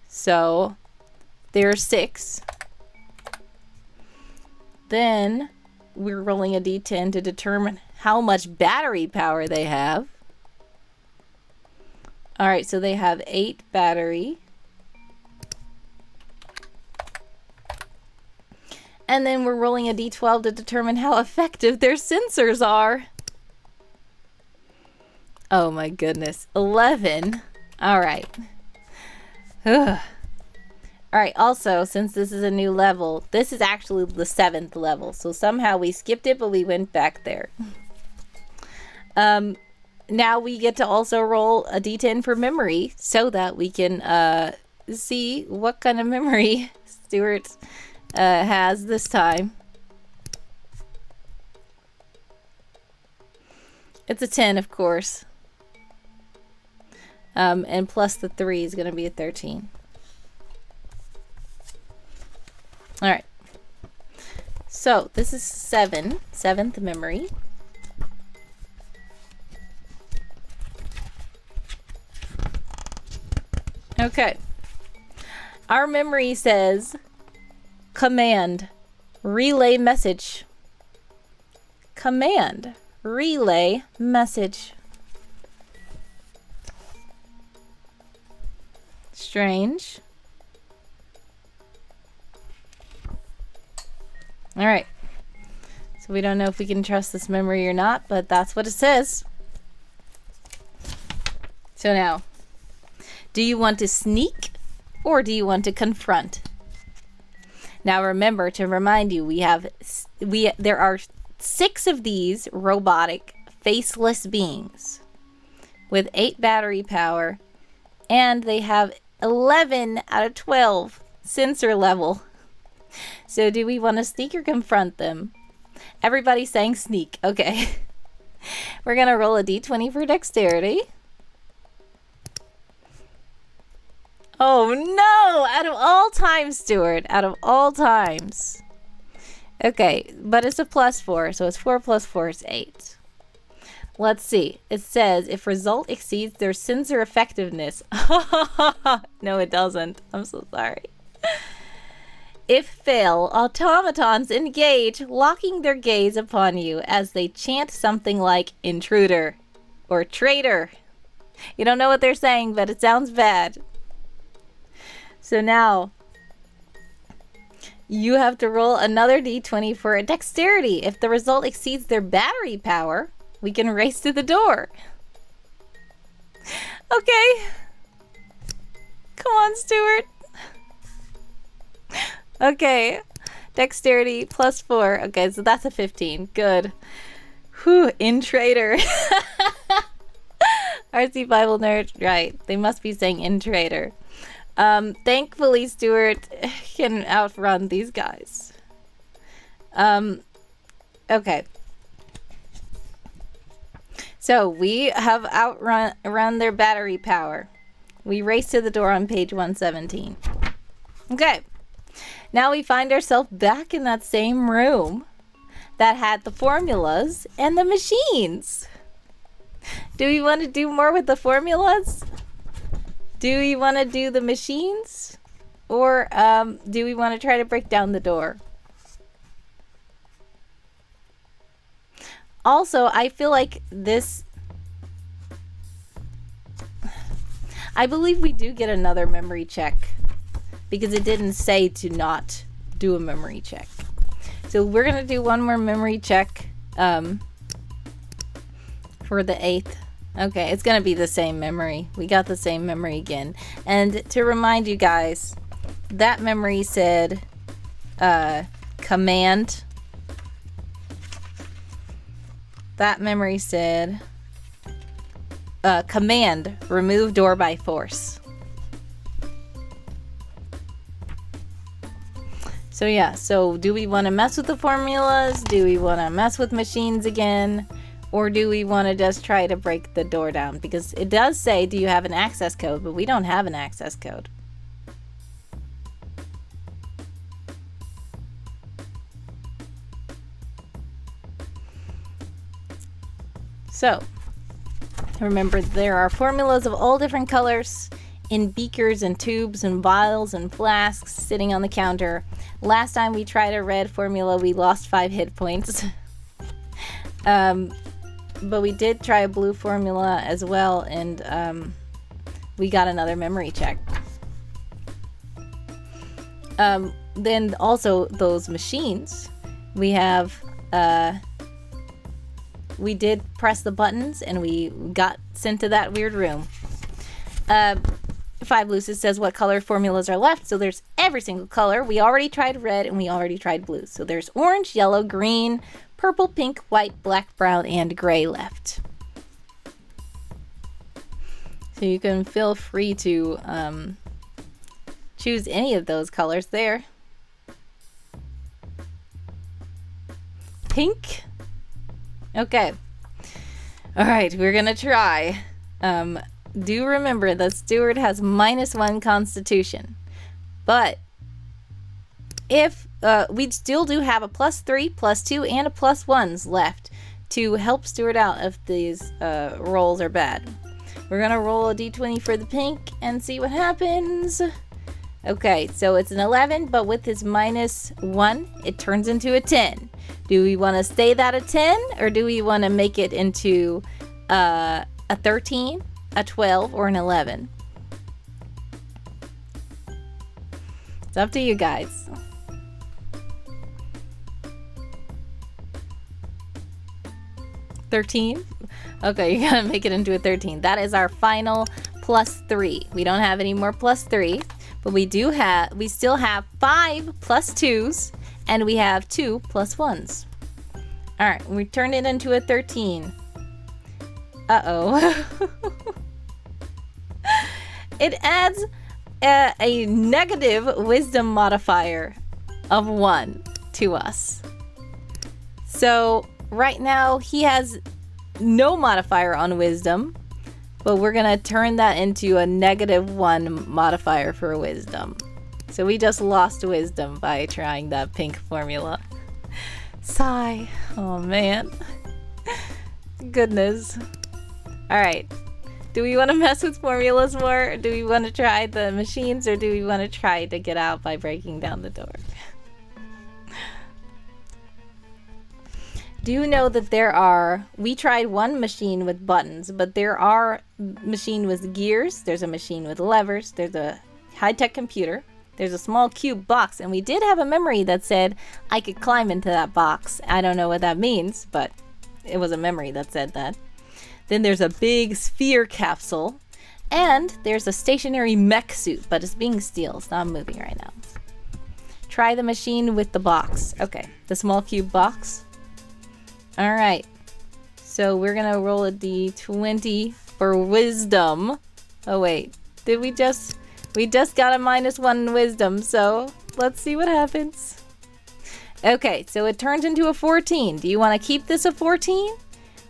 So, there are 6. Then, we're rolling a d10 to determine how much battery power they have. Alright, so they have 8 battery. And then we're rolling a d12 to determine how effective their sensors are. Oh my goodness. 11. Alright. Alright, also, since this is a new level, this is actually the 7th level. So somehow we skipped it, but we went back there. Now we get to also roll a d10 for memory so that we can see what kind of memory Stewart has this time. It's a 10, of course. And plus the 3 is going to be a 13. Alright. So, this is 7. 7th memory. Okay. Our memory says command, relay message. Command, relay message. Strange. Alright. So we don't know if we can trust this memory or not, but that's what it says. So now, do you want to sneak or do you want to confront? Now remember, to remind you, there are 6 of these robotic faceless beings with 8 battery power, and they have 11 out of 12 sensor level. So do we want to sneak or confront them? Everybody's saying sneak. Okay. We're going to roll a d20 for dexterity. Oh no! Out of all times, Stewart. Out of all times. Okay, but it's a +4, so it's 4 plus 4 is 8. Let's see. It says, if result exceeds their sensor effectiveness. No, it doesn't. I'm so sorry. If fail, automatons engage, locking their gaze upon you as they chant something like intruder or traitor. You don't know what they're saying, but it sounds bad. So now, you have to roll another d20 for a dexterity. If the result exceeds their battery power, we can race to the door. Okay. Come on, Stewart. Okay. Dexterity +4. Okay, so that's a 15. Good. Whew, in traitor. RC Bible nerd. Right. They must be saying in traitor. Thankfully, Stewart can outrun these guys. Okay. So, we have outrun their battery power. We race to the door on page 117. Okay. Now we find ourselves back in that same room that had the formulas and the machines. Do we want to do more with the formulas? Do we want to do the machines? Or do we want to try to break down the door? Also, I feel like this... I believe we do get another memory check because it didn't say to not do a memory check. So we're going to do one more memory check for the 8th. Okay, it's going to be the same memory. We got the same memory again. And to remind you guys, that memory said command. That memory said command, remove door by force. So yeah, so do we want to mess with the formulas? Do we want to mess with machines again? Or do we want to just try to break the door down? Because it does say, do you have an access code? But we don't have an access code. So, remember there are formulas of all different colors in beakers and tubes and vials and flasks sitting on the counter. Last time we tried a red formula, we lost 5 hit points. But we did try a blue formula as well, and we got another memory check. Then also those machines, we have, we did press the buttons and we got sent to that weird room. 5 Lucis says what color formulas are left. So there's every single color. We already tried red and we already tried blue. So there's orange, yellow, green, purple, pink, white, black, brown, and gray left. So you can feel free to choose any of those colors there. Pink. Okay. All right, we're gonna try. Do remember that Stewart has -1 constitution, but if we still do have a +3, +2, and a +1s left to help Stewart out if these rolls are bad. We're gonna roll a d20 for the pink and see what happens. Okay, so it's an 11, but with his -1, it turns into a 10. Do we want to stay that a 10, or do we want to make it into a 13, a 12, or an 11? It's up to you guys. $13? Okay, you gotta make it into a 13. That is our final +3. We don't have any more +3, but we still have 5 +2s, and we have 2 +1s. All right, we turned it into a 13. Uh-oh. It adds a negative wisdom modifier of 1 to us. So right now he has no modifier on wisdom, but we're gonna turn that into a -1 modifier for wisdom. So we just lost wisdom by trying that pink formula. Sigh. Oh man. Goodness. All right. Do we want to mess with formulas more? Do we want to try the machines, or do we want to try to get out by breaking down the door? Do you know that we tried one machine with buttons, but there are machine with gears, there's a machine with levers, there's a high-tech computer, there's a small cube box, and we did have a memory that said I could climb into that box. I don't know what that means, but it was a memory that said that. Then there's a big sphere capsule, and there's a stationary mech suit, but it's being still. It's not moving right now. Try the machine with the box. Okay, the small cube box. All right, so we're gonna roll a d20 for wisdom. Oh wait, we just got a -1 in wisdom, so let's see what happens. Okay, so it turns into a 14. Do you want to keep this a 14?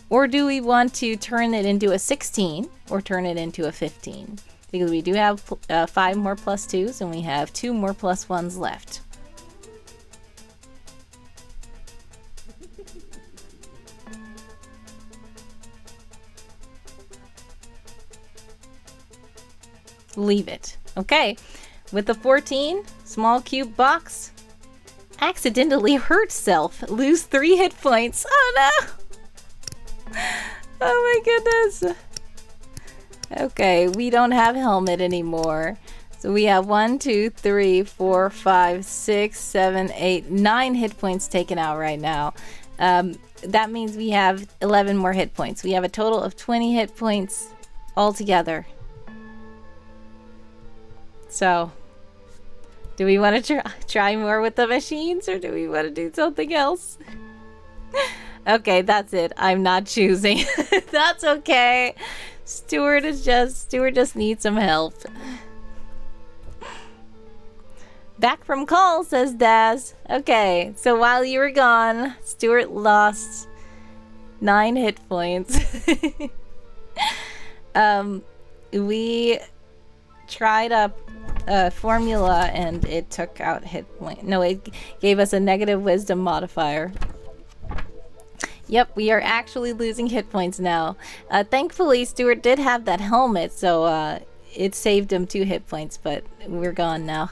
Or do we want to turn it into a 16 or turn it into a 15? Because we do have 5 more +2s and we have 2 more +1s left. Leave it. Okay, with the 14, small cube box, accidentally hurt self, lose 3 hit points. Oh no! Oh my goodness. Okay, we don't have helmet anymore. So we have 1, 2, 3, 4, 5, 6, 7, 8, 9 hit points taken out right now. That means we have 11 more hit points. We have a total of 20 hit points altogether. So, do we want to try more with the machines, or do we want to do something else? Okay, that's it. I'm not choosing. That's okay. Stewart just needs some help. Back from call, says Daz. Okay, so while you were gone, Stewart lost 9 hit points. We tried up a formula and it took out hit point. No, it gave us a negative wisdom modifier. Yep, we are actually losing hit points now. Thankfully, Stewart did have that helmet, so it saved him 2 hit points, but we're gone now.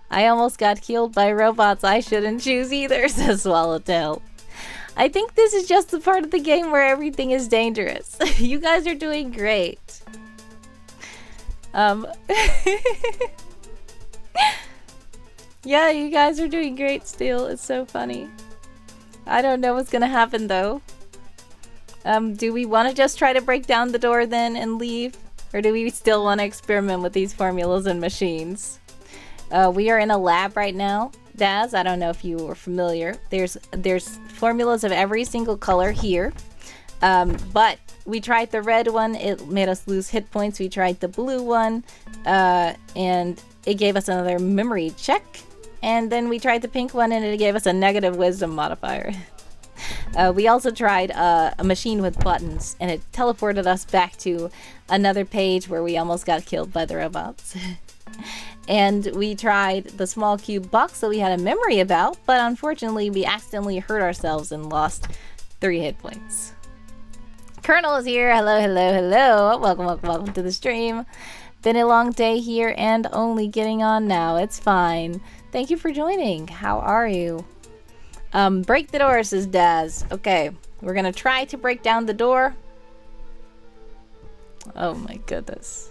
I almost got killed by robots I shouldn't choose either, says Swallowtail. I think this is just the part of the game where everything is dangerous. You guys are doing great. Yeah, you guys are doing great still. It's so funny. I don't know what's gonna happen though. Do we want to just try to break down the door then and leave? Or do we still want to experiment with these formulas and machines? We are in a lab right now. Daz, I don't know if you were familiar. There's formulas of every single color here. But we tried the red one, it made us lose hit points. We tried the blue one, and it gave us another memory check. And then we tried the pink one and it gave us a negative wisdom modifier. We also tried a machine with buttons and it teleported us back to another page where we almost got killed by the robots. And we tried the small cube box that we had a memory about, but unfortunately we accidentally hurt ourselves and lost 3 hit points. Colonel is here. Hello, hello, hello. Welcome to the stream. Been a long day here and only getting on now. It's fine. Thank you for joining. How are you? Break the door, says Daz. Okay, we're gonna try to break down the door. Oh my goodness.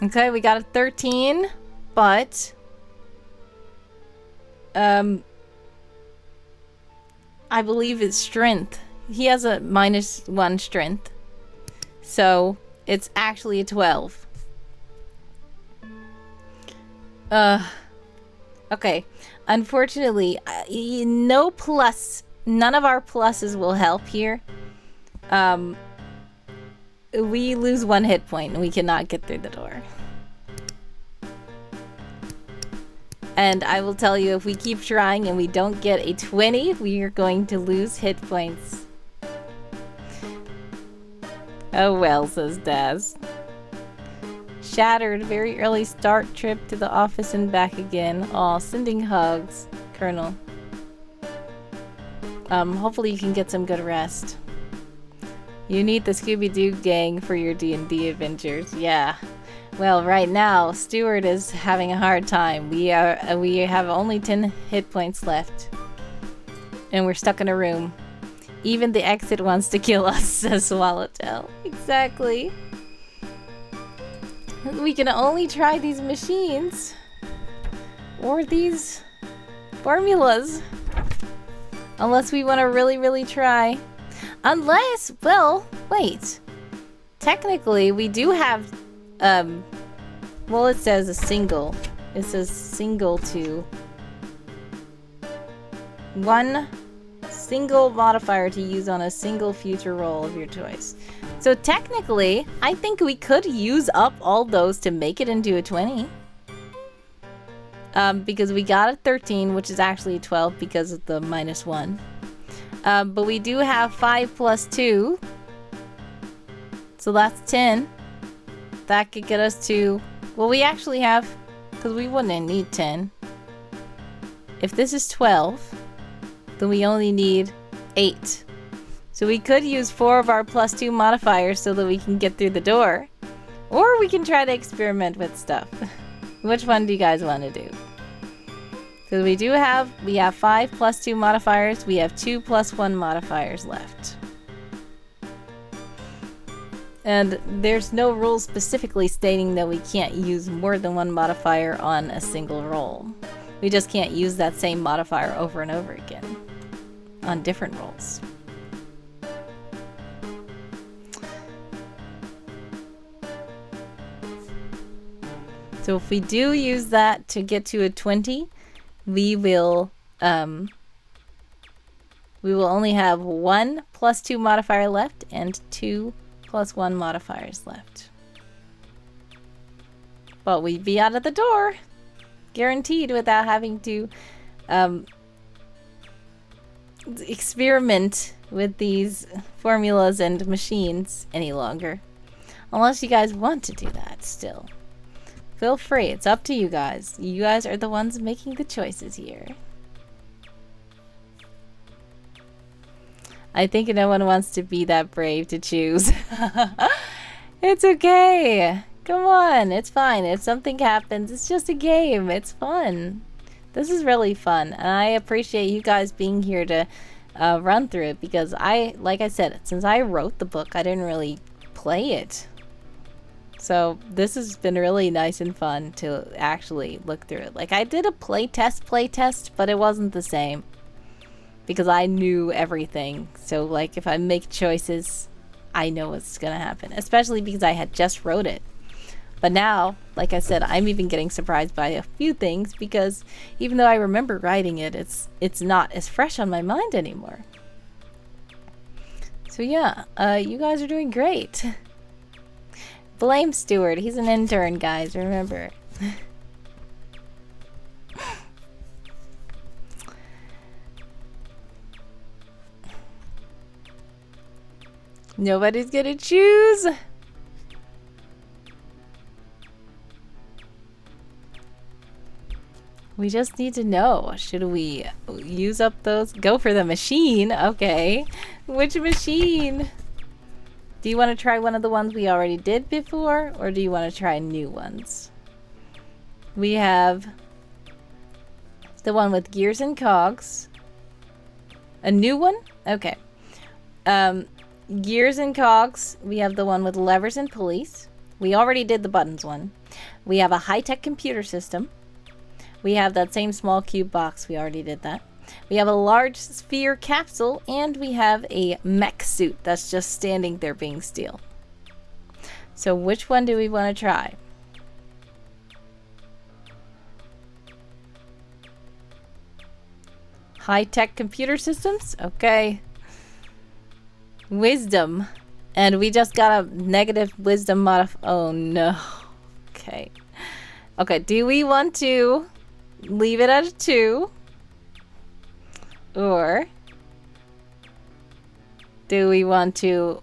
Okay, we got a 13, but I believe it's strength. He has a -1 strength, so it's actually a 12. Okay. Unfortunately, none of our pluses will help here. We lose 1 hit point and we cannot get through the door. And I will tell you, if we keep trying and we don't get a 20, we are going to lose hit points. Oh well, says Daz. Shattered. Very early start trip to the office and back again. Aw, sending hugs, Colonel. Hopefully you can get some good rest. You need the Scooby-Doo gang for your D&D adventures. Yeah. Well, right now, Stewart is having a hard time. We have only 10 hit points left. And we're stuck in a room. Even the exit wants to kill us, says Swallowtail. Exactly. We can only try these machines. Or these formulas. Unless we want to really, really try. Unless, well, wait. Technically, we do have, well, it says a single. It says single to 1 single modifier to use on a single future roll of your choice. So technically, I think we could use up all those to make it into a 20. Because we got a 13, which is actually a 12 because of the -1. But we do have 5 plus 2. So that's 10. That could get us to... Well, we actually have... Because we wouldn't need 10. If this is 12, then we only need 8. So we could use 4 of our +2 modifiers so that we can get through the door. Or we can try to experiment with stuff. Which one do you guys want to do? Because we have 5 +2 modifiers. We have 2 +1 modifiers left. And there's no rule specifically stating that we can't use more than one modifier on a single roll. We just can't use that same modifier over and over again on different rolls. So if we do use that to get to a 20, we will only have 1 + 2 modifier left and 2 + 1 modifiers left. But we'd be out of the door, guaranteed, without having to experiment with these formulas and machines any longer. Unless you guys want to do that still. Feel free, it's up to you guys. You guys are the ones making the choices here. I think no one wants to be that brave to choose. It's okay. Come on, it's fine. If something happens, it's just a game. It's fun. This is really fun, and I appreciate you guys being here to run through it, because like I said, since I wrote the book, I didn't really play it. So this has been really nice and fun to actually look through it. Like, I did a playtest, but it wasn't the same because I knew everything. So like, if I make choices, I know what's gonna happen, especially because I had just wrote it. But now, like I said, I'm even getting surprised by a few things, because even though I remember writing it, it's not as fresh on my mind anymore. So yeah, you guys are doing great. Blame Stewart. He's an intern, guys, remember. Nobody's gonna choose. We just need to know. Should we use up those? Go for the machine. Okay. Which machine? Do you want to try one of the ones we already did before, or do you want to try new ones? We have the one with gears and cogs. A new one? Okay. Gears and cogs. We have the one with levers and pulleys. We already did the buttons one. We have a high-tech computer system. We have that same small cube box. We already did that. We have a large sphere capsule, and we have a mech suit that's just standing there being steel. So which one do we want to try? High-tech computer systems? Okay. Wisdom. And we just got a negative wisdom oh no. Okay. Okay, do we want to leave it at a 2? Or do we want to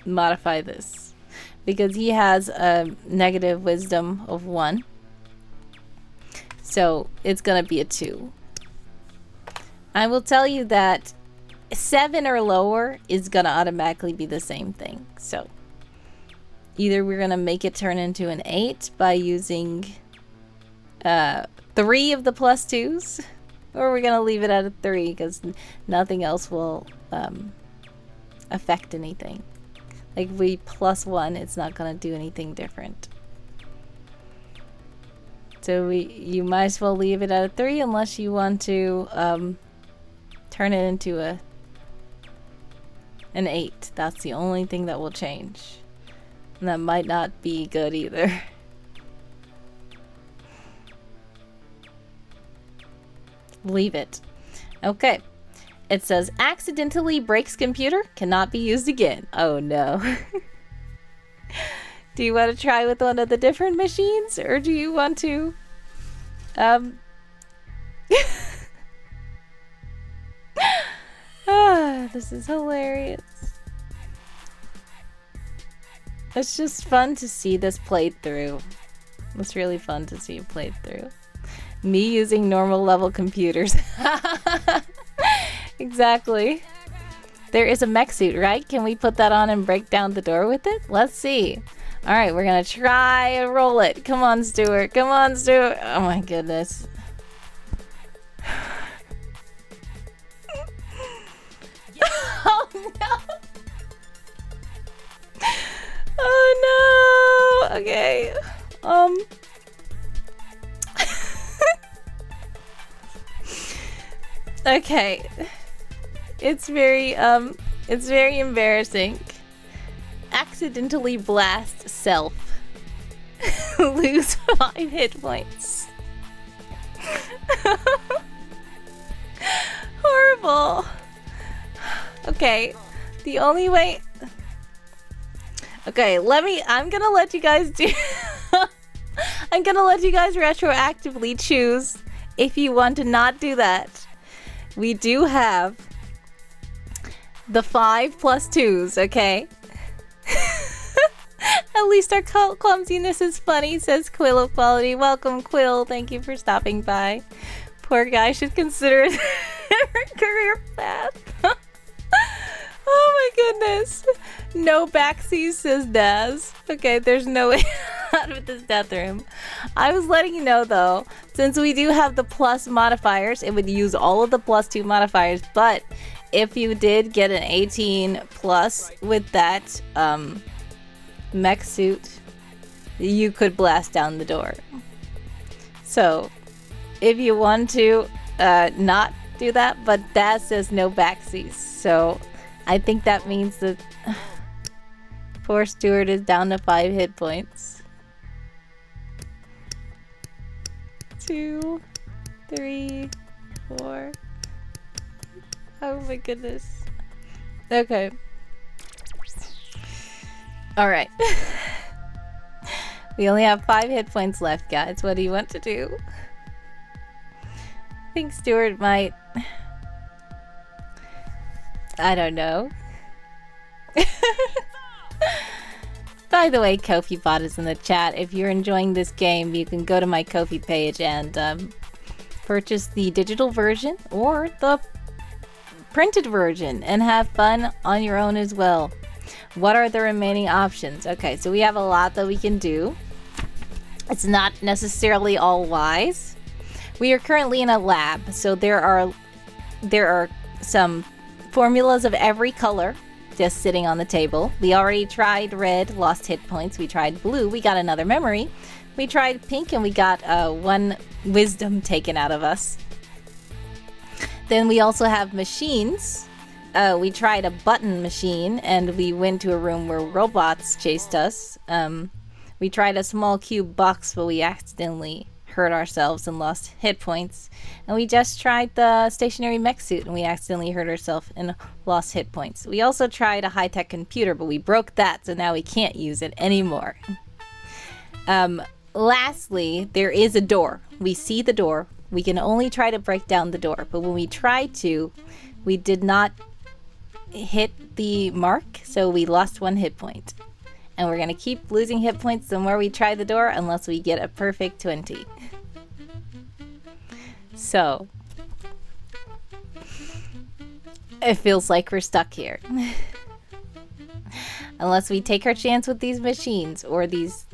modify this? Because he has a negative wisdom of 1. So it's going to be a 2. I will tell you that 7 or lower is going to automatically be the same thing. So either we're going to make it turn into an 8 by using 3 of the +2s, or we're going to leave it at a 3 because nothing else will affect anything. Like, if we +1, it's not going to do anything different. So you might as well leave it at a 3 unless you want to turn it into an 8. That's the only thing that will change. And that might not be good either. Leave it. Okay. It says, accidentally breaks computer, cannot be used again. Oh no. Do you want to try with one of the different machines, or do you want to this is hilarious. It's just fun to see this played through. It's really fun to see it played through. Me using normal level computers. Exactly. There is a mech suit, right? Can we put that on and break down the door with it? Let's see. All right, we're gonna try and roll it. Come on, Stewart. Come on, Stewart. Oh my goodness. Oh no. Oh no. Okay. Okay. It's very embarrassing. Accidentally blast self. Lose 5 hit points. Horrible. Okay. The only way... Okay, I'm gonna let you guys do... I'm gonna let you guys retroactively choose if you want to not do that. We do have the 5 plus 2s, okay? At least our clumsiness is funny, says Quill of Quality. Welcome, Quill. Thank you for stopping by. Poor guy should consider a different career path. Oh my goodness. No backseas, says Daz. Okay, there's no way out of this death room. I was letting you know, though, since we do have the plus modifiers, it would use all of the plus 2 modifiers, but if you did get an 18 plus with that mech suit, you could blast down the door. So, if you want to not do that, but Daz says no backseas, so I think that means that poor Stewart is down to 5 hit points. 2, 3, 4. Oh my goodness. Okay. Alright. We only have 5 hit points left, guys. What do you want to do? I think Stewart might... I don't know. By the way, Ko-fi bot is in the chat. If you're enjoying this game, you can go to my Ko-fi page and purchase the digital version or the printed version and have fun on your own as well. What are the remaining options? Okay, so we have a lot that we can do. It's not necessarily all wise. We are currently in a lab, so there are some formulas of every color just sitting on the table. We already tried red, lost hit points. We tried blue, we got another memory. We tried pink and we got 1 wisdom taken out of us. Then we also have machines. We tried a button machine and we went to a room where robots chased us. We tried a small cube box, but we accidentally hurt ourselves and lost hit points. And we just tried the stationary mech suit and we accidentally hurt ourselves and lost hit points. We also tried a high-tech computer, but we broke that, so now we can't use it anymore. Lastly, there is a door. We see the door. We can only try to break down the door, but when we tried to, we did not hit the mark, so we lost 1 hit point. And we're gonna keep losing hit points the more we try the door unless we get a perfect 20. So, it feels like we're stuck here. Unless we take our chance with these machines or these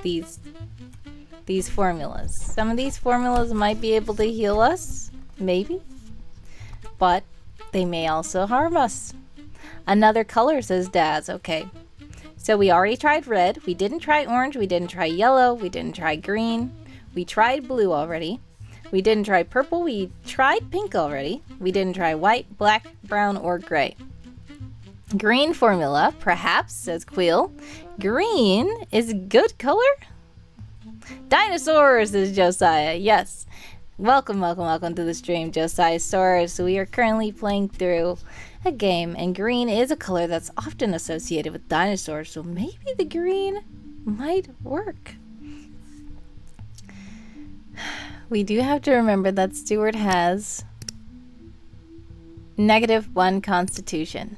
formulas. Some of these formulas might be able to heal us, maybe, but they may also harm us. Another color, says Daz. Okay, so we already tried red, we didn't try orange, we didn't try yellow, we didn't try green, we tried blue already, we didn't try purple, we tried pink already, we didn't try white, black, brown, or gray. Green formula, perhaps, says Quill. Green is a good color? Dinosaurs, says Josiah. Yes. Welcome to the stream, Josiah Soros. We are currently playing through a game, and green is a color that's often associated with dinosaurs, so maybe the green might work. We do have to remember that Stewart has -1 constitution.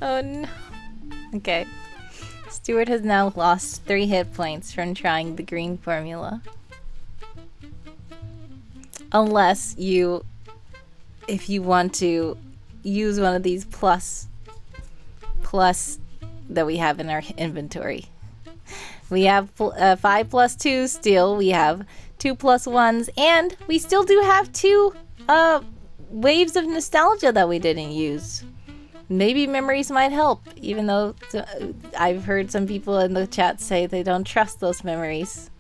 Oh no. Okay. Stewart has now lost 3 hit points from trying the green formula. Unless if you want to use one of these plus that we have in our inventory. We have 5 plus 2 steel. We have 2 plus 1s, and we still do have 2 waves of nostalgia that we didn't use. Maybe memories might help, even though I've heard some people in the chat say they don't trust those memories.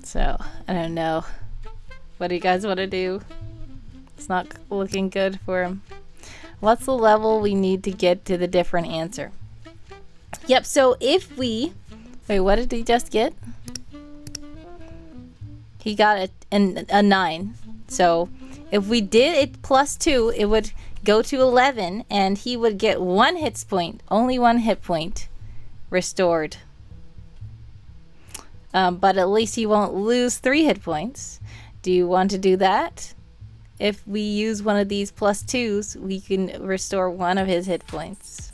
So, I don't know. What do you guys want to do? It's not looking good for him. What's the level we need to get to the different answer? Yep, so if we... Wait, what did he just get? He got a 9. So if we did it plus 2, it would go to 11, and he would get 1 hit point. Only 1 hit point restored. But at least he won't lose 3 hit points. Do you want to do that? If we use one of these plus 2s, we can restore 1 of his hit points.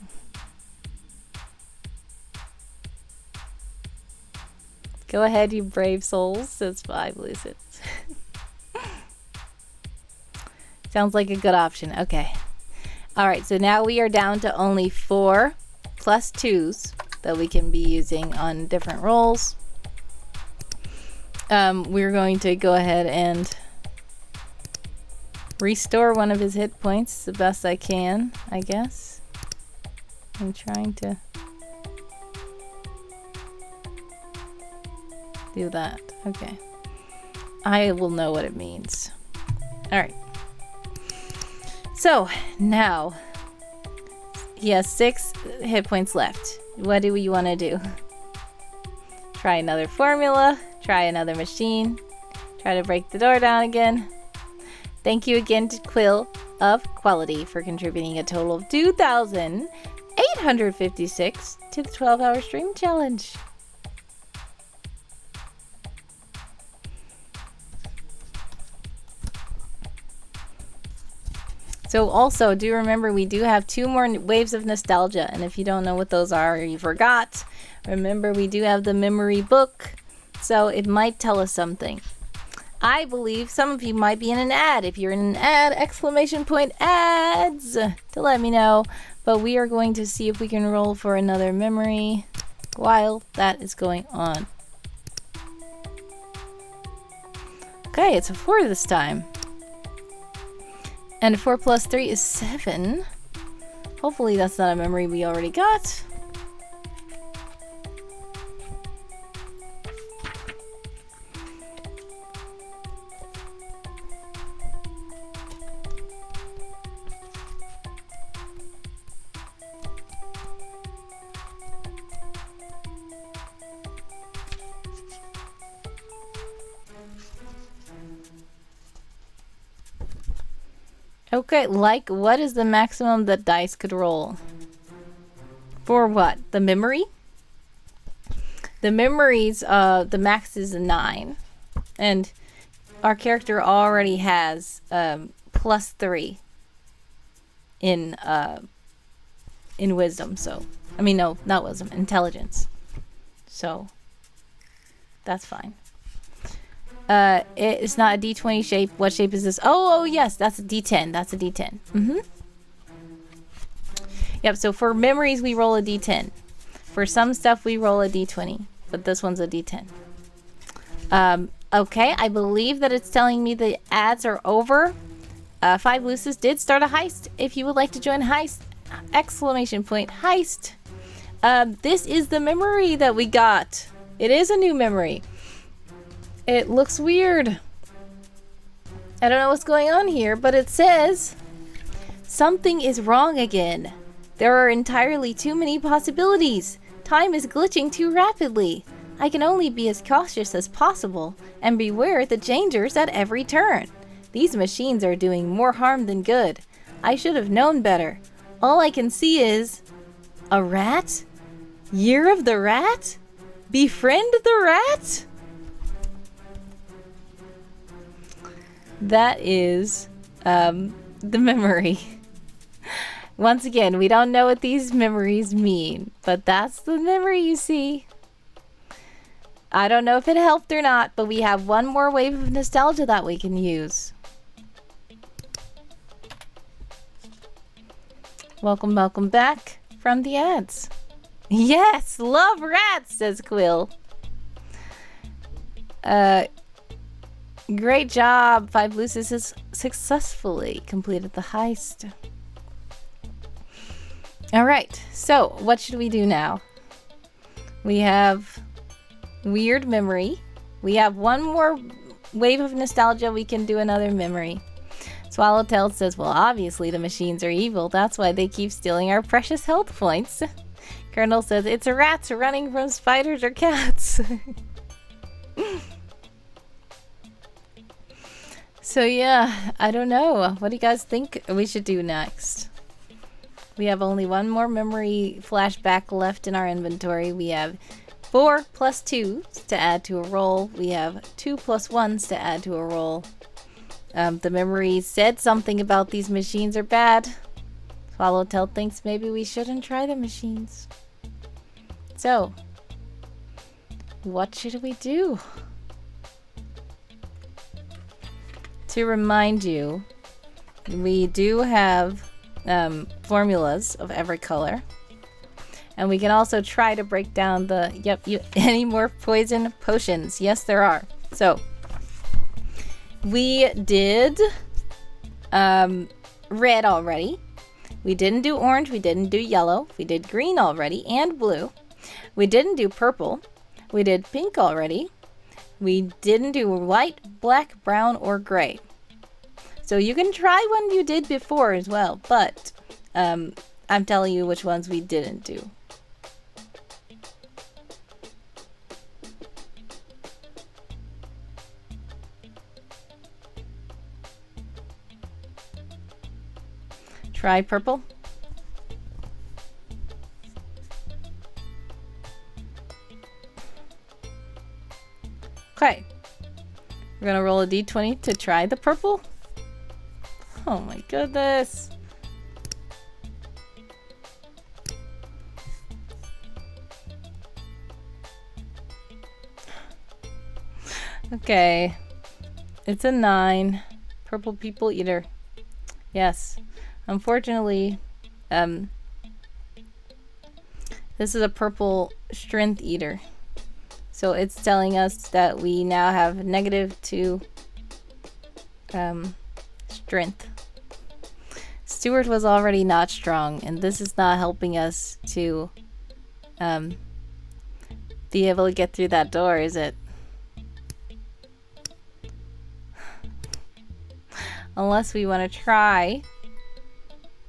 Go ahead, you brave souls, says 5 loses. Sounds like a good option. Okay. Alright, so now we are down to only 4 plus 2s that we can be using on different rolls. We're going to go ahead and restore 1 of his hit points the best I can, I guess. I'm trying to do that. Okay. I will know what it means. Alright. So, now he has 6 hit points left. What do we want to do? Try another formula. Try another machine. Try to break the door down again. Thank you again to Quill of Quality for contributing a total of 2,856 to the 12-hour stream challenge. So also, do remember we do have 2 more waves of nostalgia, and if you don't know what those are or you forgot, remember we do have the memory book, so it might tell us something. I believe some of you might be in an ad. If you're in an ad, exclamation point ads to let me know, but we are going to see if we can roll for another memory while that is going on. Okay, it's a 4 this time. And 4 plus 3 is 7. Hopefully that's not a memory we already got. Okay, like what is the maximum that dice could roll? For what? The memory? The memories, the max is a 9. And our character already has plus 3 in wisdom, so I mean no, not wisdom, intelligence. So that's fine. It's not a D20 shape. What shape is this? Oh, yes, that's a D10. That's a D10. Yep, so for memories, we roll a D10. For some stuff, we roll a D20. But this one's a D10. Okay, I believe that it's telling me the ads are over. 5 Lucis did start a heist. If you would like to join heist, exclamation point, heist. This is the memory that we got. It is a new memory. It looks weird. I don't know what's going on here, but it says something is wrong again. There are entirely too many possibilities. Time is glitching too rapidly. I can only be as cautious as possible and beware the dangers at every turn. These machines are doing more harm than good. I should have known better. All I can see is a rat? Year of the Rat? Befriend the rat? That is the memory. Once again, we don't know what these memories mean, but that's the memory you see. I don't know if it helped or not, but we have 1 more wave of nostalgia that we can use. Welcome back from the ads. Yes, love rats, says Quill. Great job. 5 Lucis has successfully completed the heist. Alright, so what should we do now? We have weird memory. We have one more wave of nostalgia. We can do another memory. Swallowtail says, well, obviously the machines are evil. That's why they keep stealing our precious health points. Colonel says, it's rats running from spiders or cats. So yeah, I don't know. What do you guys think we should do next? We have only one more memory flashback left in our inventory. We have 4 plus 2s to add to a roll. We have 2 plus 1s to add to a roll. The memory said something about these machines are bad. Swallowtail thinks maybe we shouldn't try the machines. So, what should we do? To remind you, we do have formulas of every color. And we can also try to break down the, any more poison potions. Yes, there are. So, we did red already. We didn't do orange. We didn't do yellow. We did green already and blue. We didn't do purple. We did pink already. We didn't do white, black, brown, or gray. So you can try one you did before as well, but I'm telling you which ones we didn't do. Try purple. Okay. We're gonna roll a d20 to try the purple. Oh my goodness. Okay. It's a 9. Purple people eater. Yes. Unfortunately, this is a purple strength eater. So it's telling us that we now have -2 strength. Stewart was already not strong, and this is not helping us to be able to get through that door, is it? Unless we want to try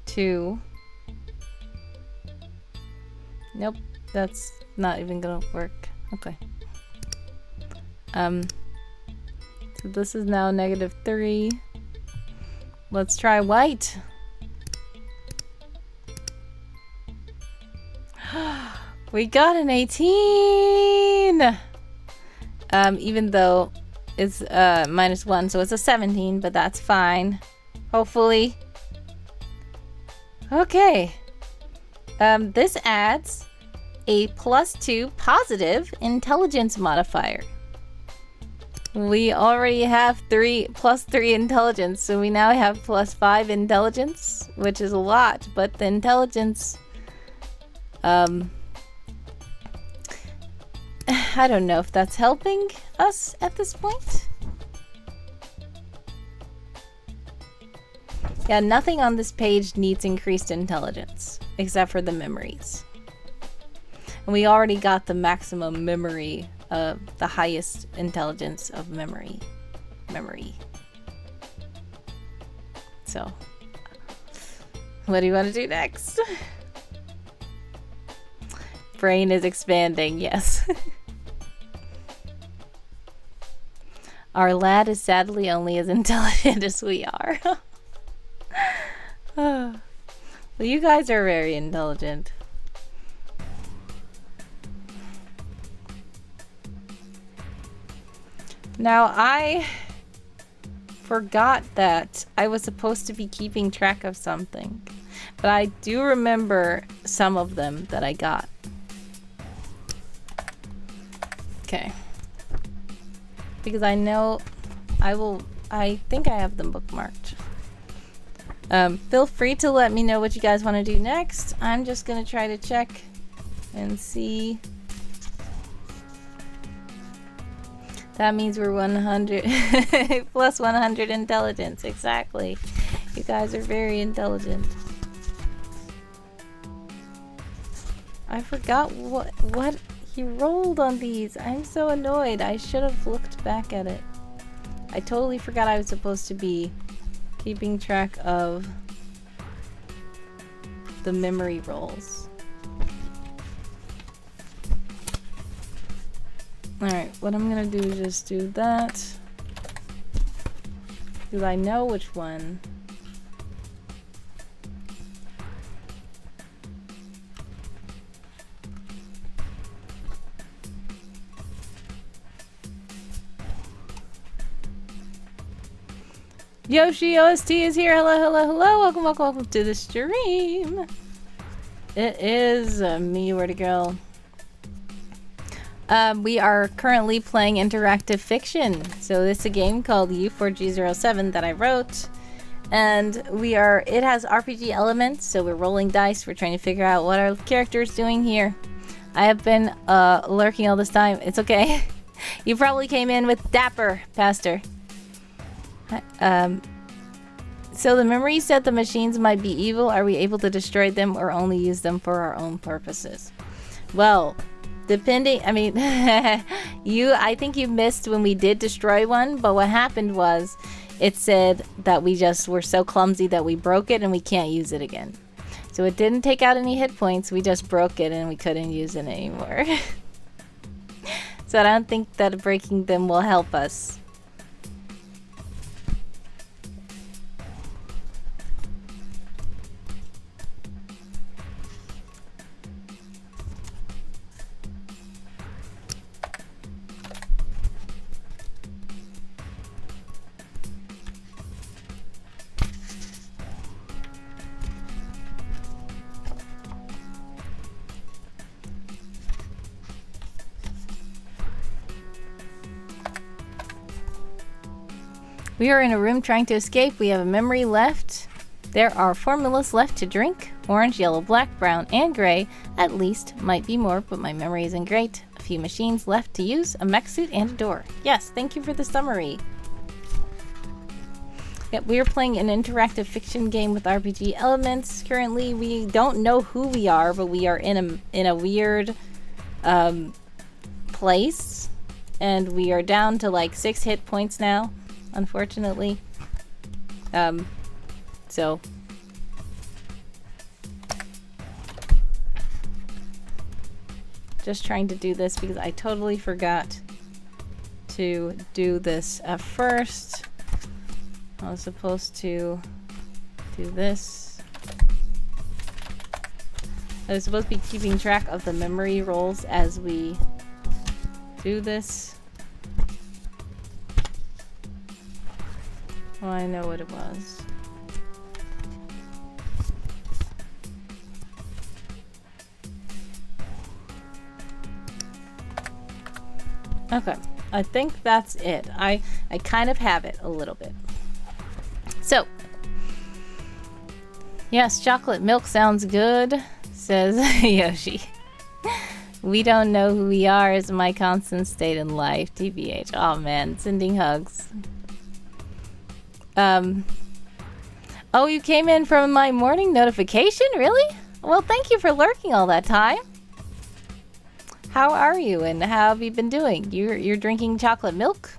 to... Nope, that's not even gonna work. Okay. So this is now -3. Let's try white. We got an 18! Even though it's -1, so it's a 17, but that's fine. Hopefully. Okay. This adds a +2 positive intelligence modifier. We already have +3 intelligence, so we now have +5 intelligence, which is a lot, but the intelligence, I don't know if that's helping us at this point. Yeah, nothing on this page needs increased intelligence, except for the memories. And we already got the maximum memory of the highest intelligence of memory. So, what do you want to do next? Brain is expanding, yes. Our lad is sadly only as intelligent as we are. Well, you guys are very intelligent. Now, I forgot that I was supposed to be keeping track of something, but I do remember some of them that I got. Okay. Because I know I think I have them bookmarked. Feel free to let me know what you guys want to do next. I'm just gonna try to check and see. That means we're 100 plus 100 intelligence. Exactly. You guys are very intelligent. I forgot what he rolled on these. I'm so annoyed. I should have looked back at it. I totally forgot I was supposed to be keeping track of the memory rolls. Alright, what I'm gonna do is just do that. Because I know which one. Yoshi OST is here. Hello, hello, hello. Welcome, welcome, welcome to the stream. It is me, where to go. We are currently playing interactive fiction. So this is a game called u4g07 that I wrote. And it has RPG elements, so we're rolling dice. We're trying to figure out what our character is doing here. I have been lurking all this time. It's okay. You probably came in with Dapper, Pastor. So the memory said the machines might be evil. Are we able to destroy them or only use them for our own purposes? Well, depending, I mean, I think you missed when we did destroy one, but what happened was it said that we just were so clumsy that we broke it and we can't use it again. So it didn't take out any hit points, we just broke it and we couldn't use it anymore. So I don't think that breaking them will help us. We are in a room trying to escape. We have a memory left. There are formulas left to drink. Orange, yellow, black, brown, and gray. At least. Might be more, but my memory isn't great. A few machines left to use. A mech suit and a door. Yes, thank you for the summary. Yep, we are playing an interactive fiction game with RPG elements. Currently, we don't know who we are, but we are in a weird place. And we are down to like 6 hit points now. Unfortunately. So just trying to do this because I totally forgot to do this at first. I was supposed to do this. I was supposed to be keeping track of the memory rolls as we do this. Oh, I know what it was. Okay, I think that's it. I kind of have it a little bit. So, yes, chocolate milk sounds good, says Yoshi. We don't know who we are is my constant state in life, TBH. Oh man, sending hugs. Oh, you came in from my morning notification? Really? Well, thank you for lurking all that time. How are you and how have you been doing? You're drinking chocolate milk?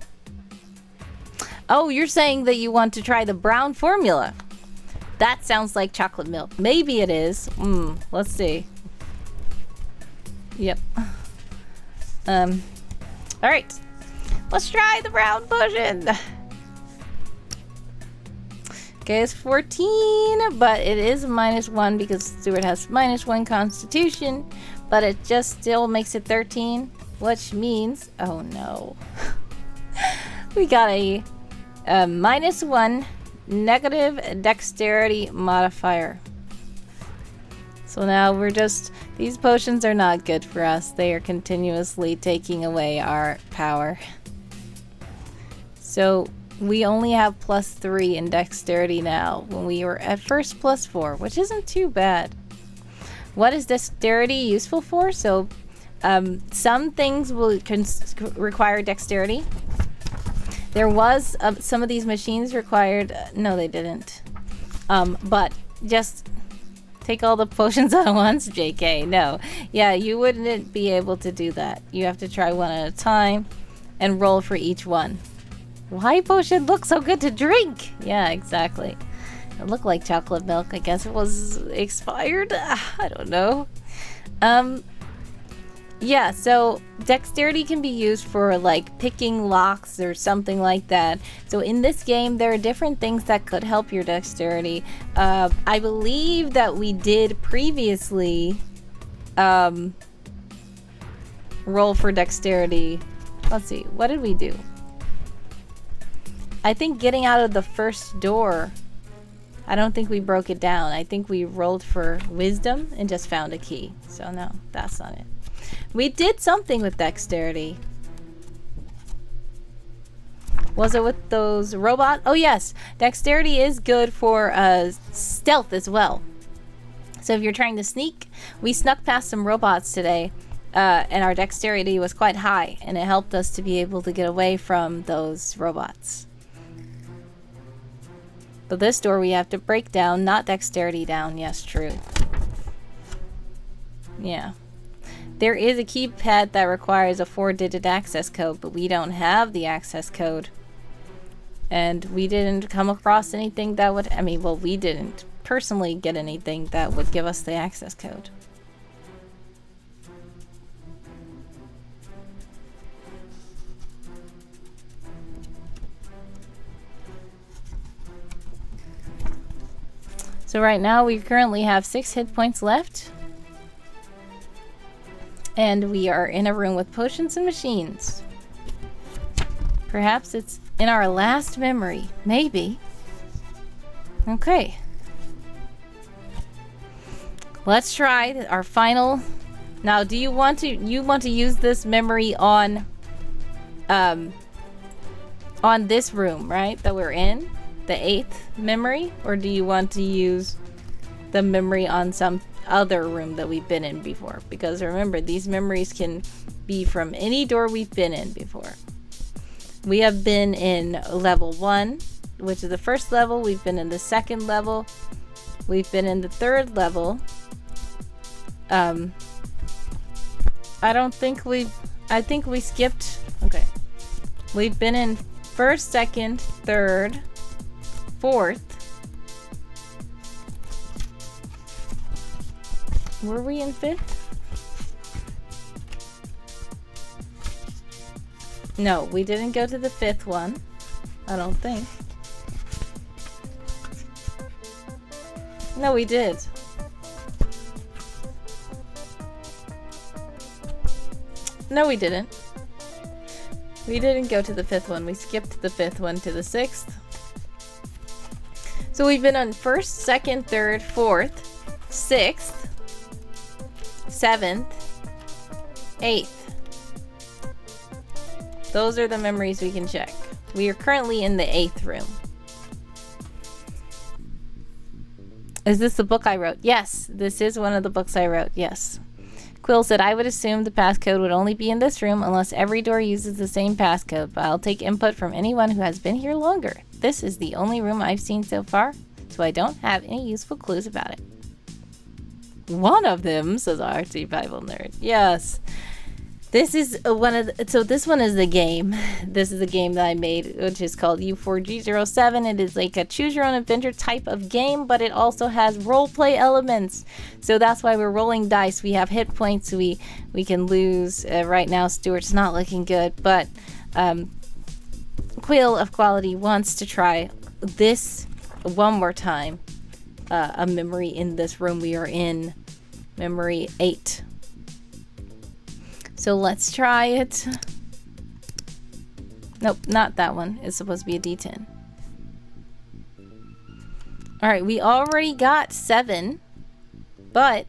Oh, you're saying that you want to try the brown formula. That sounds like chocolate milk. Maybe it is. Let's see. Yep. All right. Let's try the brown potion. Okay, it's 14, but it is -1 because Stewart has -1 constitution, but it just still makes it 13, which means, oh no. We got a -1 negative dexterity modifier. So now we're just, these potions are not good for us. They are continuously taking away our power. So We only have +3 in dexterity now, when we were at first +4, which isn't too bad. What is dexterity useful for? So, some things will require dexterity. There was some of these machines required. No, they didn't. But just take all the potions at once, JK. No, yeah, you wouldn't be able to do that. You have to try one at a time and roll for each one. Why potion look so good to drink? Yeah, exactly. It looked like chocolate milk. I guess it was expired. I don't know. Yeah, so dexterity can be used for like picking locks or something like that. So in this game, there are different things that could help your dexterity. I believe that we did previously roll for dexterity. Let's see, what did we do? I think getting out of the first door, I don't think we broke it down. I think we rolled for wisdom and just found a key. So no, that's not it. We did something with dexterity. Was it with those robots? Oh yes, dexterity is good for stealth as well. So if you're trying to sneak, we snuck past some robots today, and our dexterity was quite high, and it helped us to be able to get away from those robots. But this door we have to break down, not dexterity down. Yes, true. Yeah. There is a keypad that requires a 4-digit access code, but we don't have the access code. And we didn't come across anything that would... I mean, well, we didn't personally get anything that would give us the access code. So right now we currently have 6 hit points left. And we are in a room with potions and machines. Perhaps it's in our last memory. Maybe. Okay. Let's try our final... Now, do you want to use this memory on this room, right? That we're in? The 8th memory? Or do you want to use the memory on some other room that we've been in before? Because remember, these memories can be from any door we've been in before. We have been in level 1, which is the first level. We've been in the 2nd level. We've been in the 3rd level. I think we skipped. Okay. We've been in 1st, 2nd, 3rd, 4th. Were we in 5th? No, we didn't go to the 5th one. I don't think. No, we did. No, we didn't. We didn't go to the 5th one. We skipped the 5th one to the 6th. So we've been on 1st, 2nd, 3rd, 4th, 6th, 7th, 8th. Those are the memories we can check. We are currently in the 8th room. Is this the book I wrote? Yes, this is one of the books I wrote. Yes. Quill said, I would assume the passcode would only be in this room unless every door uses the same passcode, but I'll take input from anyone who has been here longer. This is the only room I've seen so far, so I don't have any useful clues about it. One of them, says RT Bible Nerd. Yes. This is so this one is the game. This is the game that I made, which is called u4g07. It is like a choose your own adventure type of game, but it also has role play elements. So that's why we're rolling dice. We have hit points we can lose. Right now, Stewart's not looking good, but Quill of Quality wants to try this one more time. A memory in this room we are in, memory 8. So let's try it. Nope, not that one. It's supposed to be a D10. Alright, we already got 7. But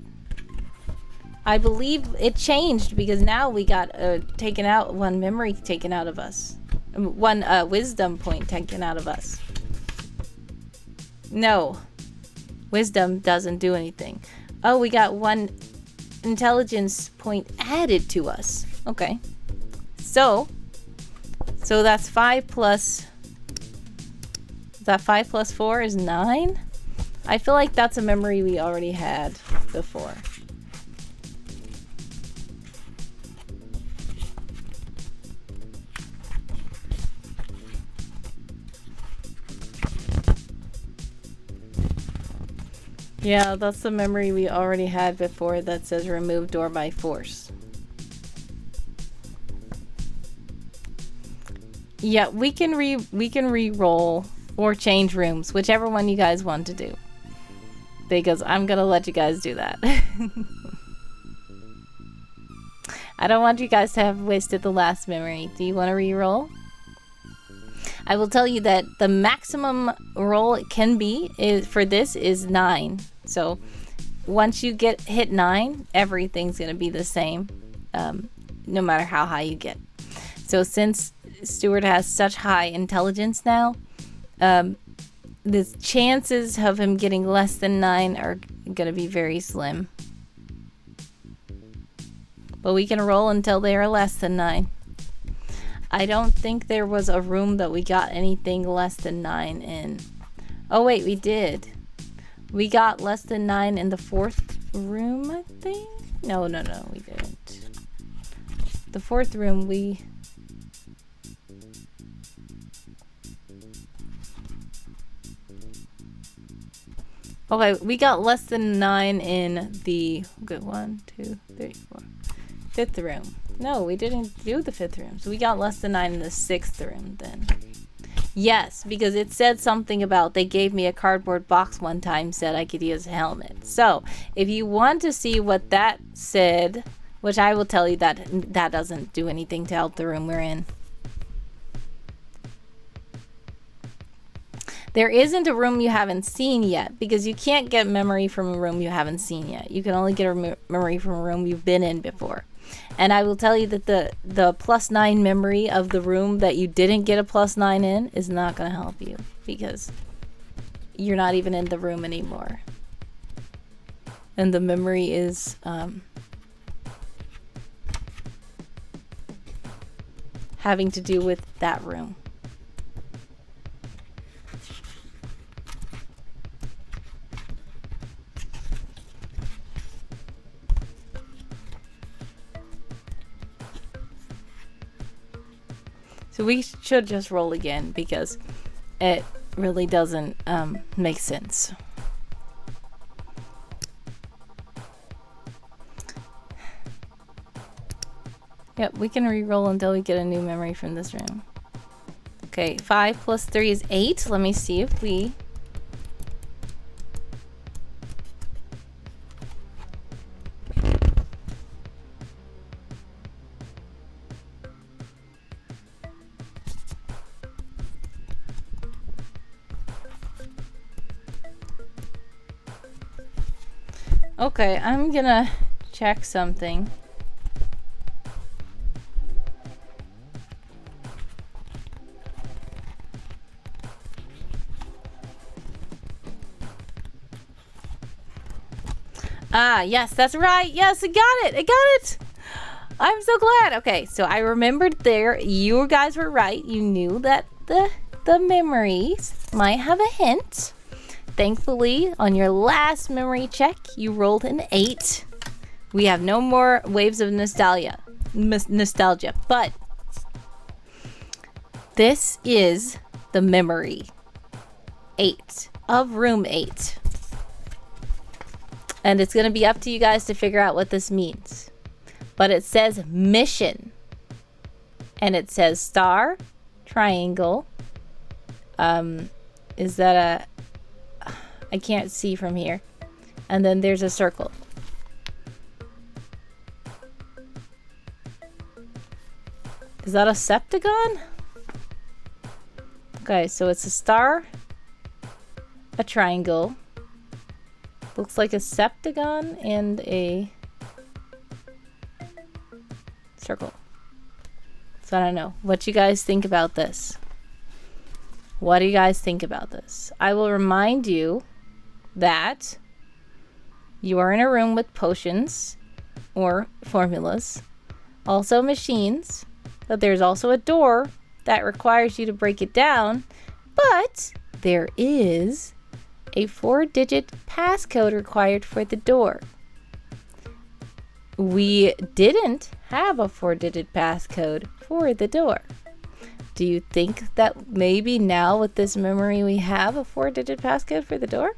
I believe it changed because now we got one memory taken out of us. One wisdom point taken out of us. No. Wisdom doesn't do anything. Oh, we got one intelligence point added to us. Okay. So that's 5 plus... Is that 5 plus 4 is 9? I feel like that's a memory we already had before. Yeah, that's the memory we already had before that says remove door by force. Yeah, we can re-roll or change rooms, whichever one you guys want to do. Because I'm gonna let you guys do that. I don't want you guys to have wasted the last memory. Do you want to re-roll? I will tell you that the maximum roll it can be for this is 9. So once you hit 9, everything's going to be the same, no matter how high you get. So since Stewart has such high intelligence now, the chances of him getting less than 9 are going to be very slim. But we can roll until they are less than 9. I don't think there was a room that we got anything less than 9 in. Oh wait, we did. We got less than 9 in the 4th room, I think? No, we didn't. The 4th room, we... Okay, we got less than 9 in the... Good, 1, 2, 3, 4. 5th room. No, we didn't do the 5th room. So we got less than 9 in the 6th room then. Yes, because it said something about they gave me a cardboard box one time, said I could use a helmet. So if you want to see what that said, which I will tell you that that doesn't do anything to help the room we're in. There isn't a room you haven't seen yet, because you can't get memory from a room you haven't seen yet. You can only get a memory from a room you've been in before. And I will tell you that the plus 9 memory of the room that you didn't get a plus 9 in is not going to help you, because you're not even in the room anymore. And the memory is having to do with that room. So we should just roll again, because it really doesn't make sense. Yep, we can re-roll until we get a new memory from this room. Okay, 5 plus 3 is 8. Let me see if we... Okay, I'm gonna check something. Ah, yes, that's right. Yes, I got it. I got it. I'm so glad. Okay, so I remembered there. You guys were right. You knew that the memories might have a hint. Thankfully, on your last memory check, you rolled an 8. We have no more waves of nostalgia, but this is the memory 8 of room 8. And it's going to be up to you guys to figure out what this means. But it says mission. And it says star, triangle. Is that a... I can't see from here. And then there's a circle. Is that a septagon? Okay, so it's a star, a triangle, looks like a septagon, and a circle. So I don't know. What you guys think about this? What do you guys think about this? I will remind you that you are in a room with potions or formulas, also machines, but there's also a door that requires you to break it down, but there is a 4-digit passcode required for the door. We didn't have a 4-digit passcode for the door. Do you think that maybe now with this memory we have a 4-digit passcode for the door?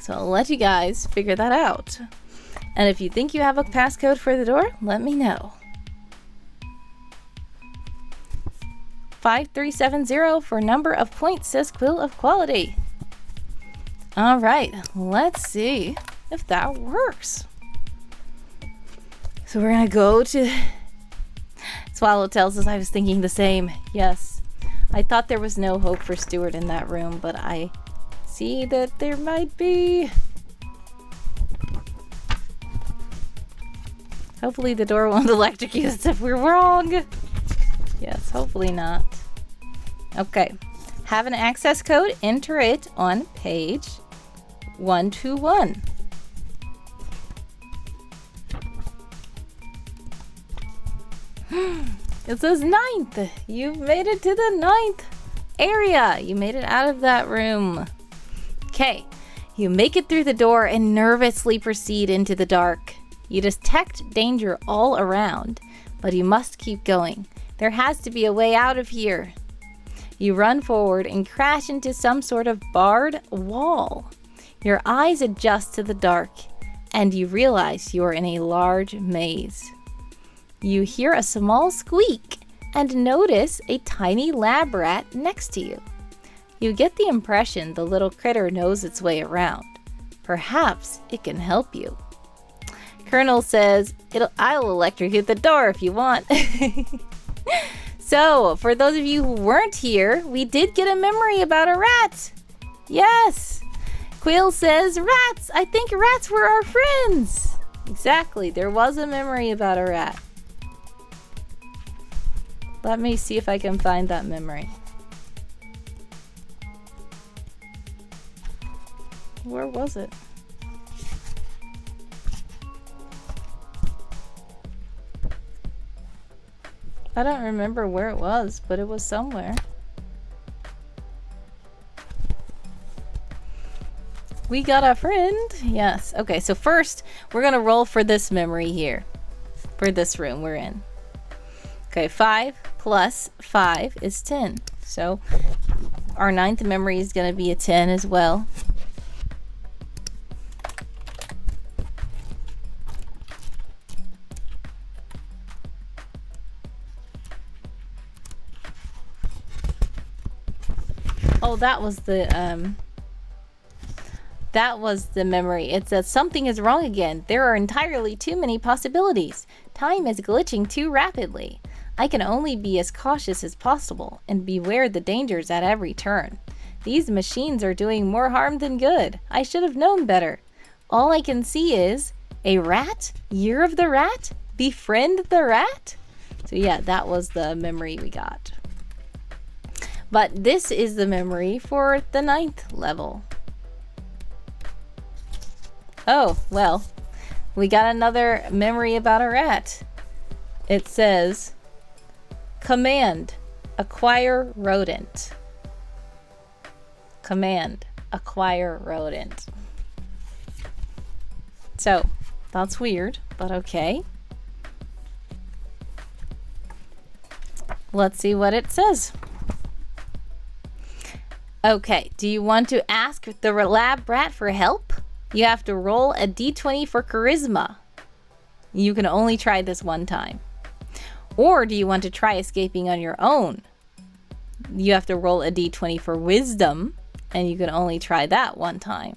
So I'll let you guys figure that out. And if you think you have a passcode for the door, let me know. 5370 for number of points, says Quill of Quality. All right, let's see if that works. So we're gonna go to... Swallow tells us I was thinking the same. Yes, I thought there was no hope for Stewart in that room, but I see that there might be. Hopefully the door won't electrocute us if we're wrong. Yes, hopefully not. Okay. Have an access code, enter it on page 121. It says 9th. You've made it to the 9th area. You made it out of that room. Okay. You make it through the door and nervously proceed into the dark. You detect danger all around, but you must keep going. There has to be a way out of here. You run forward and crash into some sort of barred wall. Your eyes adjust to the dark, and you realize you are in a large maze. You hear a small squeak and notice a tiny lab rat next to you. You get the impression the little critter knows its way around. Perhaps it can help you. Colonel says, I'll electrocute the door if you want. So, for those of you who weren't here, we did get a memory about a rat. Yes. Quill says, rats. I think rats were our friends. Exactly. There was a memory about a rat. Let me see if I can find that memory. Where was it? I don't remember where it was, but it was somewhere. We got a friend. Yes. Okay, so first, we're going to roll for this memory here. For this room we're in. Okay, 5 plus 5 is 10. So, our 9th memory is going to be a 10 as well. Oh, that was the memory. It says something is wrong again. There are entirely too many possibilities. Time is glitching too rapidly. I can only be as cautious as possible and beware the dangers at every turn. These machines are doing more harm than good. I should have known better. All I can see is a rat, year of the rat, befriend the rat. So yeah, that was the memory we got. But this is the memory for the 9th level. Oh, well, we got another memory about a rat. It says, command, acquire rodent. Command, acquire rodent. So, that's weird, but okay. Let's see what it says. Okay, do you want to ask the lab rat for help? You have to roll a d20 for charisma. You can only try this one time. Or do you want to try escaping on your own? You have to roll a d20 for wisdom, and you can only try that one time.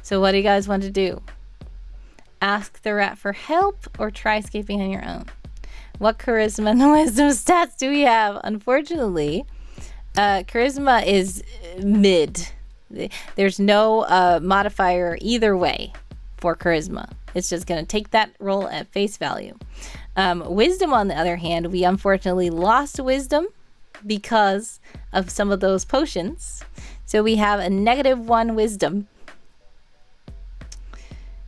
So what do you guys want to do? Ask the rat for help or try escaping on your own? What charisma and wisdom stats do we have? Unfortunately, charisma is mid. There's no modifier either way for charisma. It's just going to take that roll at face value. Wisdom, on the other hand, we unfortunately lost wisdom because of some of those potions. So we have a -1 wisdom.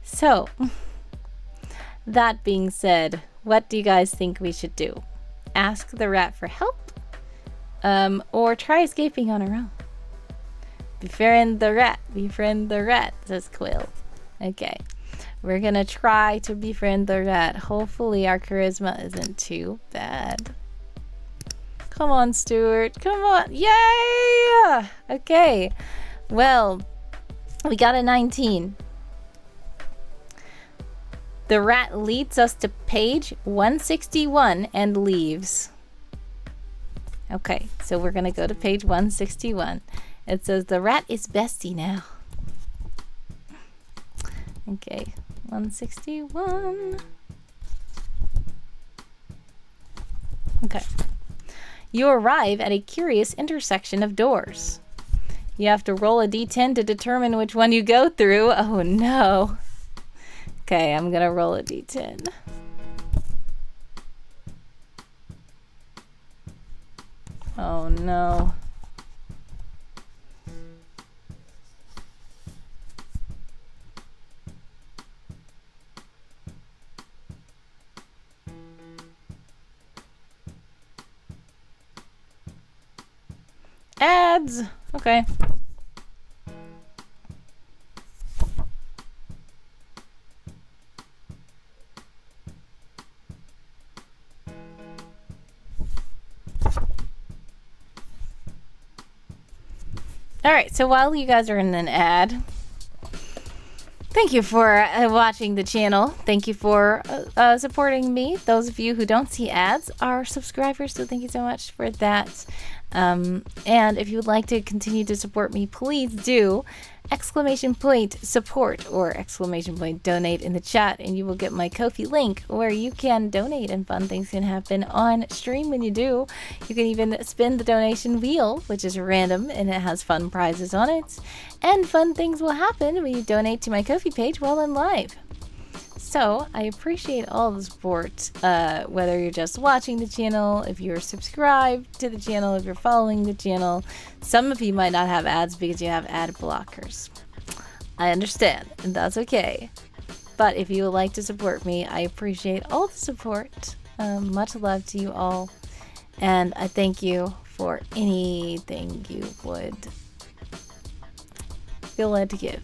So, that being said, what do you guys think we should do? Ask the rat for help? Or try escaping on our own? Befriend the rat, says Quill. Okay, we're gonna try to befriend the rat. Hopefully our charisma isn't too bad. Come on, Stewart, come on, yay! Okay, well, we got a 19. The rat leads us to page 161 and leaves. Okay, so we're gonna go to page 161. It says the rat is bestie now. Okay, 161. Okay. You arrive at a curious intersection of doors. You have to roll a d10 to determine which one you go through. Oh no. Okay, I'm gonna roll a d10. Oh no. Ads! Okay. Alright, so while you guys are in an ad, thank you for watching the channel. Thank you for supporting me. Those of you who don't see ads are subscribers, so thank you so much for that. And if you would like to continue to support me, please do !support or !donate in the chat, and you will get my Ko-fi link where you can donate and fun things can happen on stream when you do. You can even spin the donation wheel, which is random and it has fun prizes on it, and fun things will happen when you donate to my Ko-fi page while I'm live. So, I appreciate all the support, whether you're just watching the channel, if you're subscribed to the channel, if you're following the channel. Some of you might not have ads because you have ad blockers. I understand, and that's okay. But if you would like to support me, I appreciate all the support. Much love to you all, and I thank you for anything you would feel led to give.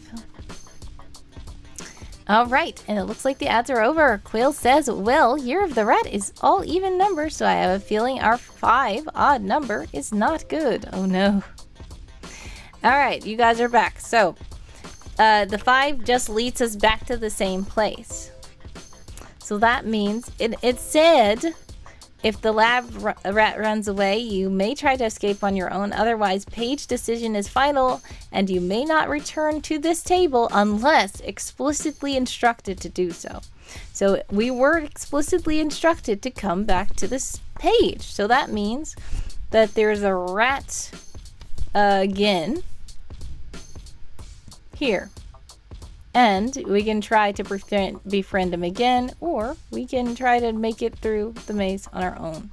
Alright, and it looks like the ads are over. Quill says, well, Year of the Rat is all even numbers, so I have a feeling our 5 odd number is not good. Oh no. Alright, you guys are back. So, the 5 just leads us back to the same place. So that means, it said, if the rat runs away, you may try to escape on your own. Otherwise, page decision is final, and you may not return to this table unless explicitly instructed to do so. So we were explicitly instructed to come back to this page. So that means that there's a rat again here. And we can try to befriend him again, or we can try to make it through the maze on our own.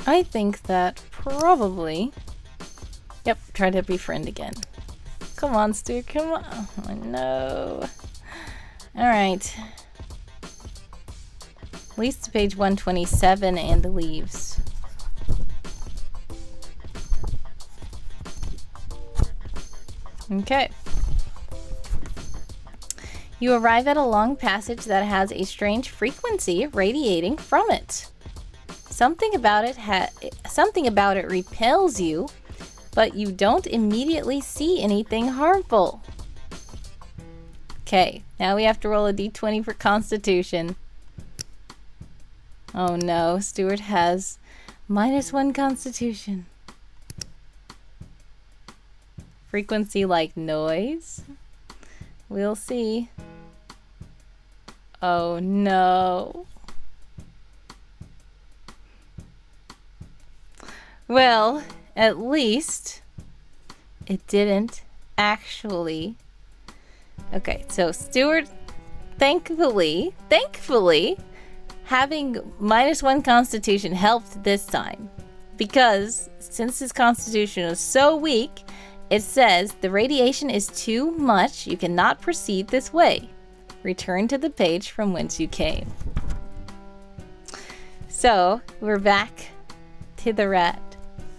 I think that probably... Yep, try to befriend again. Come on, Stu, come on. Oh, no. Alright. Leads to page 127 and leaves. Okay. You arrive at a long passage that has a strange frequency radiating from it. Something about it repels you, but you don't immediately see anything harmful. Okay, now we have to roll a d20 for Constitution. Oh no, Stewart has -1 constitution. Frequency like noise? We'll see. Oh no. Well, at least it didn't actually. Okay, so Stewart, thankfully, having -1 constitution helped this time. Because since his constitution was so weak, it says the radiation is too much. You cannot proceed this way. Return to the page from whence you came. So, we're back to the rat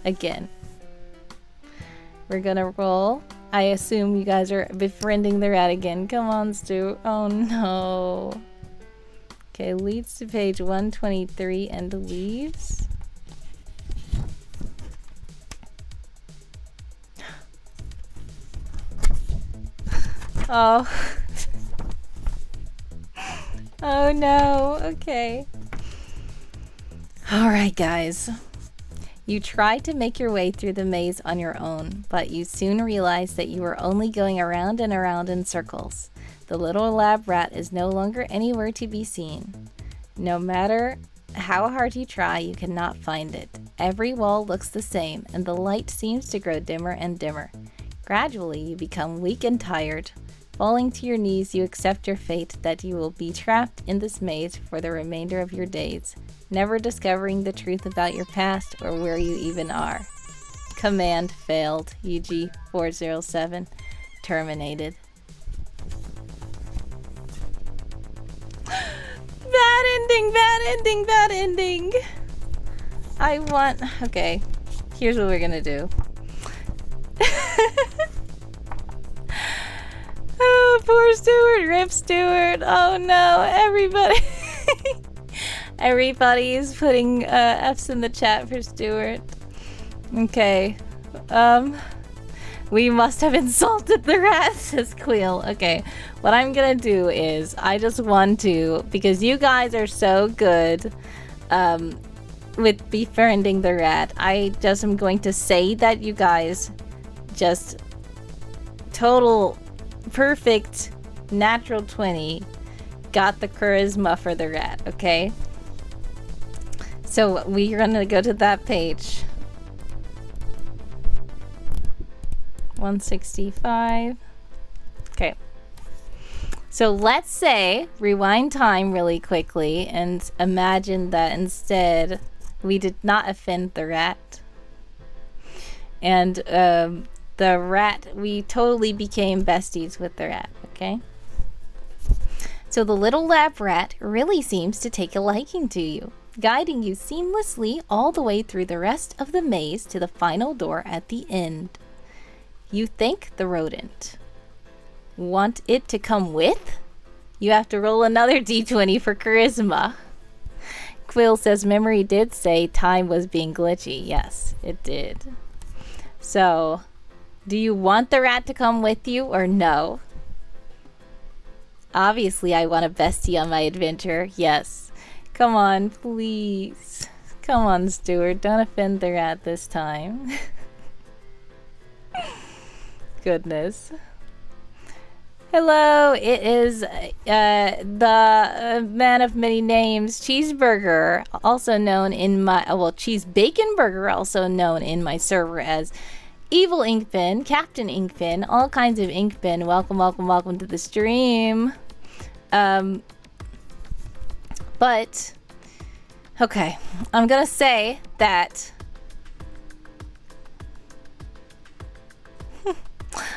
again. We're gonna roll. I assume you guys are befriending the rat again. Come on, Stu. Oh no. Okay, leads to page 123 and leaves. Oh. Oh no. Okay. Alright, guys. You tried to make your way through the maze on your own, but you soon realized that you were only going around and around in circles. The little lab rat is no longer anywhere to be seen. No matter how hard you try, you cannot find it. Every wall looks the same, and the light seems to grow dimmer and dimmer. Gradually, you become weak and tired. Falling to your knees, you accept your fate that you will be trapped in this maze for the remainder of your days, never discovering the truth about your past or where you even are. Command failed. u4g07 terminated. Bad ending, bad ending, bad ending. Okay, here's what we're gonna do. Oh, poor Stewart. Rip Stewart. Oh no, everybody. Everybody's putting F's in the chat for Stewart. Okay. We must have insulted the rat, says Queel. Okay, what I'm gonna do is I just want to, because you guys are so good with befriending the rat, I just am going to say that you guys just total perfect natural 20 got the charisma for the rat, okay? So we're gonna go to that page. 165. Okay. So let's say, rewind time really quickly and imagine that instead we did not offend the rat. And the rat, we totally became besties with the rat, okay? So the little lab rat really seems to take a liking to you, guiding you seamlessly all the way through the rest of the maze to the final door at the end. You thank the rodent. Want it to come with? You have to roll another d20 for charisma. Quill says memory did say time was being glitchy. Yes, it did. So, do you want the rat to come with you or no? Obviously, I want a bestie on my adventure. Yes. Come on, please. Come on, Stewart. Don't offend the rat this time. Goodness. Hello, it is the man of many names, Cheeseburger, also known in my, Cheese Bacon Burger, also known in my server as Evil Inkpin, Captain Inkpin, all kinds of Inkpin. Welcome, welcome, welcome to the stream. But, okay, I'm gonna say that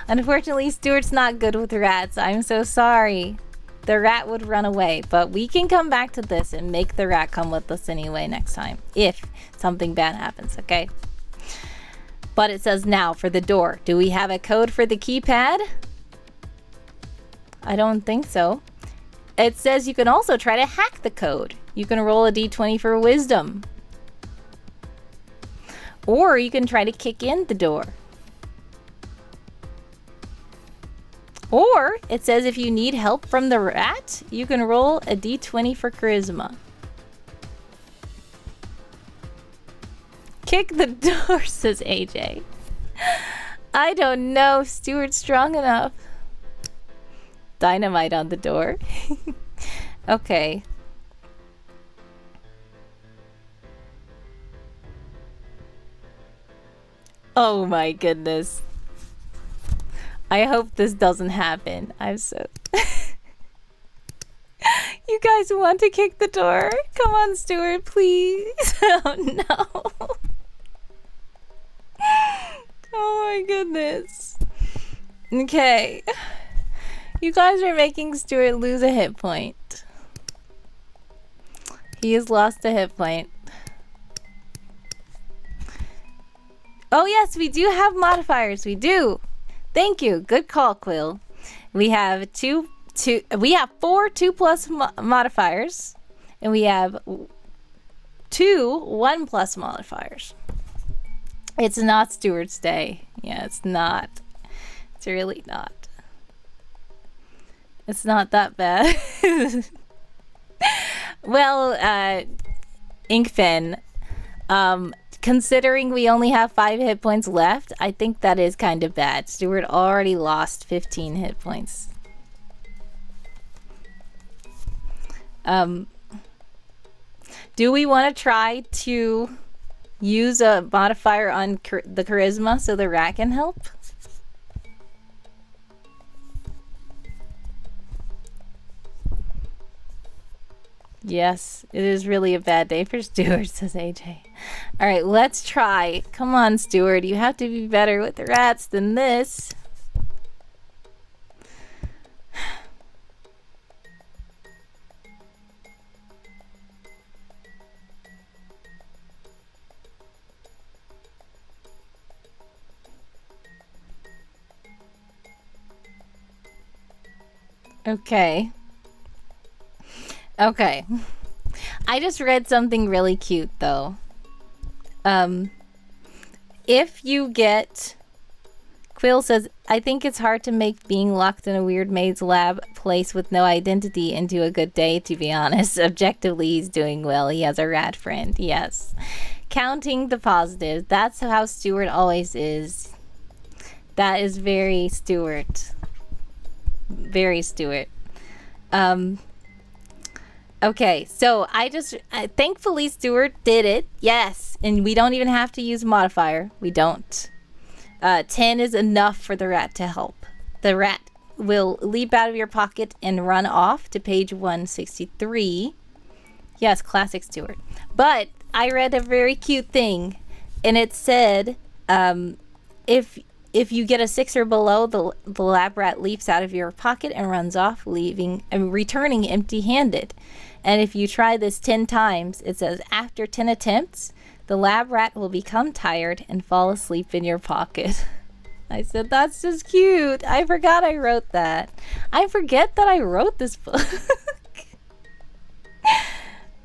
unfortunately, Stewart's not good with rats. I'm so sorry. The rat would run away, but we can come back to this and make the rat come with us anyway next time, if something bad happens, okay? But it says now for the door. Do we have a code for the keypad? I don't think so. It says you can also try to hack the code. You can roll a d20 for wisdom. Or you can try to kick in the door. Or it says if you need help from the rat, you can roll a d20 for charisma. Kick the door, says AJ. I don't know if Stewart's strong enough. Dynamite on the door. Okay. Oh my goodness. I hope this doesn't happen. I'm so... You guys want to kick the door? Come on, Stewart, please. Oh no. Oh my goodness. Okay. You guys are making Stewart lose a hit point. He has lost a hit point. Oh yes, we do have modifiers. We do. Thank you. Good call, Quill. We have we have 4 2+ modifiers, and we have 2 1+ modifiers. It's not Stewart's day. Yeah, it's not. It's really not. It's not that bad. Well, Inkfin, considering we only have 5 hit points left, I think that is kind of bad. Stewart already lost 15 hit points. Do we want to try to use a modifier on the charisma so the rat can help? Yes, it is really a bad day for Stewart, says AJ. Alright, let's try. Come on, Stewart. You have to be better with the rats than this. Okay. Okay. I just read something really cute, though. If you get... Quill says, I think it's hard to make being locked in a weird maid's lab place with no identity into a good day, to be honest. Objectively, he's doing well. He has a rat friend. Yes. Counting the positives. That's how Stewart always is. That is very Stewart. Very Stewart. Okay, so thankfully Stewart did it. Yes, and we don't even have to use modifier. We don't. 10 is enough for the rat to help. The rat will leap out of your pocket and run off to page 163. Yes, classic Stewart. But I read a very cute thing, and it said, if you get a 6 or below, the lab rat leaps out of your pocket and runs off, returning empty-handed. And if you try this 10 times, it says, after 10 attempts, the lab rat will become tired and fall asleep in your pocket. I said, that's just cute. I forgot I wrote that. I forget that I wrote this book.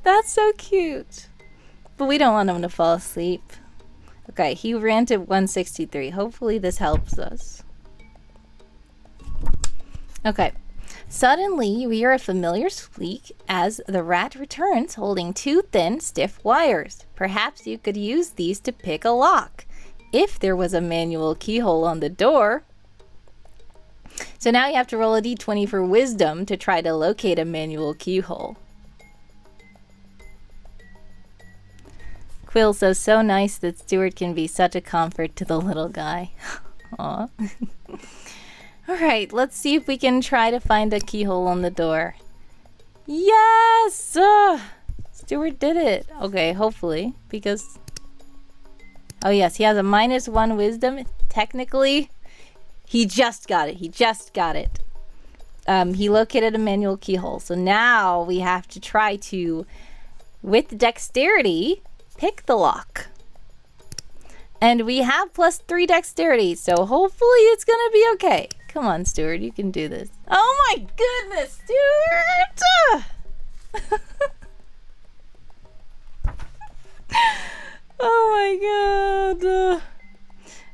That's so cute. But we don't want him to fall asleep. Okay, he ran to 163. Hopefully this helps us. Okay. Suddenly, you hear a familiar squeak as the rat returns holding 2 thin, stiff wires. Perhaps you could use these to pick a lock, if there was a manual keyhole on the door. So now you have to roll a d20 for wisdom to try to locate a manual keyhole. Quill says, so nice that Stewart can be such a comfort to the little guy. Aw. Alright, let's see if we can try to find a keyhole on the door. Yes! Stewart did it. Okay, hopefully, because... Oh yes, he has a -1 wisdom. Technically, he just got it. He just got it. He located a manual keyhole. So now we have to try to, with dexterity, pick the lock. And we have +3 dexterity, so hopefully it's gonna be okay. Come on, Stewart, you can do this. Oh my goodness, Stewart! Oh my god.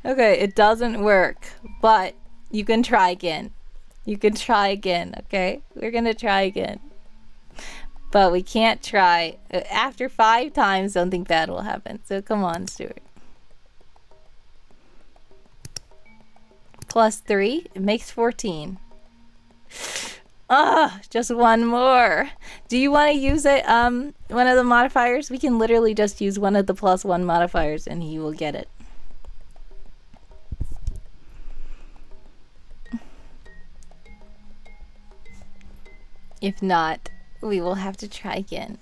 Okay, it doesn't work, but you can try again. You can try again, okay? We're gonna try again. But we can't try. After 5 times, something bad will happen. So come on, Stewart. Plus 3, it makes 14. Just one more. Do you want to use it? One of the modifiers? We can literally just use one of the +1 modifiers and he will get it. If not, we will have to try again.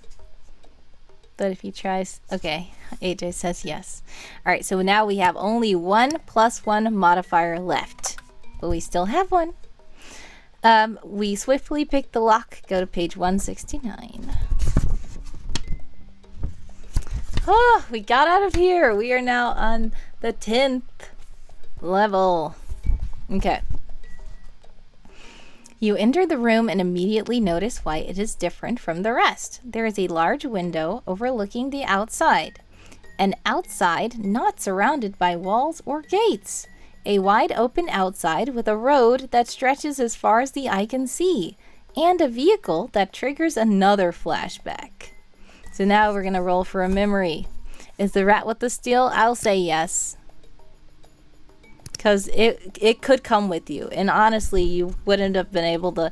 But if he tries, okay, AJ says yes. All right, so now we have only one +1 modifier left, but we still have one. We swiftly pick the lock, go to page 169. Oh, we got out of here. We are now on the 10th level. Okay. You enter the room and immediately notice why it is different from the rest. There is a large window overlooking the outside. An outside not surrounded by walls or gates. A wide open outside with a road that stretches as far as the eye can see. And a vehicle that triggers another flashback. So now we're going to roll for a memory. Is the rat with the steel? I'll say yes. Because it could come with you. And honestly, you wouldn't have been able to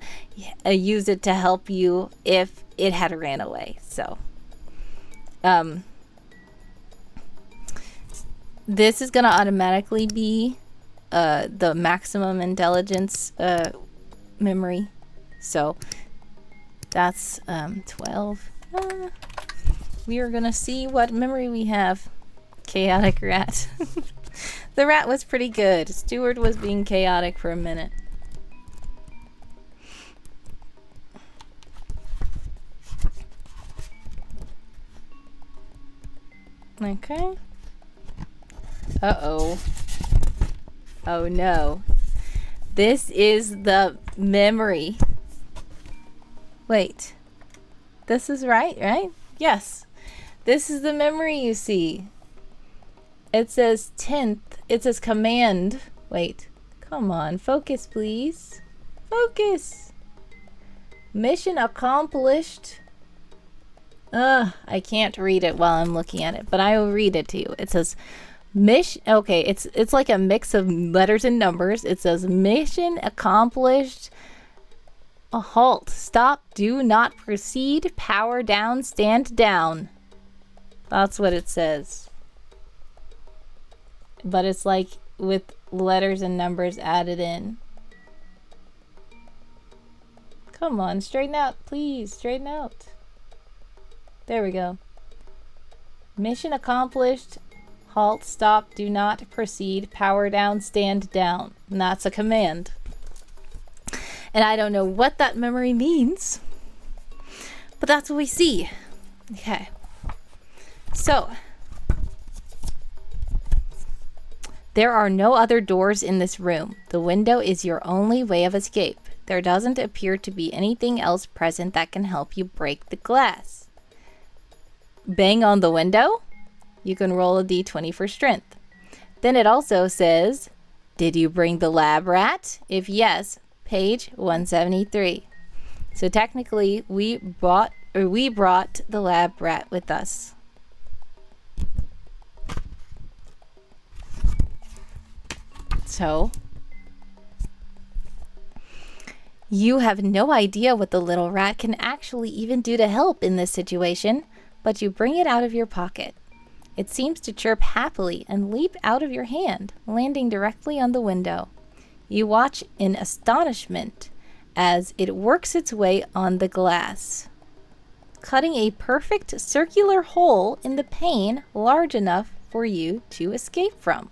use it to help you if it had ran away. So, this is going to automatically be the maximum intelligence memory. So, that's 12. We are going to see what memory we have. Chaotic rat. The rat was pretty good. Stewart was being chaotic for a minute. Okay. Uh-oh. Oh no. This is the memory. Wait. This is right? Yes. This is the memory you see. It says 10th. It says command. Wait. Come on. Focus, please. Focus. Mission accomplished. I can't read it while I'm looking at it, but I will read it to you. It says mission. Okay, it's like a mix of letters and numbers. It says mission accomplished. A halt. Stop. Do not proceed. Power down. Stand down. That's what it says. But it's like with letters and numbers added in. Come on, straighten out, please. Straighten out. There we go. Mission accomplished. Halt, stop, do not proceed. Power down, stand down. And that's a command. And I don't know what that memory means. But that's what we see. Okay. So, there are no other doors in this room. The window is your only way of escape. There doesn't appear to be anything else present that can help you break the glass. Bang on the window? You can roll a d20 for strength. Then it also says, did you bring the lab rat? If yes, page 173. So technically, we brought the lab rat with us. So, you have no idea what the little rat can actually even do to help in this situation, but you bring it out of your pocket. It seems to chirp happily and leap out of your hand, landing directly on the window. You watch in astonishment as it works its way on the glass, cutting a perfect circular hole in the pane large enough for you to escape from.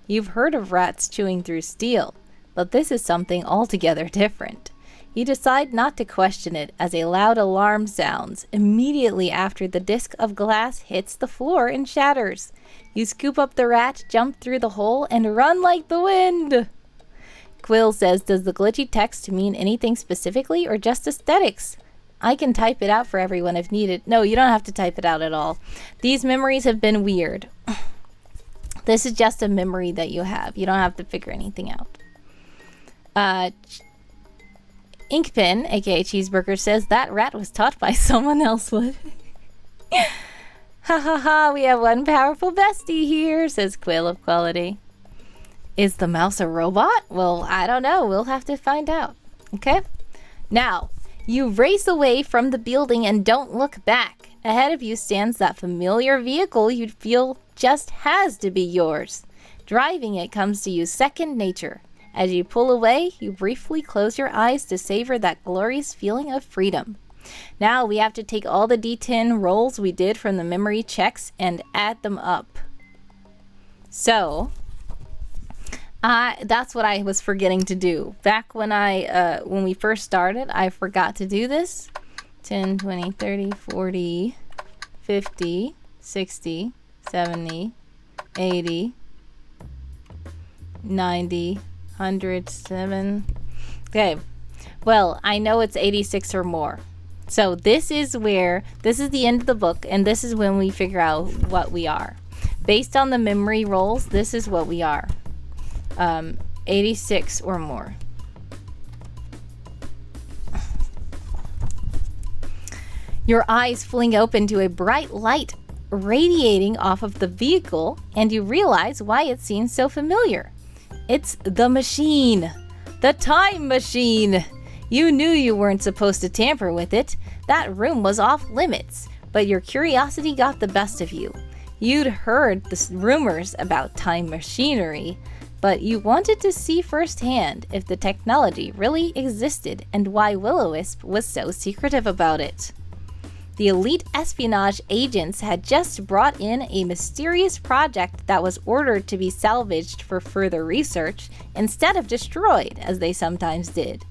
You've heard of rats chewing through steel, but this is something altogether different. You decide not to question it as a loud alarm sounds immediately after the disc of glass hits the floor and shatters. You scoop up the rat, jump through the hole, and run like the wind. Quill says, does the glitchy text mean anything specifically or just aesthetics? I can type it out for everyone if needed. No, you don't have to type it out at all. These memories have been weird. This is just a memory that you have. You don't have to figure anything out. Inkpin, aka Cheeseburger, says that rat was taught by someone else. Would. Ha ha ha, we have one powerful bestie here, says Quill of Quality. Is the mouse a robot? Well, I don't know. We'll have to find out. Okay? Now, you race away from the building and don't look back. Ahead of you stands that familiar vehicle you'd feel just has to be yours. Driving it comes to you second nature. As you pull away, you briefly close your eyes to savor that glorious feeling of freedom. Now we have to take all the D10 rolls we did from the memory checks and add them up. So, that's what I was forgetting to do. Back when when we first started, I forgot to do this. 10, 20, 30, 40, 50, 60, 70, 80, 90, 100, 7. Okay. Well, I know it's 86 or more. So this is the end of the book, and this is when we figure out what we are. Based on the memory rolls, this is what we are. 86 or more. Your eyes fling open to a bright light radiating off of the vehicle, and you realize why it seems so familiar. It's the machine. The time machine. You knew you weren't supposed to tamper with it. That room was off limits, but your curiosity got the best of you. You'd heard the rumors about time machinery, but you wanted to see firsthand if the technology really existed and why Will-O-Wisp was so secretive about it. The elite espionage agents had just brought in a mysterious project that was ordered to be salvaged for further research instead of destroyed, as they sometimes did.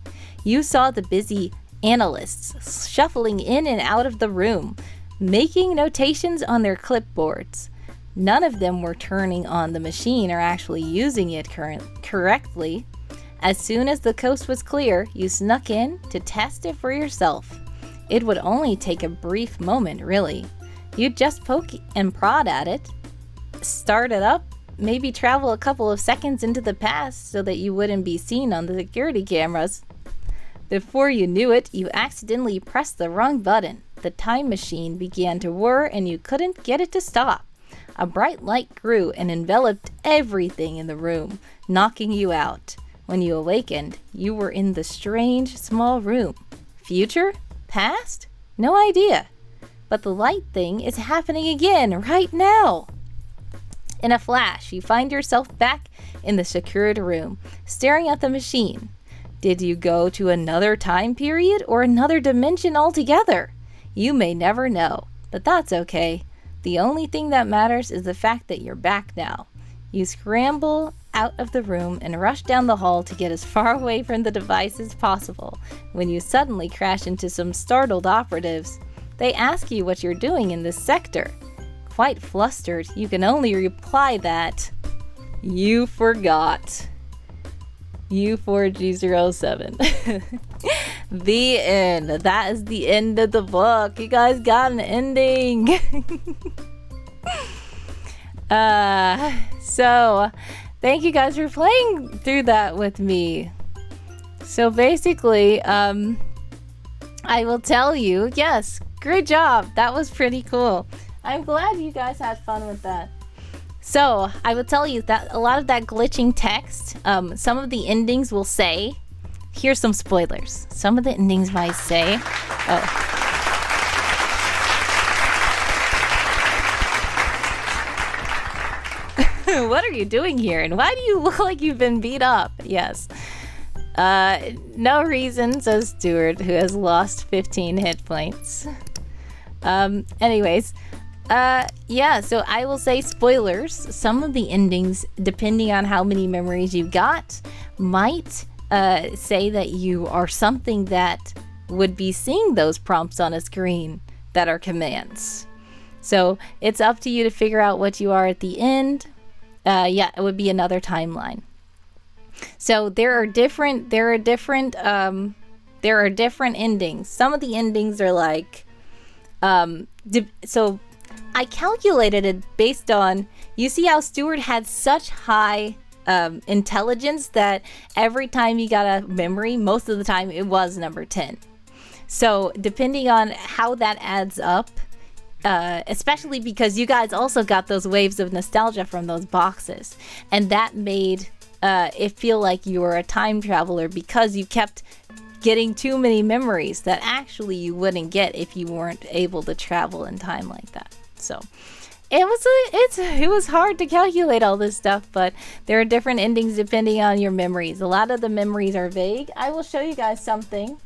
You saw the busy analysts shuffling in and out of the room, making notations on their clipboards. None of them were turning on the machine or actually using it correctly. As soon as the coast was clear, you snuck in to test it for yourself. It would only take a brief moment, really. You'd just poke and prod at it, start it up, maybe travel a couple of seconds into the past so that you wouldn't be seen on the security cameras. Before you knew it, you accidentally pressed the wrong button. The time machine began to whir and you couldn't get it to stop. A bright light grew and enveloped everything in the room, knocking you out. When you awakened, you were in the strange, small room. Future? Past? No idea. But the light thing is happening again, right now. In a flash, you find yourself back in the secured room, staring at the machine. Did you go to another time period or another dimension altogether? You may never know, but that's okay. The only thing that matters is the fact that you're back now. You scramble out of the room and rush down the hall to get as far away from the device as possible when you suddenly crash into some startled operatives. They ask you what you're doing in this sector. Quite flustered, you can only reply that you forgot. u4g07. The end. That is the end of the book. You guys got an ending. So thank you guys for playing through that with me. So basically, I will tell you, yes, great job. That was pretty cool. I'm glad you guys had fun with that. So I will tell you that a lot of that glitching text, some of the endings will say, here's some spoilers. Some of the endings might say, what are you doing here? And why do you look like you've been beat up? Yes. No reason, says Stewart, who has lost 15 hit points. Anyways, yeah, so I will say spoilers. Some of the endings, depending on how many memories you got, might say that you are something that would be seeing those prompts on a screen that are commands. So it's up to you to figure out what you are at the end. Yeah, it would be another timeline. So there are different endings. Some of the endings are like, so I calculated it based on, you see how Stewart had such high intelligence that every time you got a memory, most of the time it was number 10. So depending on how that adds up, especially because you guys also got those waves of nostalgia from those boxes, and that made it feel like you were a time traveler because you kept getting too many memories that actually you wouldn't get if you weren't able to travel in time like that. So it was hard to calculate all this stuff, but there are different endings depending on your memories. A lot of the memories are vague. I will show you guys something.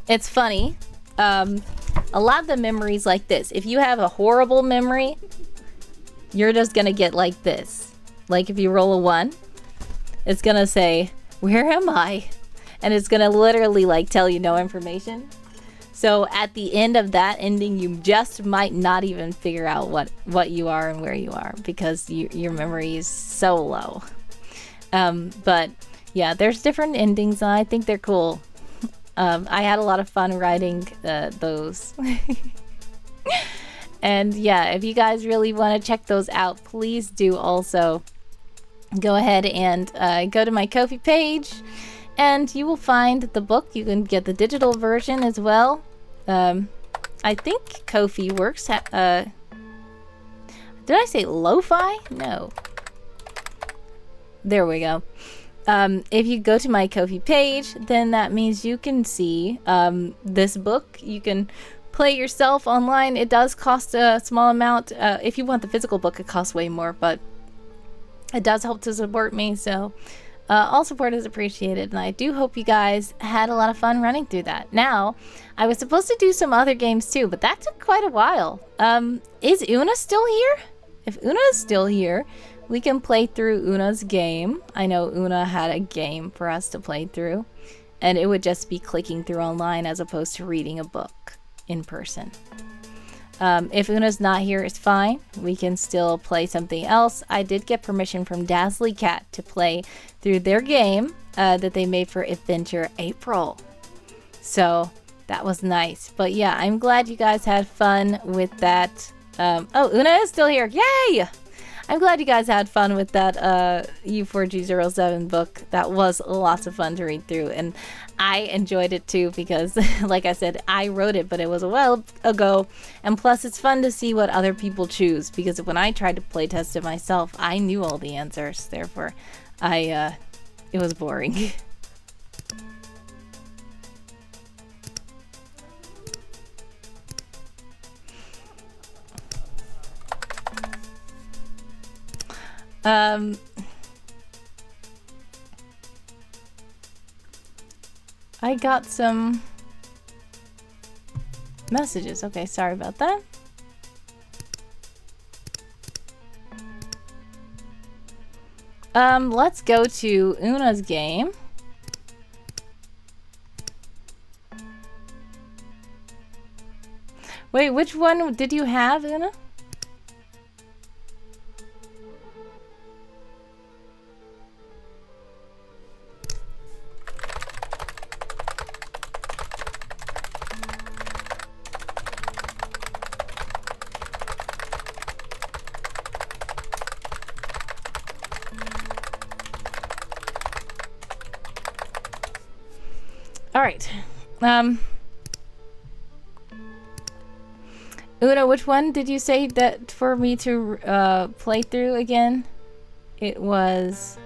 It's funny. A lot of the memories like this. If you have a horrible memory, you're just gonna get like this. Like if you roll a 1, it's gonna say, "Where am I?" And it's gonna literally like tell you no information. So at the end of that ending, you just might not even figure out what you are and where you are because your memory is so low. But yeah, there's different endings and I think they're cool. I had a lot of fun writing those. And yeah, if you guys really want to check those out, please do also go ahead and go to my Ko-fi page and you will find the book. You can get the digital version as well. I think Ko-fi works. Did I say lo-fi? No. There we go. If you go to my Ko-fi page, then that means you can see this book. You can play yourself online. It does cost a small amount. If you want the physical book, it costs way more, but it does help to support me. So all support is appreciated, and I do hope you guys had a lot of fun running through that. Now, I was supposed to do some other games too, but that took quite a while. Is Una still here? If Una is still here, we can play through Una's game. I know Una had a game for us to play through, and it would just be clicking through online as opposed to reading a book in person. If Una's not here, it's fine. We can still play something else. I did get permission from Dazzly Cat to play through their game that they made for Adventure April. So that was nice. But yeah, I'm glad you guys had fun with that. Oh, Una is still here. Yay! I'm glad you guys had fun with that u4g07 book. That was lots of fun to read through, and I enjoyed it too because, like I said, I wrote it, but it was a while ago, and plus it's fun to see what other people choose because when I tried to play test it myself, I knew all the answers. Therefore, it was boring. I got some messages. Okay, sorry about that. Let's go to Una's game. Wait, which one did you have, Una? All right. Una, which one did you say that for me to play through again? It was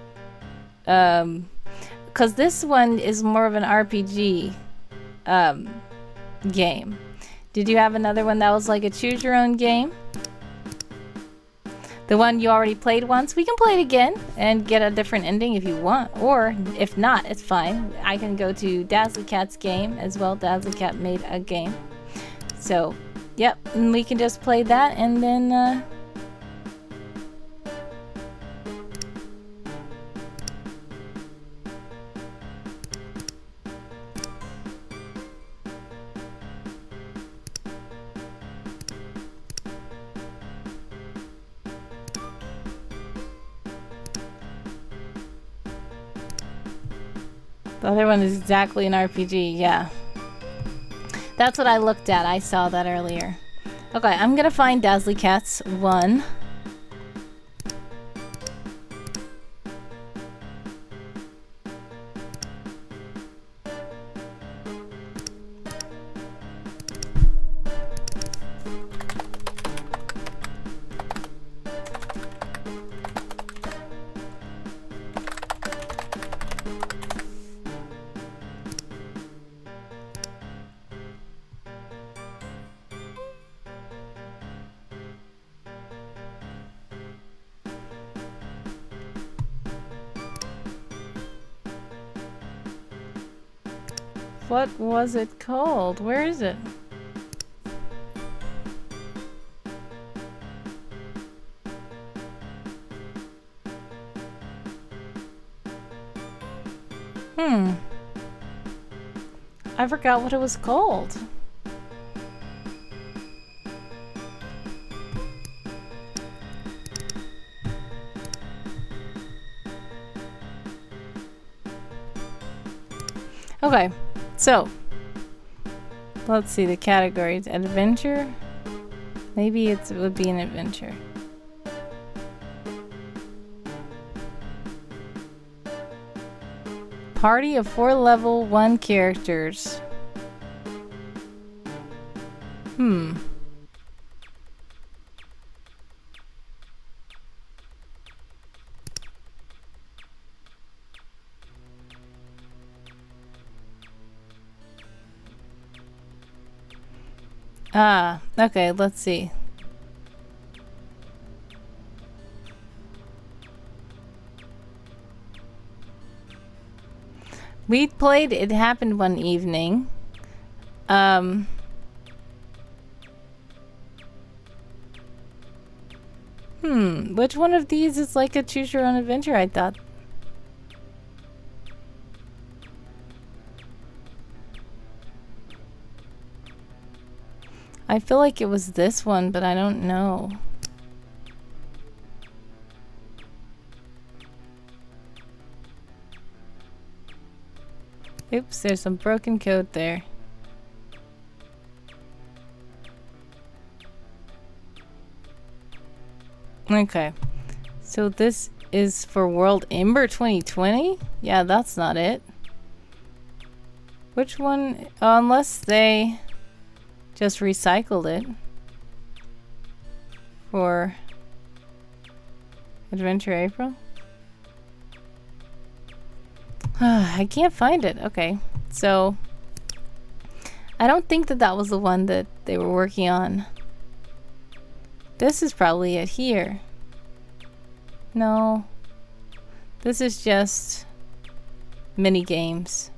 because this one is more of an RPG game. Did you have another one that was like a choose your own game? The one you already played once? We can play it again and get a different ending if you want. Or if not, it's fine. I can go to Dazzly Cat's game as well. Dazzly Cat made a game. So, yep. And we can just play that and then... The other one is exactly an RPG, yeah. That's what I looked at. I saw that earlier. Okay, I'm gonna find Dazzly Cat's one. What was it called? Where is it? I forgot what it was called. Okay, so let's see the categories. Adventure? Maybe it would be an adventure. Party of 4 level 1 characters. Okay, let's see. We played It Happened One Evening. Which one of these is like a choose your own adventure, I thought? I feel like it was this one, but I don't know. Oops, there's some broken code there. Okay, so this is for World Ember 2020? Yeah, that's not it. Which one? Unless they just recycled it for Adventure April. I can't find it. Okay, so I don't think that was the one that they were working on. This is probably it here. No, this is just mini games.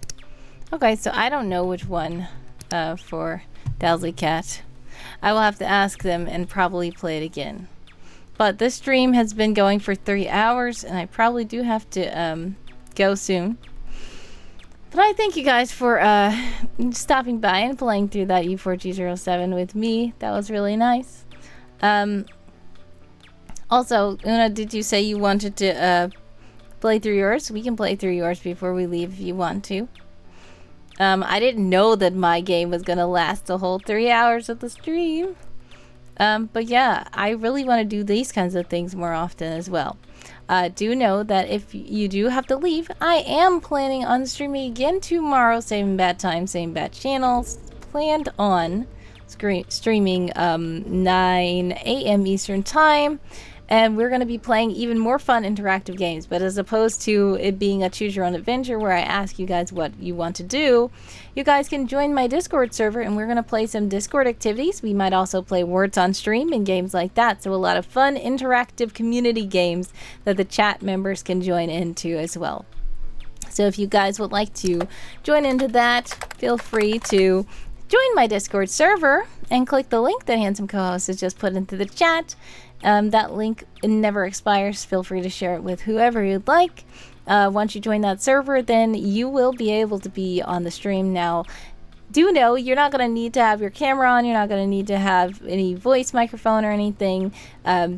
Okay, so I don't know which one for Dowsley Cat. I will have to ask them and probably play it again. But this stream has been going for 3 hours, and I probably do have to go soon. But I thank you guys for stopping by and playing through that u4g07 with me. That was really nice. Also, Una, did you say you wanted to play through yours? We can play through yours before we leave if you want to. I didn't know that my game was gonna last the whole 3 hours of the stream. But yeah, I really want to do these kinds of things more often as well. Do know that if you do have to leave, I am planning on streaming again tomorrow, same bad time, same bad channels. Planned on streaming 9 a.m. Eastern time. And we're going to be playing even more fun interactive games. But as opposed to it being a choose your own adventure where I ask you guys what you want to do, you guys can join my Discord server and we're going to play some Discord activities. We might also play Words on Stream and games like that. So a lot of fun interactive community games that the chat members can join into as well. So if you guys would like to join into that, feel free to join my Discord server and click the link that Handsome Co-host has just put into the chat. That link never expires. Feel free to share it with whoever you'd like. Once you join that server, then you will be able to be on the stream. Now, do know you're not going to need to have your camera on. You're not going to need to have any voice microphone or anything.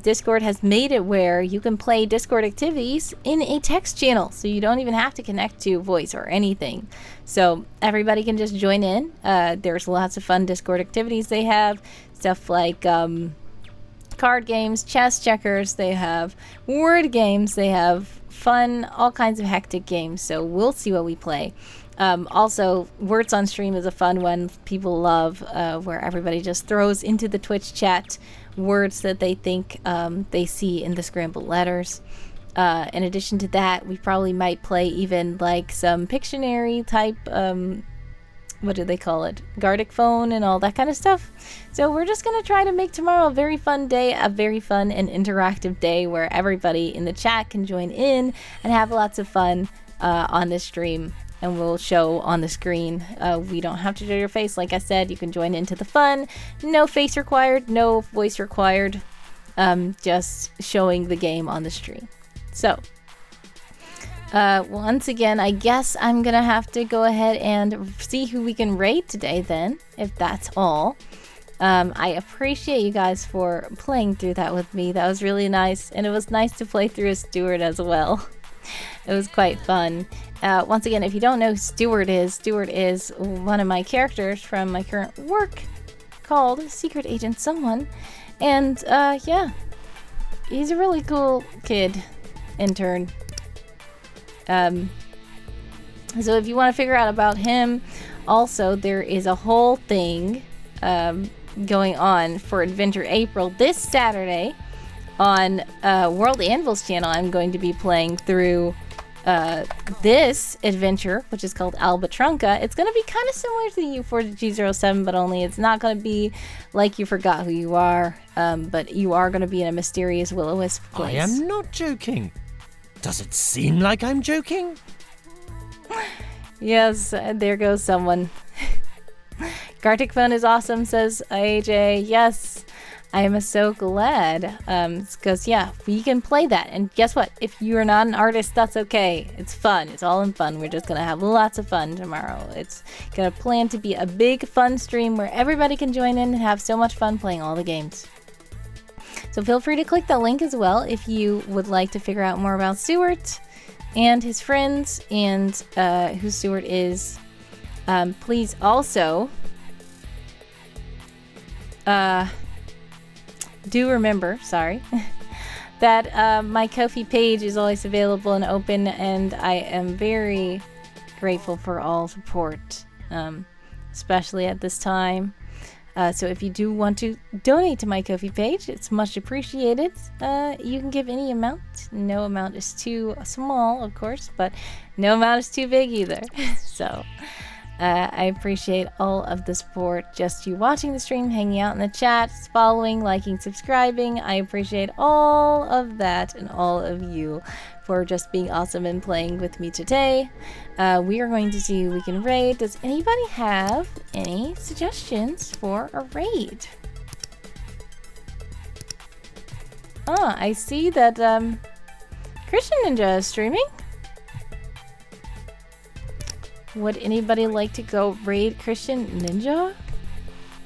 Discord has made it where you can play Discord activities in a text channel. So you don't even have to connect to voice or anything. So everybody can just join in. There's lots of fun Discord activities they have. Stuff like card games, chess, checkers. They have word games. They have fun, all kinds of hectic games. So we'll see what we play. Also, Words on Stream is a fun one people love, where everybody just throws into the Twitch chat words that they think they see in the scrambled letters. In addition to that, we probably might play even like some Pictionary type, what do they call it? Gardic phone and all that kind of stuff. So we're just going to try to make tomorrow a very fun day, a very fun and interactive day where everybody in the chat can join in and have lots of fun on this stream. and we'll show on the screen. We don't have to show your face. Like I said, you can join into the fun. No face required, no voice required. Just showing the game on the stream. So, once again, I guess I'm gonna have to go ahead and see who we can raid today then, if that's all. I appreciate you guys for playing through that with me. That was really nice, and it was nice to play through as Stewart as well. It was quite fun. Once again, if you don't know who Stewart is one of my characters from my current work called Secret Agent Someone. And, yeah, he's a really cool kid, intern. So if you want to figure out about him, also, there is a whole thing, going on for Adventure April this Saturday. On World Anvil's channel, I'm going to be playing through this adventure, which is called Albitrunca. It's going to be kind of similar to the u4g07, but only it's not going to be like you forgot who you are, but you are going to be in a mysterious will-o-wisp place. I am not joking. Does it seem like I'm joking? Yes, there goes someone. Gartic Phone is awesome, says AJ. Yes. I am so glad, because, yeah, we can play that. And guess what? If you're not an artist, that's okay. It's fun. It's all in fun. We're just going to have lots of fun tomorrow. It's going to plan to be a big, fun stream where everybody can join in and have so much fun playing all the games. So feel free to click that link as well if you would like to figure out more about Stewart and his friends and who Stewart is. Please also... do remember, that my Ko-fi page is always available and open, and I am very grateful for all support, especially at this time. So if you do want to donate to my Ko-fi page, it's much appreciated. You can give any amount. No amount is too small, of course, but no amount is too big either. So... I appreciate all of the support. Just you watching the stream, hanging out in the chat, following, liking, subscribing. I appreciate all of that and all of you for just being awesome and playing with me today. We are going to see who we can raid. Does anybody have any suggestions for a raid? I see that Christian Ninja is streaming. Would anybody like to go raid Christian Ninja?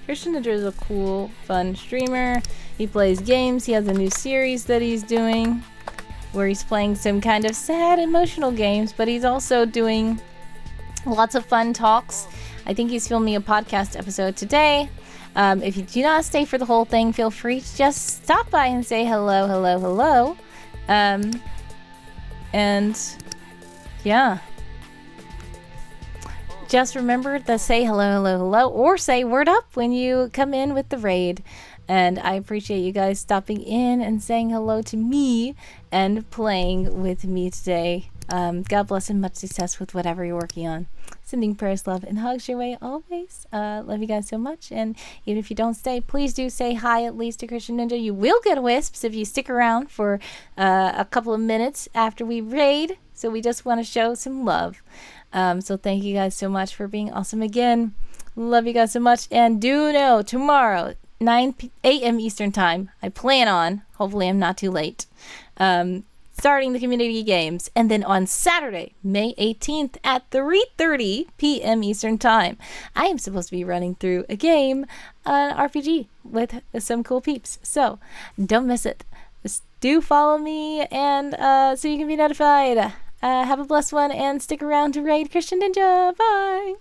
Christian Ninja is a cool, fun streamer. He plays games. He has a new series that he's doing where he's playing some kind of sad, emotional games, but he's also doing lots of fun talks. I think he's filming a podcast episode today. If you do not stay for the whole thing, feel free to just stop by and say hello, hello, hello. And yeah. Just remember to say hello, hello, hello, or say word up when you come in with the raid. And I appreciate you guys stopping in and saying hello to me and playing with me today. God bless and much success with whatever you're working on. Sending prayers, love, and hugs your way always. Love you guys so much. And even if you don't stay, please do say hi at least to Christian Ninja. You will get wisps if you stick around for a couple of minutes after we raid. So we just want to show some love. So thank you guys so much for being awesome again. Love you guys so much. And do know, tomorrow, 9 a.m. Eastern Time, I plan on, hopefully I'm not too late, starting the community games. And then on Saturday, May 18th at 3:30 p.m. Eastern Time, I am supposed to be running through a game, an RPG with some cool peeps. So don't miss it. Just do follow me and so you can be notified. Have a blessed one and stick around to raid Christian Ninja. Bye!